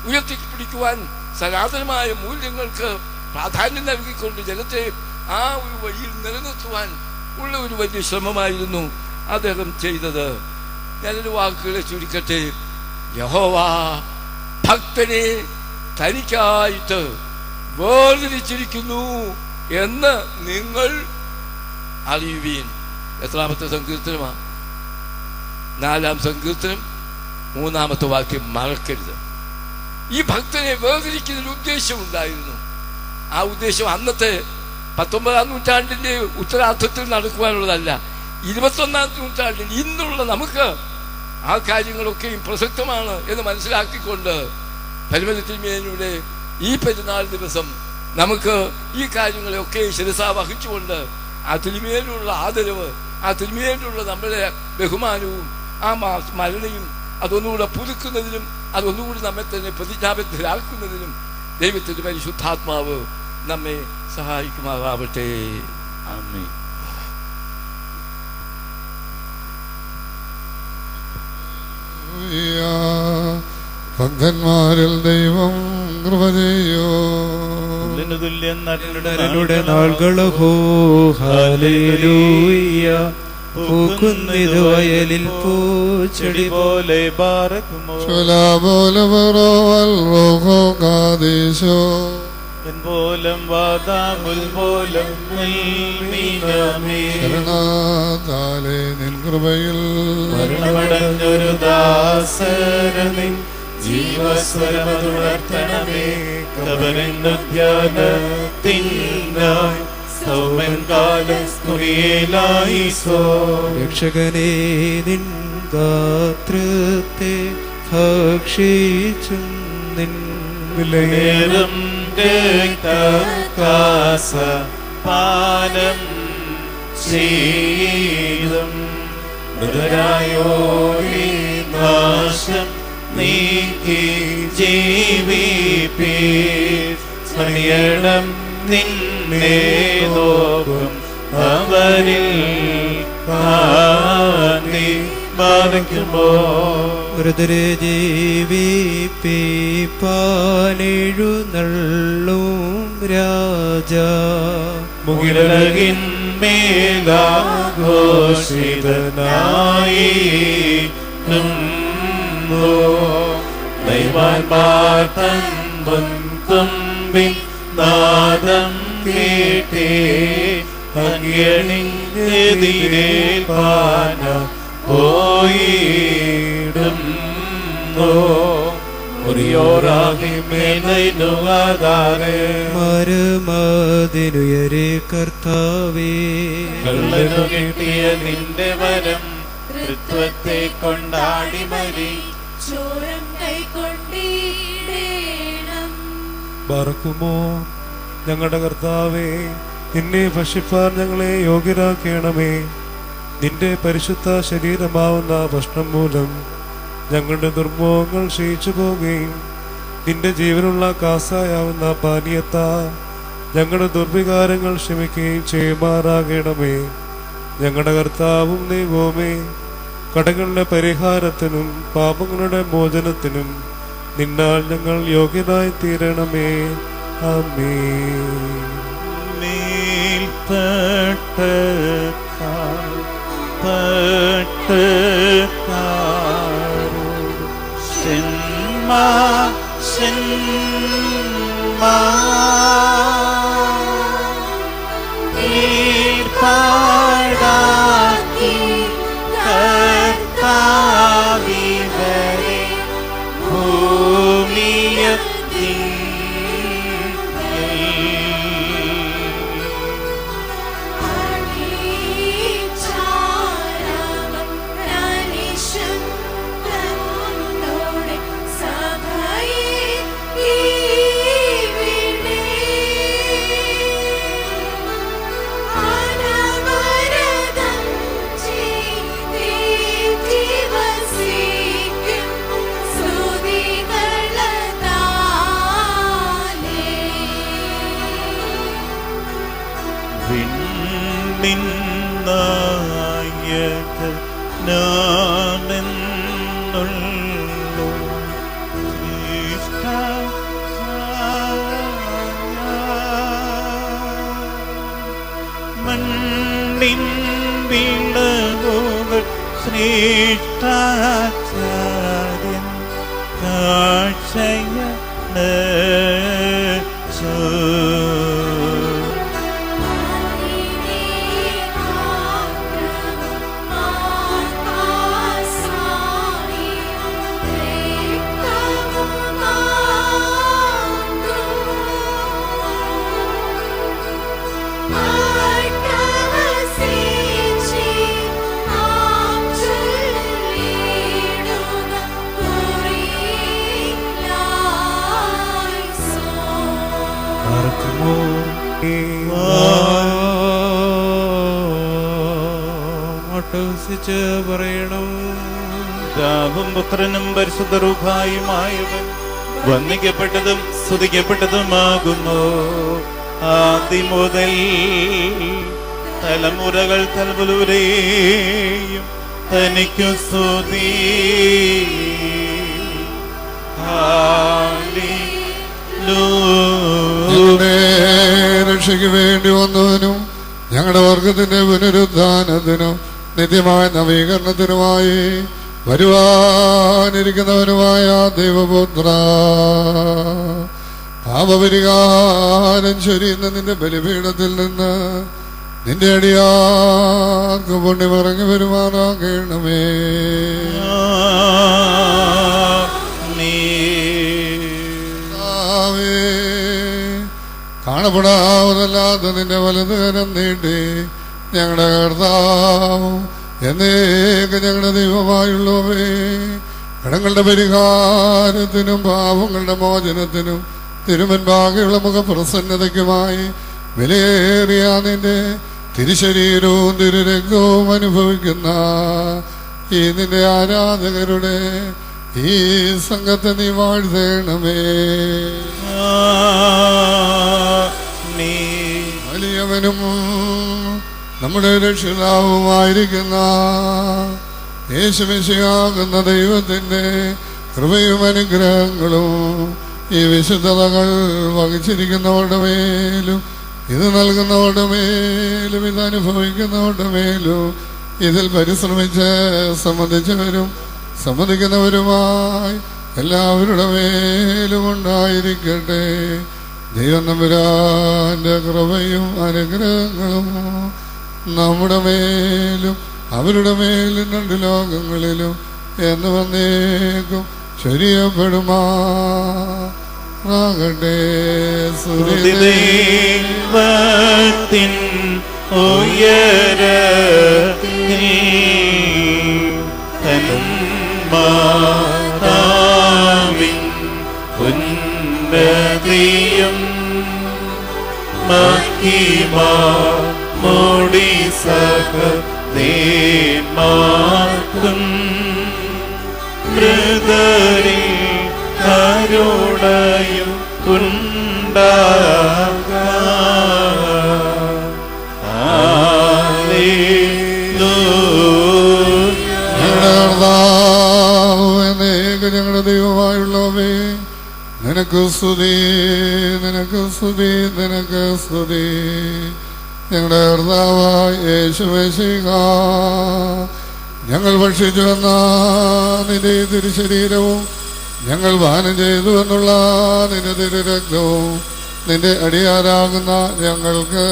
ഉയർത്തിപ്പിടിക്കുവാൻ സനാതനമായ മൂല്യങ്ങൾക്ക് പ്രാധാന്യം നൽകിക്കൊണ്ട് ജനത്തെ ആ ഒരു വഴിയിൽ നിലനിർത്തുവാൻ ഉള്ള ഒരു വലിയ ശ്രമമായിരുന്നു അദ്ദേഹം ചെയ്തത്. ഞാനൊരു വാക്കുകളെ ചുരുക്കട്ടെ. യഹോവ ഭക്തനെ തനിക്കായിട്ട് വേർതിരിച്ചിരിക്കുന്നു എന്ന് നിങ്ങൾ അറിയുവീൻ. എത്രാമത്തെ സങ്കീർത്തനമാണ്? 4-ാം സങ്കീർത്തനം 3-ാമത്തെ വാക്യം മറക്കരുത്. ഈ ഭക്തനെ വേർതിരിക്കുന്നതിന് ഉദ്ദേശമുണ്ടായിരുന്നു. ആ ഉദ്ദേശം അന്നത്തെ 19-ാം നൂറ്റാണ്ടിന്റെ ഉത്തരാർത്ഥത്തിൽ നടക്കുവാനുള്ളതല്ല. 21-ാം നൂറ്റാണ്ടിൽ ഇന്നുള്ള നമുക്ക് ആ കാര്യങ്ങളൊക്കെയും പ്രസക്തമാണ് എന്ന് മനസ്സിലാക്കിക്കൊണ്ട് പരിമലത്തിന്മേനിയുടെ ഈ പെരുന്നാൾ ദിവസം നമുക്ക് ഈ കാര്യങ്ങളെയൊക്കെ ശിരസാ വഹിച്ചുകൊണ്ട് ആ തിരുമേനിലുള്ള ആദരവ്, ആ തിരുമേനിലുള്ള നമ്മുടെ ബഹുമാനവും ആ മരണയും അതൊന്നുകൂടെ പുതുക്കുന്നതിനും അതൊന്നുകൂടി നമ്മെ തന്നെ പ്രതിജ്ഞാബദ്ധരാക്കുന്നതിനും ദൈവത്തിന്റെ പരിശുദ്ധാത്മാവ് നമ്മെ സഹായിക്കുമാറാവട്ടെ. ആമേൻ. ഭക്തന്മാരിൽ ദൈവം കൃപ ചെയ്യോ. തുല്യരുടെ നാളുകളോ ഹല്ലേലൂയ. പൂക്കുന്നിതു വയലിൽ പൂച്ചെടി പോലെ ബാറക്കുമോ പോലം വാദാമുൽ പോലം ശരണാതാലേ നിൻ കൃപയിൽ മരണമടഞ്ഞൊരു ദാസരനിൻ ജീവസ്വരമതുണർത്തണമേ. കബറിനുദ്യാനത്തിനായി സൗമൻ കാലസ്കുറിയേലായിസോ. രക്ഷകനേ നിൻ ഗാത്രത്തെ ഭക്ഷിച്ചും നിൻ വിലയേറും രക്തകാസ പാനം ചെയ്തും മൃതരായോരി നാശം നീക്കി ജീവിപ്പീ. സ്മരിയണം നിന്നെ നോക്കും അവരിൽ നീ ബാധിക്കുമ്പോ. മൃതരെ ജീവിപ്പിപ്പാനെഴുന്നള്ളും രാജാ. മുകിലകിന്മേലാഘോഷിതനായി ദൈവാൻമാർ തൻ പൊൻകൊമ്പിൻ നാദം കേട്ടേ അങ്ങിയണിഞ്ഞെതിരേൽപ്പാന പോയിടും. മരമതിനുയരെ കർത്താവേ കള്ളനു കിട്ടിയ നിന്റെ വരം തൃത്വത്തെ കൊണ്ടാടി മരി ചോരം കൈക്കൊണ്ടിടേണം. ബർക്കുമോ ഞങ്ങളുടെ കർത്താവേ, നിന്നെ ഭക്ഷിപ്പാൻ ഞങ്ങളെ യോഗ്യരാക്കണമേ. നിന്റെ പരിശുദ്ധ ശരീരമാവുന്ന ഭക്ഷണം മൂലം ഞങ്ങളുടെ ദുർമോഹങ്ങൾ ക്ഷയിച്ചു പോകുകയും നിന്റെ ജീവനുള്ള കാസായാവുന്ന പാനീയത്താ ഞങ്ങളുടെ ദുർവികാരങ്ങൾ ക്ഷമിക്കുകയും ചെയ്യുമാറാകണമേ. ഞങ്ങളുടെ കർത്താവും ദൈവവുമേ, കടങ്ങളുടെ പരിഹാരത്തിനും പാപങ്ങളുടെ മോചനത്തിനും നിന്നാൽ ഞങ്ങൾ യോഗ്യരായി തീരണമേ. ആമേൻ. പാടാക്കി കർത്താവിവരെ ഭൂമിയത്തിൽ സഭയെ നാമെന്നുള്ളു മണ്ണിൻ വിളവുകൾ ശ്രേഷ്ഠാചാര്യൻ കാഴ്ചയ ഒട്ടഹസിച്ച് പറയണം. പിതാവും പുത്രനും പരിശുദ്ധ റൂഹായുമായവൻ വന്ദിക്കപ്പെട്ടതും സ്തുതിക്കപ്പെട്ടതുമാകുന്നു. ആദ്യം മുതൽ തലമുറകൾ തലമുറയും തനിക്കു സ്തുതി. ഞങ്ങളുടെ രക്ഷയ്ക്ക് വേണ്ടി വന്നവനും ഞങ്ങളുടെ വർഗത്തിന്റെ പുനരുദ്ധാനത്തിനും നിത്യമായ നവീകരണത്തിനുമായി വരുവാനിരിക്കുന്നവനുമായ ദൈവപുത്ര, പാപപരിഹാരം ചൊരിയുന്ന നിന്റെ ബലിപീഠത്തിൽ നിന്ന് നിന്റെ അടിയാർക്ക് പുണ്യമിറങ്ങി വരുമാറാകണമേ. കാണപ്പെടാവതല്ലാത്ത നിന്റെ വലതുകരം നീട്ടി ഞങ്ങളുടെ കർത്താവും എന്നേക്ക് ഞങ്ങളുടെ ദൈവമായുള്ളവേ, കടങ്ങളുടെ പരിഹാരത്തിനും പാപങ്ങളുടെ മോചനത്തിനും തിരുമുൻപാകെയുള്ള മുഖപ്രസന്നതയ്ക്കുമായി വിലയേറിയ നിന്റെ തിരുശരീരവും തിരുരക്തവും അനുഭവിക്കുന്ന ഈ നിന്റെ ആരാധകരുടെ ഈ സംഘത്തെ നീ വാഴ്ത്തേണമേ. വലിയവനും നമ്മുടെ രക്ഷിതാവുമായിരിക്കുന്ന യേശുമിശിഹാകുന്ന ദൈവത്തിൻ്റെ കൃപയും അനുഗ്രഹങ്ങളും ഈ വിശുദ്ധതകൾ വഹിച്ചിരിക്കുന്നവരുടെ മേലും ഇത് നൽകുന്നവരുടെ മേലും ഇത് അനുഭവിക്കുന്നവരുടെ മേലും ഇതിൽ പരിശ്രമിച്ച് സംബന്ധിച്ചവരും സമ്മതിക്കുന്നവരുമായി എല്ലാവരുടെ മേലും ഉണ്ടായിരിക്കട്ടെ. ദൈവം തമ്പുരാന്റെ കൃപയും അനുഗ്രഹങ്ങളും നമ്മുടെ മേലും അവരുടെ മേലും രണ്ട് ലോകങ്ങളിലും എന്ന് വന്നേക്കും ശരിയപ്പെടുമാകട്ടെ. ദൈവത്തിൻ ഉയരത്തിൽ മാതാവിൻ ഉന്നതിയും മഹിമാ മോടി സകലേന്മാർക്കും മൃദരിൽ കരുണയും ഉണ്ടാക. ഞങ്ങളുടെ ദൈവമായുള്ളവേ, നിനക്ക് സ്തുതി, നിനക്ക് സ്തുതി, നിനക്ക് സ്തുതി. ഞങ്ങളുടെ കർത്താവായ യേശുമിശിഹ, ഞങ്ങൾ ഭക്ഷിച്ചു വന്ന നിന്റെ തിരുശരീരവും ഞങ്ങൾ പാനം ചെയ്തു എന്നുള്ള നിന്റെ തിരുരക്തവും നിന്റെ അടിയാരാകുന്ന ഞങ്ങൾക്ക്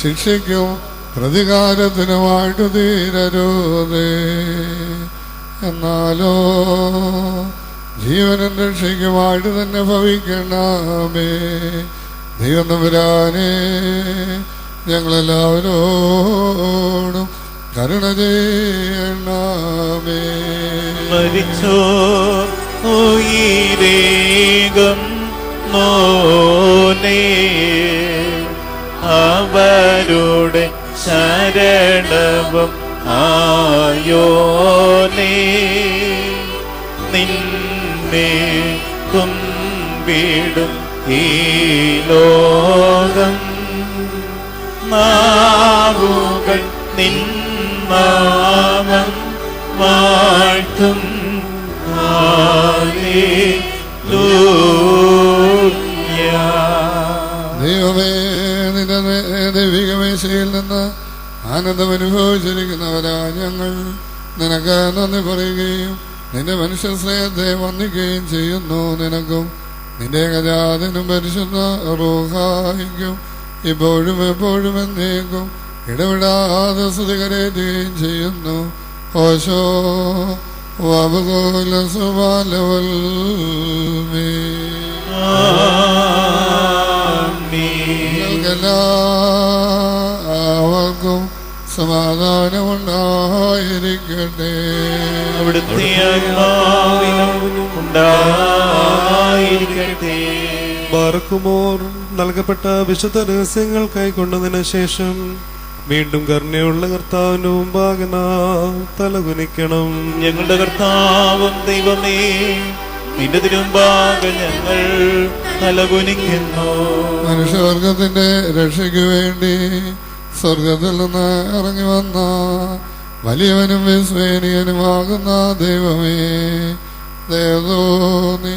ശിക്ഷയ്ക്കും പ്രതികാരത്തിനുമായിട്ട് തീരരുതേ. എന്നാലോ ജീവനും രക്ഷയ്ക്കുമായിട്ട് തന്നെ ഭവിക്കണമേ. ദൈവം തമ്പുരാനെ, ഞങ്ങളെല്ലാവരോടും കരുണ ചെയ്യണമേ. മരിച്ചോ ഉയരേകം മോനെ, അവരുടെ ശരണവും ആയോനേ, നിന്നെ കുമ്പിടും ഈ ലോകം നാവുകൾ നിന്ന വാഴ്ത്തും ദൈവമേ, നിന്റെ ദൈവികമേശയിൽ നിന്ന് ആനന്ദം അനുഭവിച്ചിരിക്കുന്നവരാ ഞങ്ങൾ നിനക്ക് നന്ദി പറയുകയും നിന്റെ മനുഷ്യ സ്നേഹത്തെ വന്ദിക്കുകയും ചെയ്യുന്നു. നിനക്കും നിന്റെ ഏകജാതനും പരിശുദ്ധ റൂഹായിക്കും ഇപ്പോഴും എപ്പോഴും എന്നേക്കും ഇടവിടാതെ സ്തുതികരേറ്റുകയും ചെയ്യുന്നു. ഓശോ വബുകോല സുബാലവൽ എല്ലാവർക്കും സമാധാനമുണ്ടായിരിക്കട്ടെ. അവിടുത്തെ ആത്മാവിനും ഉണ്ടായിരിക്കട്ടെ. ബാറക്കുമോർ നൽകപ്പെട്ട വിശുദ്ധ രഹസ്യങ്ങൾ കൈക്കൊണ്ടതിനു ശേഷം വീണ്ടും കരുണയുള്ള കർത്താവിന്റെ മുമ്പാകെ നാം തലകുനിക്കണം. ഞങ്ങളുടെ കർത്താവും ദൈവമേ, നിന്റെ തിരുമുമ്പാകെ ഞങ്ങൾ തലകുനിക്കുന്നു. മനുഷ്യവർഗത്തിന്റെ രക്ഷയ്ക്ക് വേണ്ടി സ്വർഗത്തിൽ നിന്ന് ഇറങ്ങി വന്ന വലിയവനും വിസ്മയനീയനുമാകുന്ന ദൈവമേ, ദയതോന്നി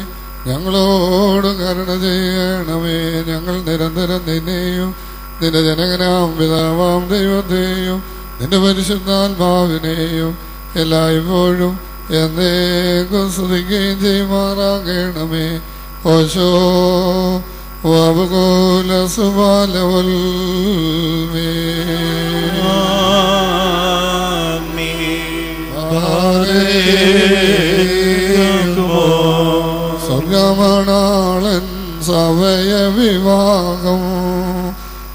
ഞങ്ങളോട് കരുണ ചെയ്യണമേ. ഞങ്ങൾ നിരന്തരം നിന്നെയും നിന്റെ ജനകനാം പിതാവാം ദൈവത്തെയും നിന്റെ പരിശുദ്ധാത്മാവിനെയും എല്ലായ്പ്പോഴും എന്നേക്കും സ്തുതിക്കുകയും ചെയ്യുമാറാകണമേ. ഓശോ വബുകോല സുബാലവൽ സ്വർഗമണാളൻ സഭയ വിവാഹം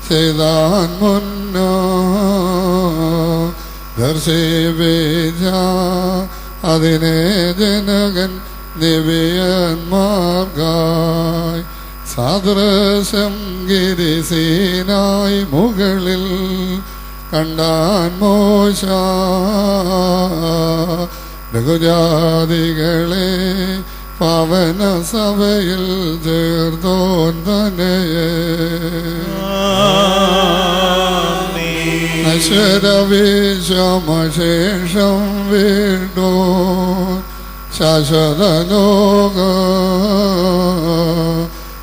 ചെയ്താൻ മുന്നോ ദർശിപ്പിച്ച അതിനെ ജനകൻ നിബിയന്മാർക്കായി സാദൃശ്യം ഗിരിസീനായി മുകളിൽ കണ്ടാൻ മോശ ബഹുജാതികളെ പവന സഭയിൽ ചേർത്തോൻ തന്നെയേ. നശ്വരവിശ്വമശേഷം വീണ്ടോ ശാശ്വത ലോക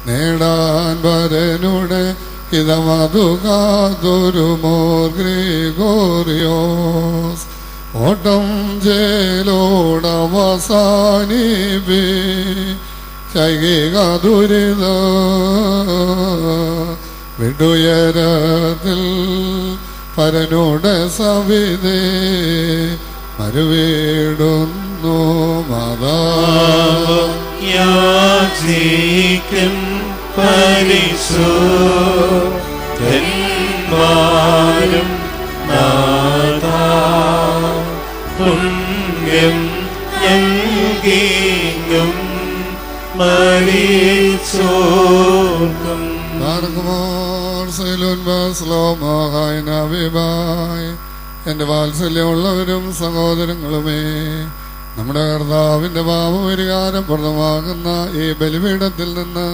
നേടാൻ വരനുടെ ഹിതമതുകാതൊരുമോർ ഗ്രിഗോറിയോസ് ഓട്ടം ചേലോടവസാനിപ്പി ചൈകിക ദുരിത വിടുയരത്തിൽ പരനോട് സവിതേ മരുവീടുന്നു യാചിക്കും പരിശുദ്ധന്മാരും നാഥാ പുണ്യം നൽകിയും മരിച്ചോർക്കും. എന്റെ വാത്സല്യമുള്ളവരും സഹോദരങ്ങളുമേ, നമ്മുടെ കർത്താവിന്റെ പാപപരിഹാരം പ്രദമാകുന്ന ഈ ബലിപീഠത്തിൽ നിന്ന്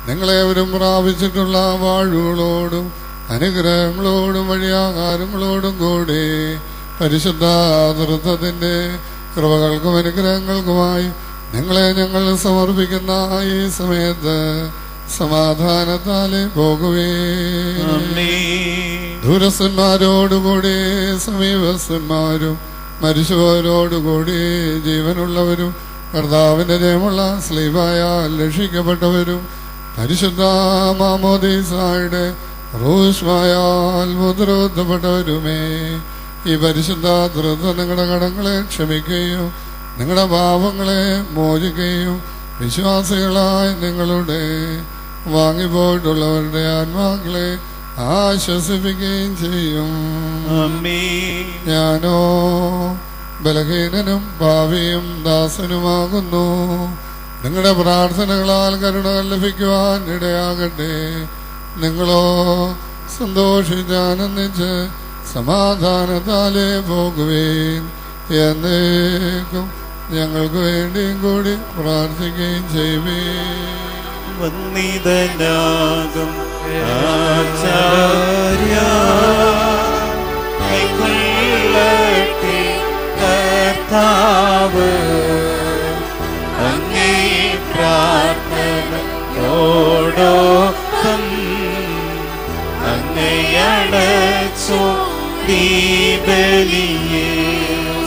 നിങ്ങളേവരും പ്രാപിച്ചിട്ടുള്ള വാഴ്വുകളോടും അനുഗ്രഹങ്ങളോടും വഴിയാകാരങ്ങളോടും കൂടി പരിശുദ്ധ നൃത്തത്തിന്റെ കൃപകൾക്കും അനുഗ്രഹങ്ങൾക്കുമായി നിങ്ങളെ ഞങ്ങൾ സമർപ്പിക്കുന്ന ഈ സമയത്ത് സമാധാനത്താലെ പോകുവേ. ദൂരസ്ഥന്മാരോടുകൂടി സമീപസ്ഥന്മാരും മരിച്ചവരോടുകൂടി ജീവനുള്ളവരും കർത്താവിന്റെ ജയമുള്ള സ്ലീബായാൽ രക്ഷിക്കപ്പെട്ടവരും പരിശുദ്ധ മാമോദീസായുടെ റൂഷ്മായാൽ മുദ്രവത്തപ്പെട്ടവരുമേ, ഈ പരിശുദ്ധ ധൃതം നിങ്ങളുടെ കടങ്ങളെ ക്ഷമിക്കുകയും നിങ്ങളുടെ പാപങ്ങളെ മോചിക്കുകയും വിശ്വാസികളായി നിങ്ങളുടെ വാങ്ങിപ്പോയിട്ടുള്ളവരുടെ ആത്മാക്കളെ ആശ്വസിപ്പിക്കുകയും ചെയ്യും. ഞാനോ ബലഹീനനും ഭാവിയും ദാസനുമാകുന്നു. നിങ്ങളുടെ പ്രാർത്ഥനകളാൽ കരുണ ലഭിക്കുവാൻ ഇടയാകട്ടെ. നിങ്ങളോ സന്തോഷിച്ചാനന്ദിച്ച് സമാധാനത്താലേ പോകുവേൻ. എന്നേക്കും ഞങ്ങൾക്ക് വേണ്ടിയും കൂടി പ്രാർത്ഥിക്കുകയും ചെയ്യുവേൻ. വന്ദിതനാകും ആചാര്യ കൈക്കൊള്ളട്ടെ കർത്താ നീ ബലിയായി